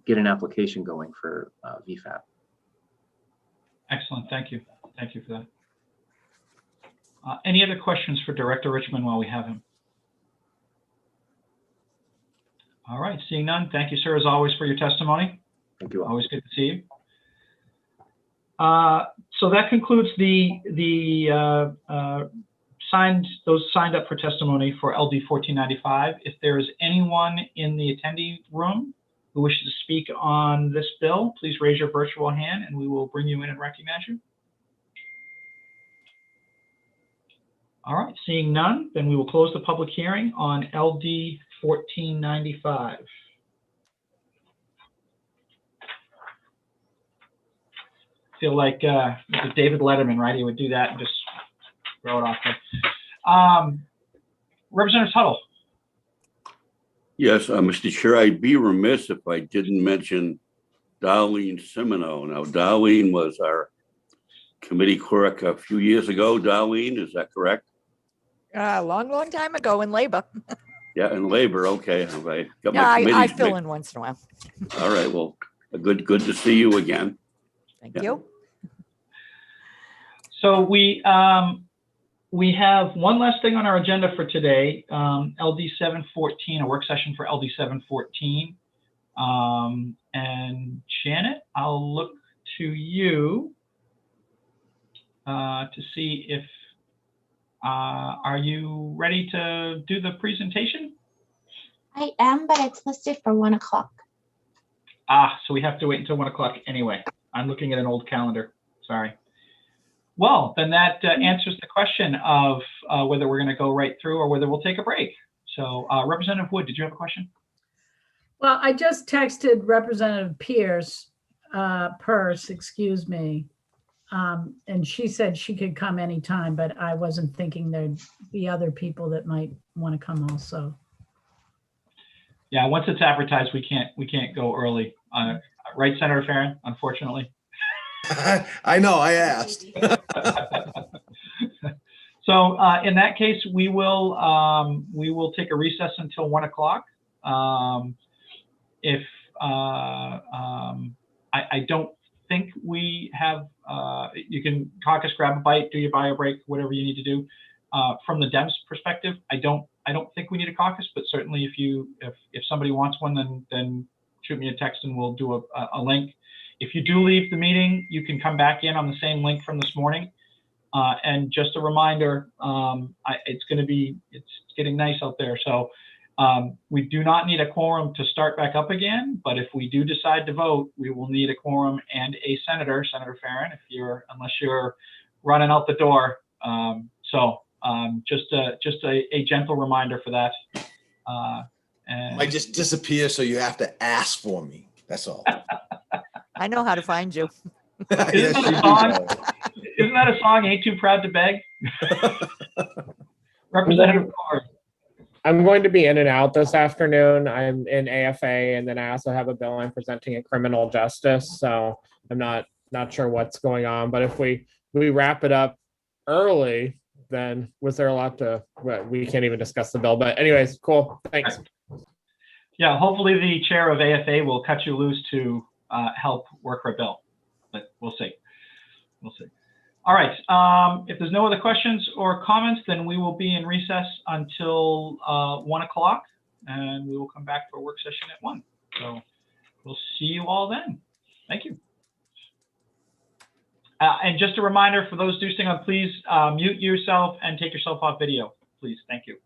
get an application going for VFAP. Excellent. Thank you. Thank you for that. Any other questions for Director Richmond while we have him? All right, seeing none. Thank you, sir, as always, for your testimony. Thank you all. Always good to see you. So that concludes those signed up for testimony for LD 1495. If there is anyone in the attendee room who wishes to speak on this bill, please raise your virtual hand and we will bring you in and recognize you. All right, seeing none, then we will close the public hearing on LD 1495. Feel like David Letterman, right? He would do that and just throw it off there. Representative Tuttle. Yes, Mr. Chair, I'd be remiss if I didn't mention Darlene Simino. Now, Darlene was our committee clerk a few years ago. Darlene, is that correct? A long time ago in labor. Yeah, in labor. Okay, I got Yeah, my I committees fill mixed. in once in a while. All right, well, good to see you again. Thank you. So we have one last thing on our agenda for today, LD 714, a work session for LD 714. And Janet, I'll look to you to see if, are you ready to do the presentation? I am, but it's listed for 1 o'clock. So we have to wait until 1 o'clock anyway. I'm looking at an old calendar, sorry. Well, then that answers the question of whether we're going to go right through or whether we'll take a break. So Representative Wood, did you have a question? Well, I just texted Representative Peirce, excuse me, and she said she could come anytime, but I wasn't thinking there'd be other people that might want to come also. Yeah, once it's advertised, we can't go early. Right, Senator Farron, unfortunately. I know, I asked. So in that case, we will take a recess until 1 o'clock. If I don't think we have, you can caucus, grab a bite, do your bio break, whatever you need to do. From the Dems perspective, I don't think we need a caucus, but certainly if somebody wants one, then shoot me a text and we'll do a link. If you do leave the meeting, you can come back in on the same link from this morning. And just a reminder, it's getting nice out there. So we do not need a quorum to start back up again, but if we do decide to vote, we will need a quorum and a senator, Senator Farron, unless you're running out the door. Just a gentle reminder for that. I just disappear, so you have to ask for me. That's all. I know how to find you. Isn't that a song, Ain't Too Proud to Beg? Representative Carr. I'm going to be in and out this afternoon. I'm in AFA, and then I also have a bill I'm presenting at criminal justice. So I'm not sure what's going on. But if we wrap it up early, then was there a lot to? Well, we can't even discuss the bill. But anyways, cool. Thanks. Yeah, hopefully the chair of AFA will cut you loose to help work her bill, but we'll see. We'll see. All right. If there's no other questions or comments, then we will be in recess until 1 o'clock, and we will come back for a work session at 1. So we'll see you all then. Thank you. And just a reminder for those doing on, please mute yourself and take yourself off video, please. Thank you.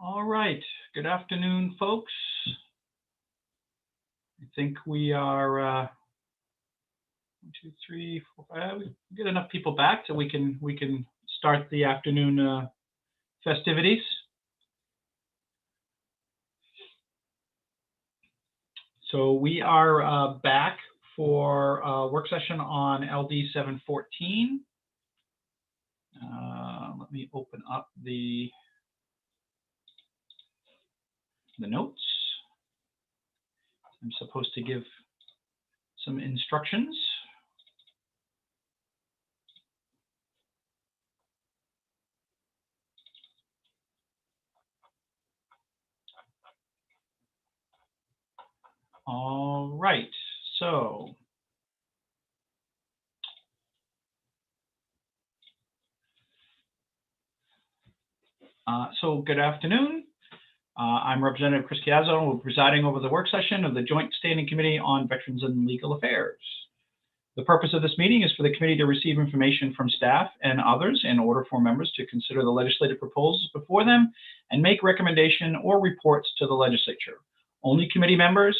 All right. Good afternoon, folks. I think we are 1, 2, 3, 4, 5. We get enough people back so we can start the afternoon festivities. So we are back for a work session on LD 714. Let me open up the notes. I'm supposed to give some instructions. All right, so good afternoon. I'm Representative Chris Chiazzo, presiding over the work session of the Joint Standing Committee on Veterans and Legal Affairs. The purpose of this meeting is for the committee to receive information from staff and others in order for members to consider the legislative proposals before them and make recommendation or reports to the legislature. Only committee members,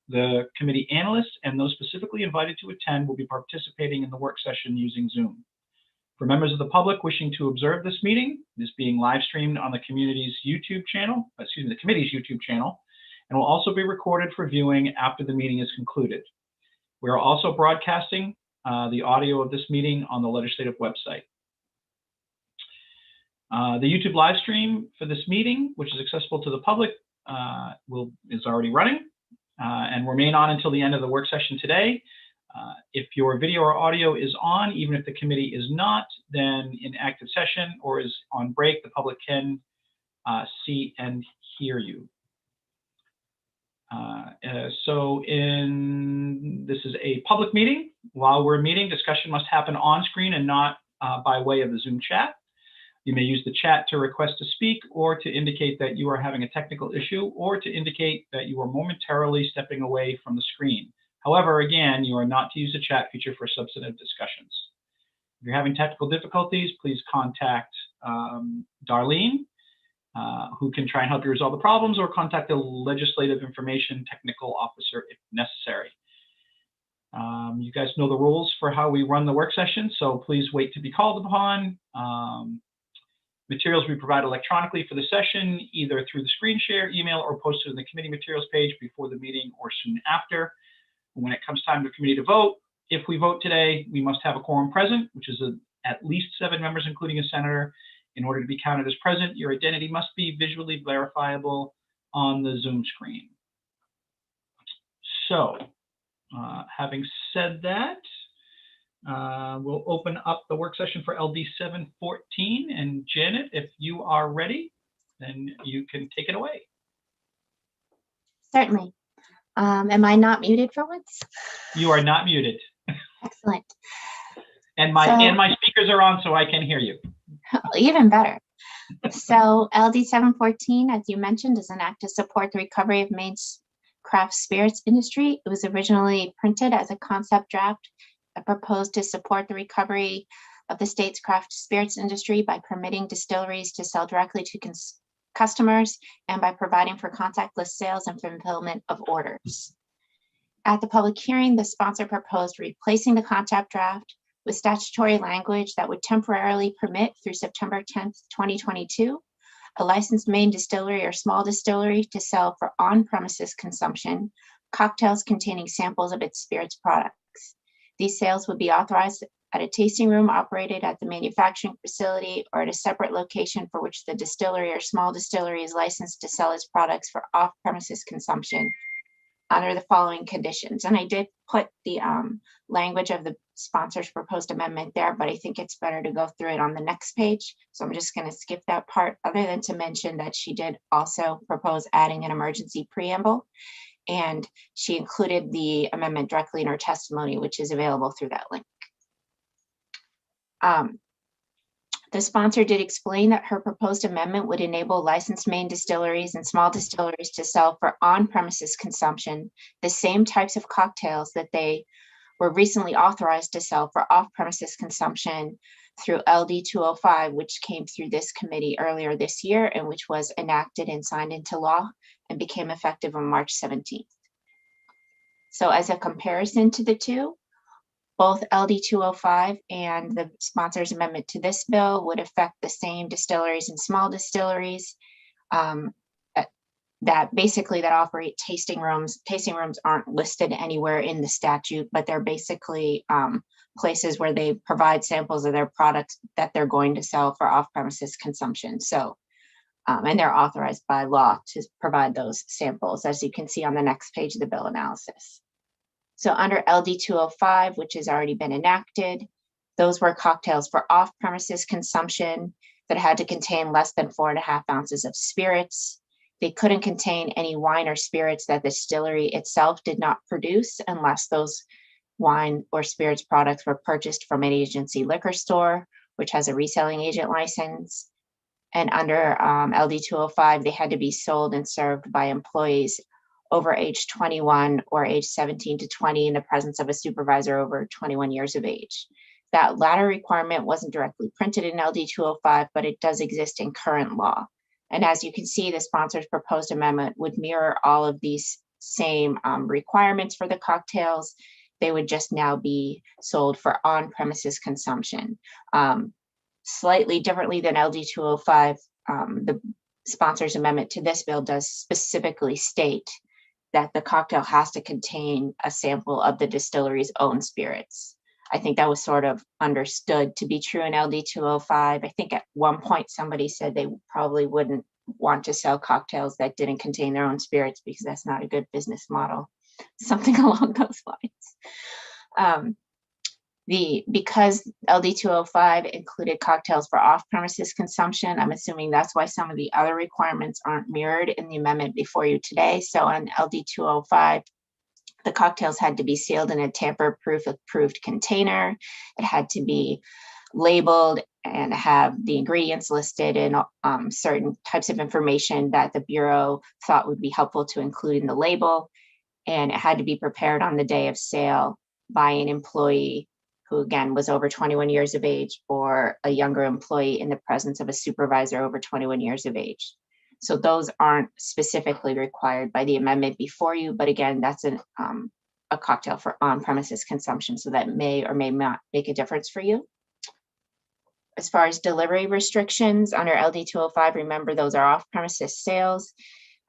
the committee analysts, and those specifically invited to attend will be participating in the work session using Zoom. For members of the public wishing to observe this meeting, it is being live streamed on the community's YouTube channel, the committee's YouTube channel, and will also be recorded for viewing after the meeting is concluded. We are also broadcasting the audio of this meeting on the legislative website. The YouTube live stream for this meeting, which is accessible to the public, is already running and remain on until the end of the work session today. If your video or audio is on, even if the committee is not, then in active session or is on break, the public can see and hear you. This is a public meeting. While we're meeting, discussion must happen on screen and not by way of the Zoom chat. You may use the chat to request to speak or to indicate that you are having a technical issue or to indicate that you are momentarily stepping away from the screen. However, again, you are not to use the chat feature for substantive discussions. If you're having technical difficulties, please contact Darlene, who can try and help you resolve the problems, or contact the Legislative Information Technical Officer if necessary. You guys know the rules for how we run the work session, so please wait to be called upon. Materials we provide electronically for the session, either through the screen share, email, or posted in the committee materials page before the meeting or soon after. When it comes time for the committee to vote, if we vote today, we must have a quorum present, which is at least 7 members, including a senator. In order to be counted as present, your identity must be visually verifiable on the Zoom screen. So, having said that, we'll open up the work session for LD 714. And Janet, if you are ready, then you can take it away. Certainly. Am I not muted for once? You are not muted. Excellent. And my speakers are on, so I can hear you. Even better. So LD 714, as you mentioned, is an act to support the recovery of Maine's craft spirits industry. It was originally printed as a concept draft that proposed to support the recovery of the state's craft spirits industry by permitting distilleries to sell directly to customers and by providing for contactless sales and fulfillment of orders. At the public hearing, the sponsor proposed replacing the concept draft with statutory language that would temporarily permit through September 10th, 2022, a licensed Maine distillery or small distillery to sell for on-premises consumption cocktails containing samples of its spirits products. These sales would be authorized at a tasting room operated at the manufacturing facility or at a separate location for which the distillery or small distillery is licensed to sell its products for off-premises consumption under the following conditions. And I did put the language of the sponsor's proposed amendment there, but I think it's better to go through it on the next page. So I'm just going to skip that part, other than to mention that she did also propose adding an emergency preamble, and she included the amendment directly in her testimony, which is available through that link. The sponsor did explain that her proposed amendment would enable licensed Maine distilleries and small distilleries to sell for on-premises consumption the same types of cocktails that they were recently authorized to sell for off-premises consumption through LD 205, which came through this committee earlier this year and which was enacted and signed into law and became effective on March 17th. So as a comparison to the two, both LD 205 and the sponsor's amendment to this bill would affect the same distilleries and small distilleries that operate tasting rooms. Tasting rooms aren't listed anywhere in the statute, but they're basically places where they provide samples of their products that they're going to sell for off-premises consumption. So, and they're authorized by law to provide those samples, as you can see on the next page of the bill analysis. So under LD 205, which has already been enacted, those were cocktails for off-premises consumption that had to contain less than 4.5 ounces of spirits. They couldn't contain any wine or spirits that the distillery itself did not produce unless those wine or spirits products were purchased from an agency liquor store, which has a reselling agent license. And under LD 205, they had to be sold and served by employees over age 21 or age 17 to 20 in the presence of a supervisor over 21 years of age. That latter requirement wasn't directly printed in LD 205, but it does exist in current law. And as you can see, the sponsor's proposed amendment would mirror all of these same requirements for the cocktails. They would just now be sold for on-premises consumption. Slightly differently than LD 205, the sponsor's amendment to this bill does specifically state that the cocktail has to contain a sample of the distillery's own spirits. I think that was sort of understood to be true in LD 205. I think at one point somebody said they probably wouldn't want to sell cocktails that didn't contain their own spirits because that's not a good business model, something along those lines. Because LD 205 included cocktails for off-premises consumption, I'm assuming that's why some of the other requirements aren't mirrored in the amendment before you today. So on LD 205, the cocktails had to be sealed in a tamper-proof approved container. It had to be labeled and have the ingredients listed and certain types of information that the Bureau thought would be helpful to include in the label. And it had to be prepared on the day of sale by an employee who again was over 21 years of age or a younger employee in the presence of a supervisor over 21 years of age. So those aren't specifically required by the amendment before you, but again, that's a cocktail for on-premises consumption, so that may or may not make a difference for you. As far as delivery restrictions under LD 205, remember those are off-premises sales.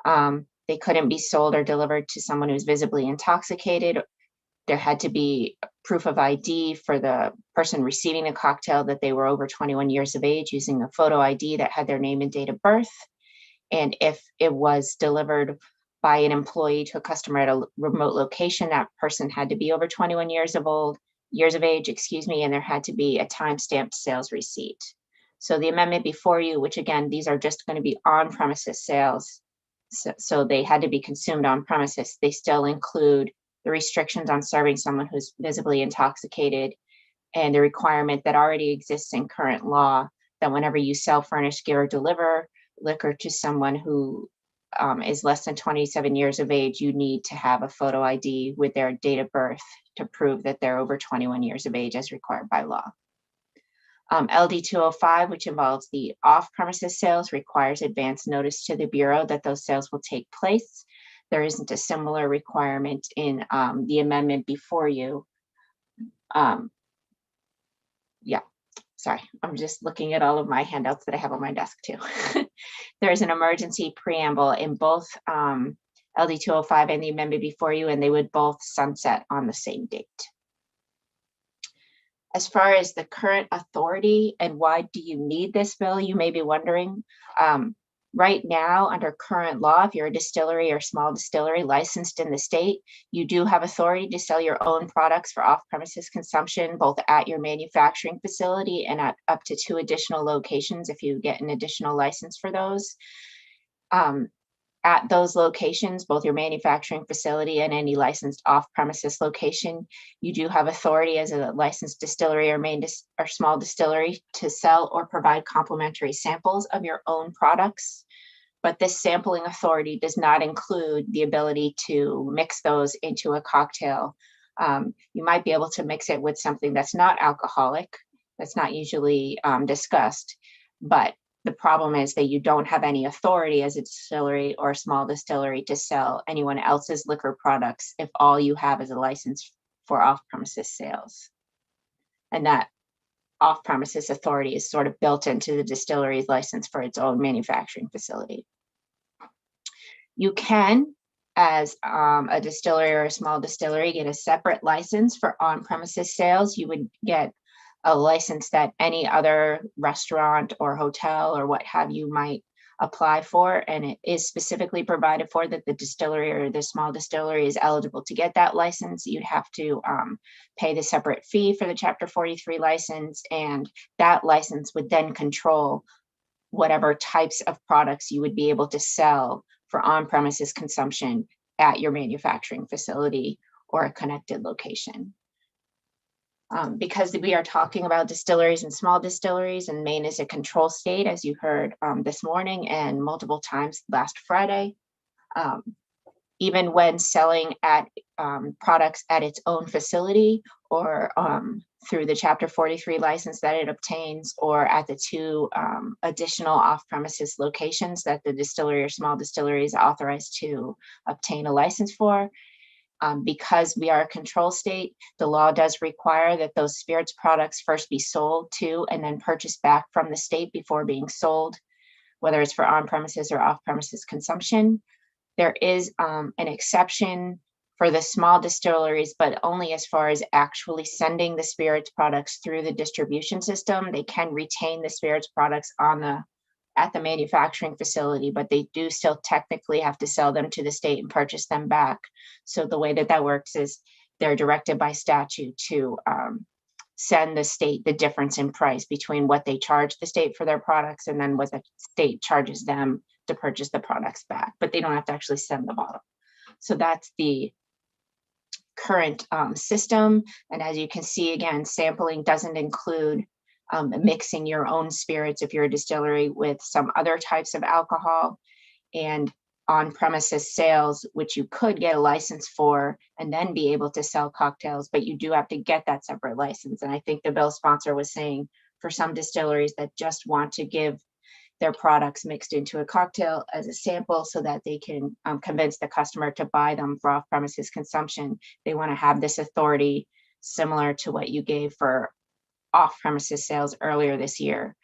They couldn't be sold or delivered to someone who's visibly intoxicated. There had to be proof of ID for the person receiving the cocktail that they were over 21 years of age using a photo ID that had their name and date of birth. And if it was delivered by an employee to a customer at a remote location, that person had to be over 21 years of age, and there had to be a time-stamped sales receipt. So the amendment before you, which again, these are just going to be on-premises sales, so they had to be consumed on premises. They still include the restrictions on serving someone who's visibly intoxicated and the requirement that already exists in current law that whenever you sell, furnish, give, or deliver liquor to someone who is less than 27 years of age, you need to have a photo ID with their date of birth to prove that they're over 21 years of age as required by law. LD 205, which involves the off-premises sales, requires advance notice to the Bureau that those sales will take place. There isn't a similar requirement in the amendment before you. Sorry, I'm just looking at all of my handouts that I have on my desk too. There's an emergency preamble in both LD 205 and the amendment before you, and they would both sunset on the same date. As far as the current authority and why do you need this bill, you may be wondering. Right now, under current law, if you're a distillery or small distillery licensed in the state, you do have authority to sell your own products for off-premises consumption, both at your manufacturing facility and at up to 2 additional locations if you get an additional license for those. At those locations, both your manufacturing facility and any licensed off-premises location, you do have authority as a licensed distillery or small distillery to sell or provide complimentary samples of your own products. But this sampling authority does not include the ability to mix those into a cocktail You might be able to mix it with something that's not alcoholic, that's not usually discussed, but the problem is that you don't have any authority as a distillery or a small distillery to sell anyone else's liquor products if all you have is a license for off-premises sales. And that off-premises authority is sort of built into the distillery's license for its own manufacturing facility. You can, as a distillery or a small distillery, get a separate license for on-premises sales. You would get a license that any other restaurant or hotel or what have you might apply for, and it is specifically provided for that the distillery or the small distillery is eligible to get that license. You'd have to pay the separate fee for the Chapter 43 license, and that license would then control whatever types of products you would be able to sell for on-premises consumption at your manufacturing facility or a connected location. Because we are talking about distilleries and small distilleries, and Maine is a control state, as you heard this morning and multiple times last Friday. Even when selling at products at its own facility or through the Chapter 43 license that it obtains, or at the 2 additional off-premises locations that the distillery or small distillery is authorized to obtain a license for. Because we are a control state, the law does require that those spirits products first be sold to and then purchased back from the state before being sold, whether it's for on-premises or off-premises consumption. There is an exception for the small distilleries, but only as far as actually sending the spirits products through the distribution system. They can retain the spirits products at the manufacturing facility, but they do still technically have to sell them to the state and purchase them back. So the way that works is they're directed by statute to send the state the difference in price between what they charge the state for their products and then what the state charges them to purchase the products back, but they don't have to actually send the bottle. So that's the current system. And as you can see, again, sampling doesn't include mixing your own spirits if you're a distillery with some other types of alcohol, and on-premises sales, which you could get a license for and then be able to sell cocktails, but you do have to get that separate license. And I think the bill sponsor was saying for some distilleries that just want to give their products mixed into a cocktail as a sample so that they can convince the customer to buy them for off-premises consumption, they want to have this authority similar to what you gave for off-premises sales earlier this year,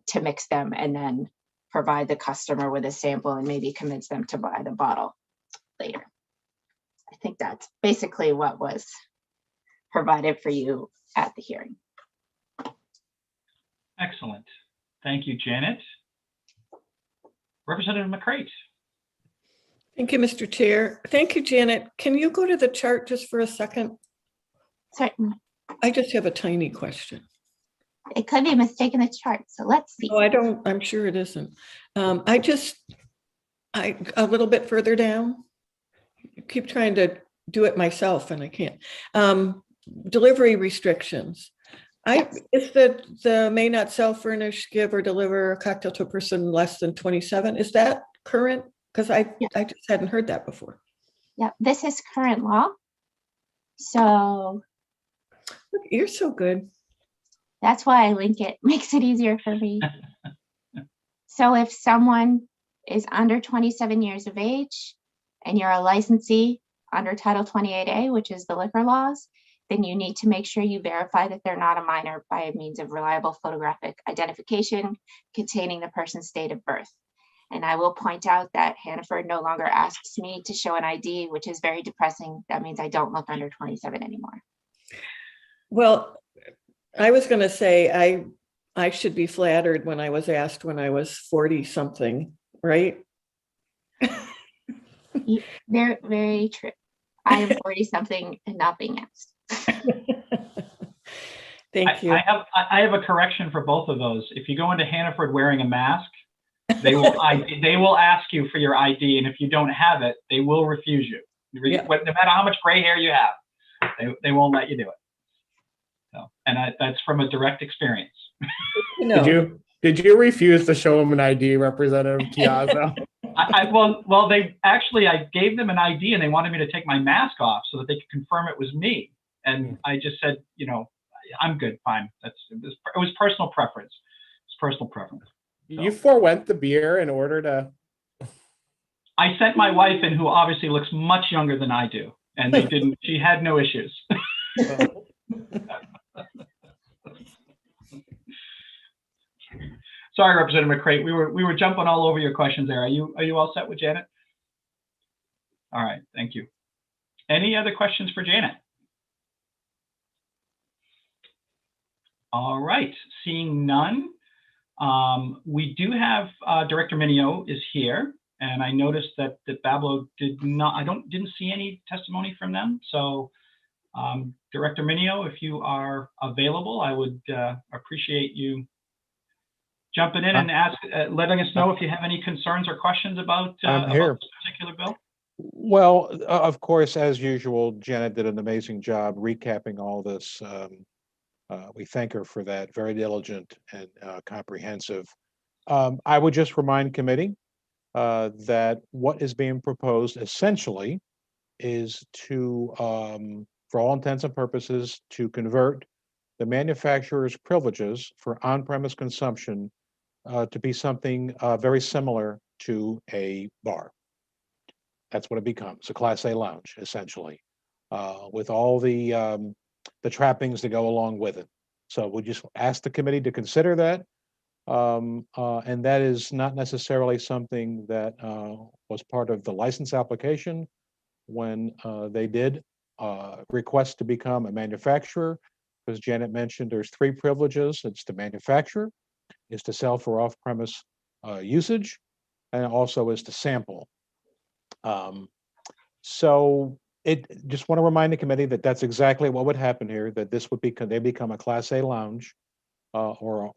to mix them and then provide the customer with a sample and maybe convince them to buy the bottle later. I think that's basically what was provided for you at the hearing. Excellent. Thank you, Janet. Representative McCrate. Thank you, Mr. Chair. Thank you, Janet. Can you go to the chart just for a second? Certainly. I just have a tiny question. It could be a mistake in the chart, so let's see. Oh, I'm sure it isn't. I a little bit further down, I keep trying to do it myself and I can't. Delivery restrictions. If the may not sell, furnish, give, or deliver a cocktail to a person less than 27, is that current? Because I just hadn't heard that before. Yeah, this is current law. So look, you're so good. That's why I link it. Makes it easier for me. So if someone is under 27 years of age and you're a licensee under Title 28A, which is the liquor laws, then you need to make sure you verify that they're not a minor by means of reliable photographic identification containing the person's date of birth. And I will point out that Hannaford no longer asks me to show an ID, which is very depressing. That means I don't look under 27 anymore. Well, I was going to say I should be flattered when I was asked when I was 40 something, right? Very, very true. I am 40 something and not being asked. Thank you. I have a correction for both of those. If you go into Hannaford wearing a mask, they will ask you for your ID, and if you don't have it, they will refuse you. No matter how much gray hair you have, they won't let you do it. So, and that's from a direct experience. Did you refuse to show him an ID, Representative Chiazzo? Well, they actually, I gave them an ID and they wanted me to take my mask off so that they could confirm it was me. And I just said, you know, I'm good, fine. It was personal preference. It's personal preference. You forewent the beer in order to. I sent my wife in, who obviously looks much younger than I do, and they didn't. She had no issues. Sorry, Representative McCrate. We were jumping all over your questions there. Are you all set with Janet? All right, thank you. Any other questions for Janet? All right, seeing none. We do have Director Minio is here, and I noticed that Bablo didn't see any testimony from them. So Director Minio, if you are available, I would appreciate you jumping in and letting us know if you have any concerns or questions about this particular bill. Well, of course, as usual, Janet did an amazing job recapping all this. We thank her for that. Very diligent and comprehensive. I would just remind committee that what is being proposed essentially is to, for all intents and purposes, to convert the manufacturer's privileges for on-premise consumption to be something very similar to a bar. That's what it becomes, a Class A lounge, essentially, with all the trappings that go along with it. So we just ask the committee to consider that. And that is not necessarily something that was part of the license application when they did request to become a manufacturer. As Janet mentioned, there's 3 privileges. It's to manufacture, is to sell for off-premise usage, and also is to sample. So just want to remind the committee that that's exactly what would happen here, that this would they become a Class A lounge or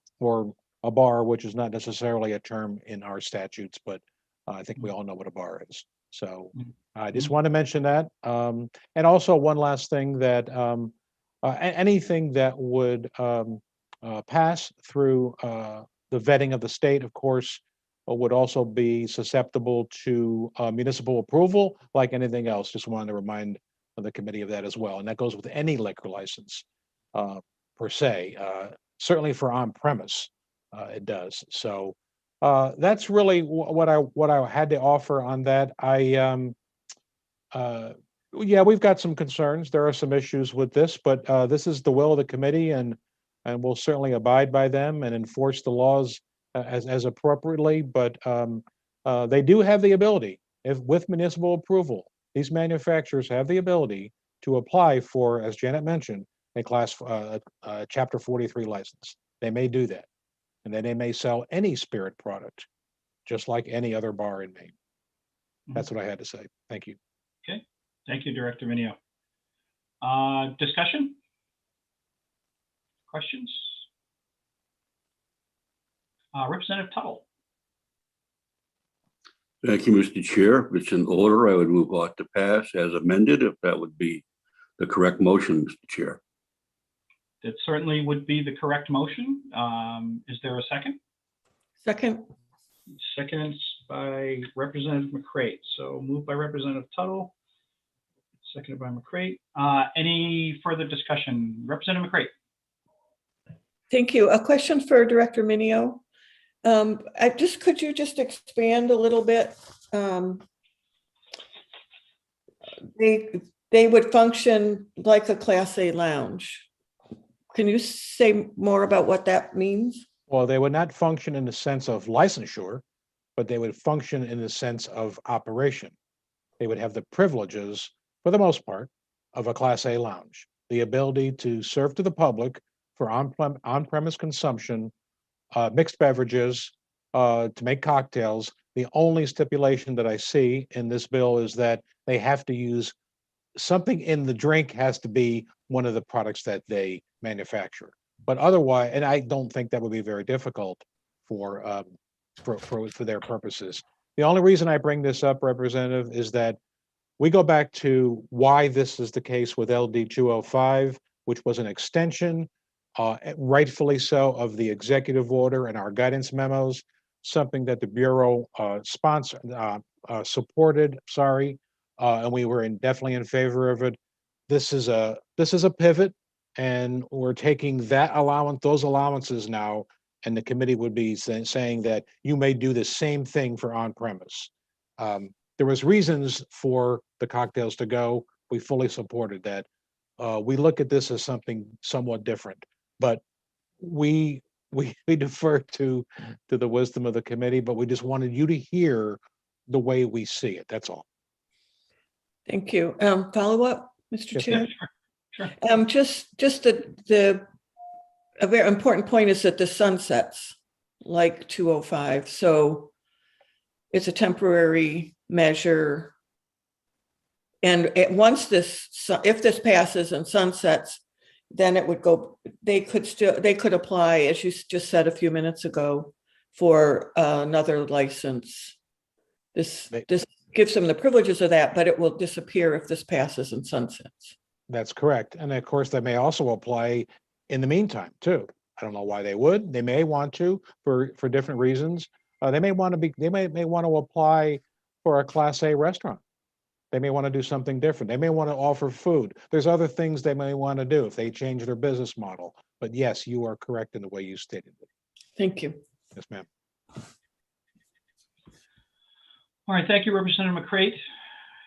a bar, which is not necessarily a term in our statutes, but I think we all know what a bar is. So I just want to mention that. And also one last thing, that anything that would pass through the vetting of the state, of course, would also be susceptible to municipal approval, like anything else. Just wanted to remind the committee of that as well. And that goes with any liquor license per se, certainly for on-premise, it does. So that's really what I had to offer on that. Yeah, we've got some concerns. There are some issues with this, but this is the will of the committee, and we'll certainly abide by them and enforce the laws as appropriately. But they do have the ability, with municipal approval, these manufacturers have the ability to apply for, as Janet mentioned, a Chapter 43 license. They may do that, and then they may sell any spirit product, just like any other bar in Maine. That's what I had to say. Thank you. Okay, thank you, Director Minio. Discussion? Questions? Representative Tuttle. Thank you, Mr. Chair. If it's in order, I would move ought to pass as amended, if that would be the correct motion, Mr. Chair. That certainly would be the correct motion. Is there a second? Second. Seconds by Representative McCrate. So moved by Representative Tuttle, seconded by McCrate. Any further discussion? Representative McCrate. Thank you. A question for Director Minio. Could you just expand a little bit? They would function like a Class A lounge. Can you say more about what that means? Well, they would not function in the sense of licensure, but they would function in the sense of operation. They would have the privileges, for the most part, of a Class A lounge. The ability to serve to the public for on-premise consumption, mixed beverages, to make cocktails. The only stipulation that I see in this bill is that they have to use something in the drink, has to be one of the products that they manufacture. But otherwise, and I don't think that would be very difficult for their purposes. The only reason I bring this up, Representative, is that we go back to why this is the case with LD 205, which was an extension, rightfully so, of the executive order and our guidance memos. something that the Bureau supported, and we were definitely in favor of it. This is a pivot, and we're taking those allowances now, and the committee would be saying that you may do the same thing for on-premise. There was reasons for the cocktails to go. We fully supported that. We look at this as something somewhat different, but we defer to the wisdom of the committee, but we just wanted you to hear the way we see it. That's all. Thank you. Follow up, Mr. Yes, Chair? Sure. Just a very important point is that the sunsets like 205. So it's a temporary measure. And once if this passes and sunsets, then it would go, they could apply, as you just said a few minutes ago, for another license. This gives them the privileges of that, but it will disappear if this passes and sunsets. That's correct. And of course, they may also apply in the meantime too. I don't know why they would. They may want to for different reasons. They may want to apply for a Class A restaurant. They may want to do something different. They may want to offer food. There's other things they may want to do if they change their business model. But yes, you are correct in the way you stated it. Thank you. Yes, ma'am. All right, thank you, Representative McCrate.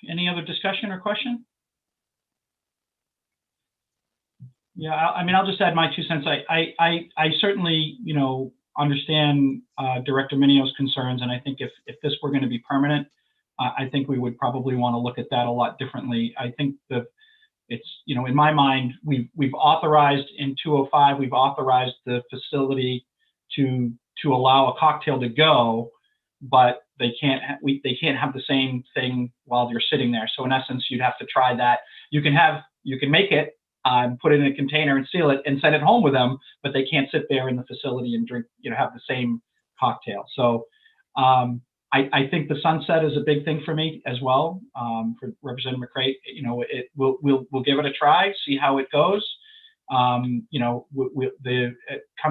Any other discussion or question? Yeah, I mean, I'll just add my 2 cents. I certainly, understand Director Minio's concerns, and I think if this were going to be permanent, I think we would probably want to look at that a lot differently. I think that it's, in my mind, we've authorized in 205, we've authorized the facility to allow a cocktail to go, but they can't have the same thing while you're sitting there. So in essence, you'd have to try that. You can make it, put it in a container and seal it and send it home with them, but they can't sit there in the facility and drink, have the same cocktail. So I think the sunset is a big thing for me as well. For Representative McCrate, we'll give it a try, see how it goes. Come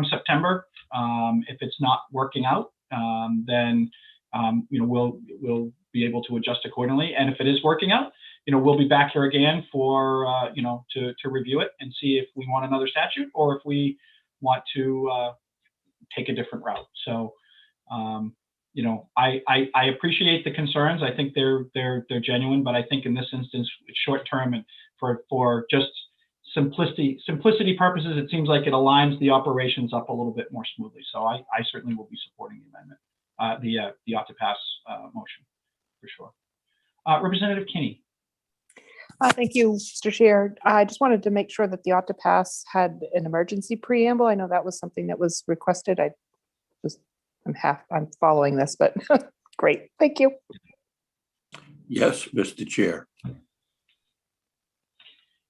September, if it's not working out, then we'll be able to adjust accordingly. And if it is working out, we'll be back here again for to review it and see if we want another statute or if we want to take a different route. So I appreciate the concerns. I think they're genuine, but I think in this instance, it's short term and for just simplicity purposes, it seems like it aligns the operations up a little bit more smoothly. So I certainly will be supporting the amendment, the ought to pass motion for sure. Representative Kinney. Thank you, Mr. Chair. I just wanted to make sure that the ought to pass had an emergency preamble. I know that was something that was requested. I'm following this, but great. Thank you. Yes, Mr. Chair.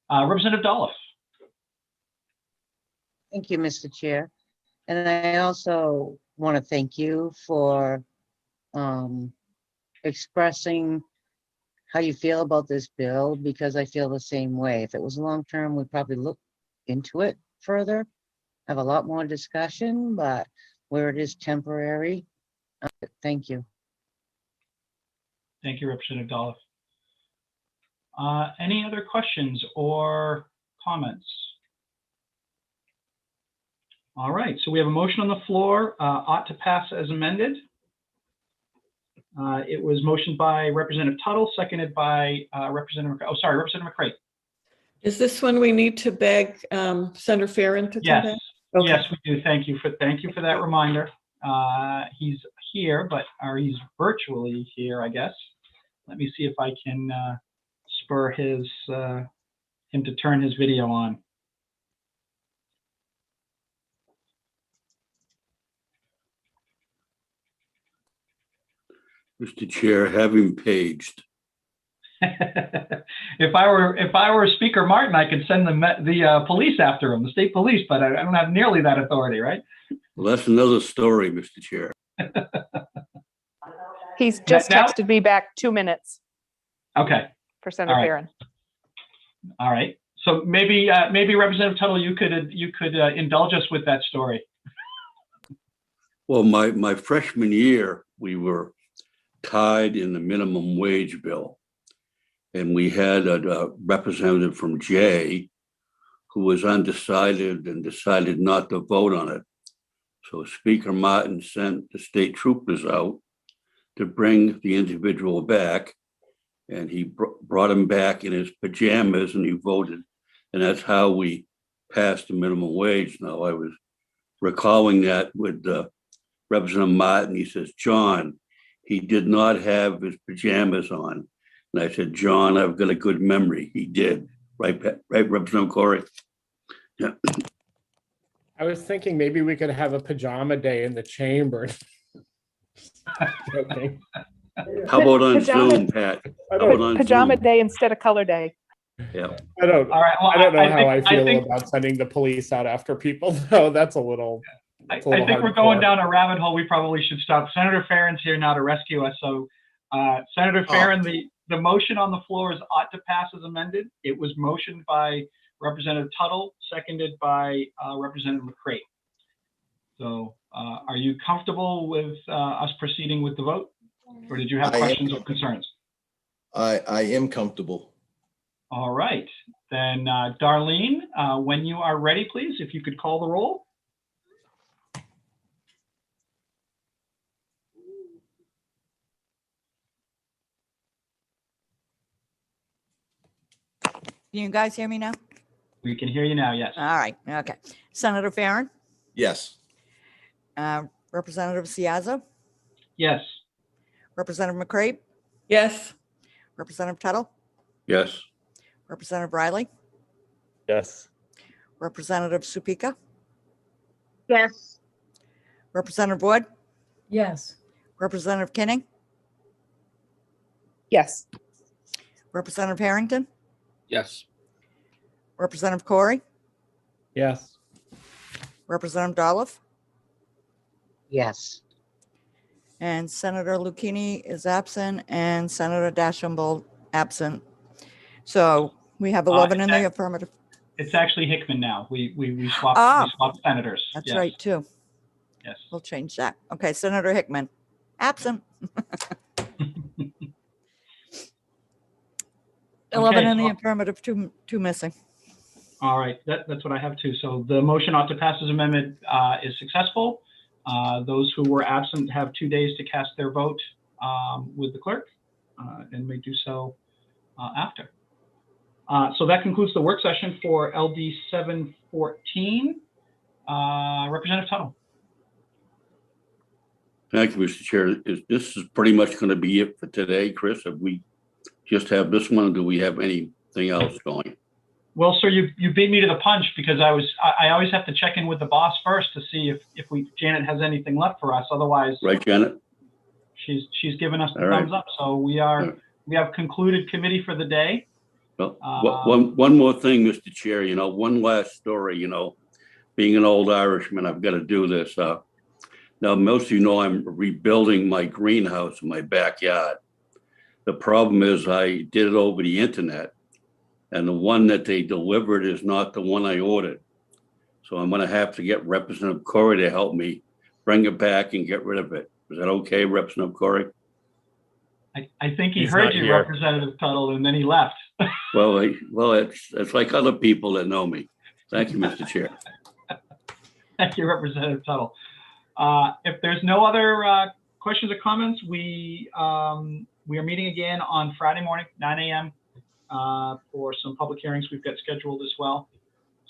Representative Dolph. Thank you, Mr. Chair. And I also want to thank you for expressing how you feel about this bill, because I feel the same way. If it was long-term, we'd probably look into it further, have a lot more discussion, but where it is temporary, thank you. Thank you, Representative Dolph. Any other questions or comments? All right, so we have a motion on the floor, ought to pass as amended. It was motioned by Representative Tuttle, seconded by Representative McCrate. Is this when we need to beg Senator Farron to come back? Okay. Yes, we do. Thank you for that reminder. He's here, or he's virtually here, I guess. Let me see if I can spur him to turn his video on. Mr. Chair, have him paged. If I were Speaker Martin, I could send the police after him, the state police, but I don't have nearly that authority, right? Well, that's another story, Mr. Chair. He's just texted me back 2 minutes. Okay. For Senator Farron. All right. So maybe Representative Tuttle, you could indulge us with that story. Well, my freshman year, we were tied in the minimum wage bill. And we had a representative from Jay who was undecided and decided not to vote on it. So Speaker Martin sent the state troopers out to bring the individual back. And he brought him back in his pajamas and he voted. And that's how we passed the minimum wage. Now, I was recalling that with Representative Martin. He says, John, he did not have his pajamas on. And I said, John, I've got a good memory. He did. Right, Representative Corey? Yeah. I was thinking maybe we could have a pajama day in the chamber. Joking. How about on Pajama- Zoom, Pat? How about on Pajama Zoom? day instead of color day. Yeah. I don't. All right. Well, I don't know how think- I feel think- about sending the police out after people. Though that's a little. I think we're going down a rabbit hole. We probably should stop. Senator Farron's here now to rescue us. So, Senator Farron, the motion on the floor is ought to pass as amended. It was motioned by Representative Tuttle, seconded by Representative McCray. So, are you comfortable with us proceeding with the vote, or did you have questions or concerns? I am comfortable. All right, then, Darlene, when you are ready, please, if you could call the roll. Can you guys hear me now? We can hear you now, yes. All right, okay. Senator Farron, Yes. Representative Ciazza, Yes. Representative McCrae, Yes. Representative Tuttle, Yes. Representative Riley, Yes. Representative Supika, Yes. Representative Wood, Yes. Representative Kinning, Yes. Representative Harrington, Yes. Representative Corey, Yes. Representative Dolph, Yes. and Senator Lucchini is absent and Senator Dashenbold absent. So we have 11 in the affirmative. It's actually Hickman now. We swapped, Ah. senators. That's Yes. right, too. Yes. We'll change that. Okay, Senator Hickman, absent. 11 in the so- affirmative, two missing. All right, that's what I have too. So the motion ought to pass as amendment is successful. Those who were absent have 2 days to cast their vote with the clerk and may do so after. So that concludes the work session for LD 714. Representative Tuttle. Thank you, Mr. Chair. This is pretty much going to be it for today, Chris. If we just have this one, do we have anything else going? Well, sir, you beat me to the punch because I always have to check in with the boss first to see if Janet has anything left for us. Otherwise, Right, Janet? she's given us the All right. thumbs up. So we have concluded committee for the day. Well, one more thing, Mr. Chair, one last story, being an old Irishman, I've got to do this. Now, most of you know I'm rebuilding my greenhouse in my backyard. The problem is I did it over the internet, and the one that they delivered is not the one I ordered. So I'm going to have to get Representative Corey to help me bring it back and get rid of it. Is that okay, Representative Corey? I think he He's heard not you, here. Representative Tuttle, and then he left. Well, it's like other people that know me. Thank you, Mr. Chair. Thank you, Representative Tuttle. If there's no other questions or comments, we are meeting again on Friday morning, 9 a.m. For some public hearings we've got scheduled as well.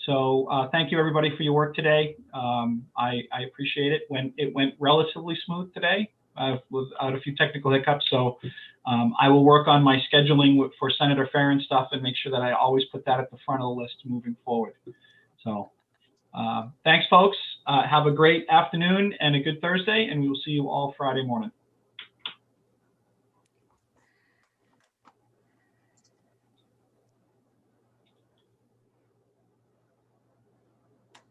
So thank you, everybody, for your work today. I appreciate it. It went relatively smooth today without a few technical hiccups. So I will work on my scheduling for Senator Farron stuff and make sure that I always put that at the front of the list moving forward. So thanks, folks. Have a great afternoon and a good Thursday, and we will see you all Friday morning.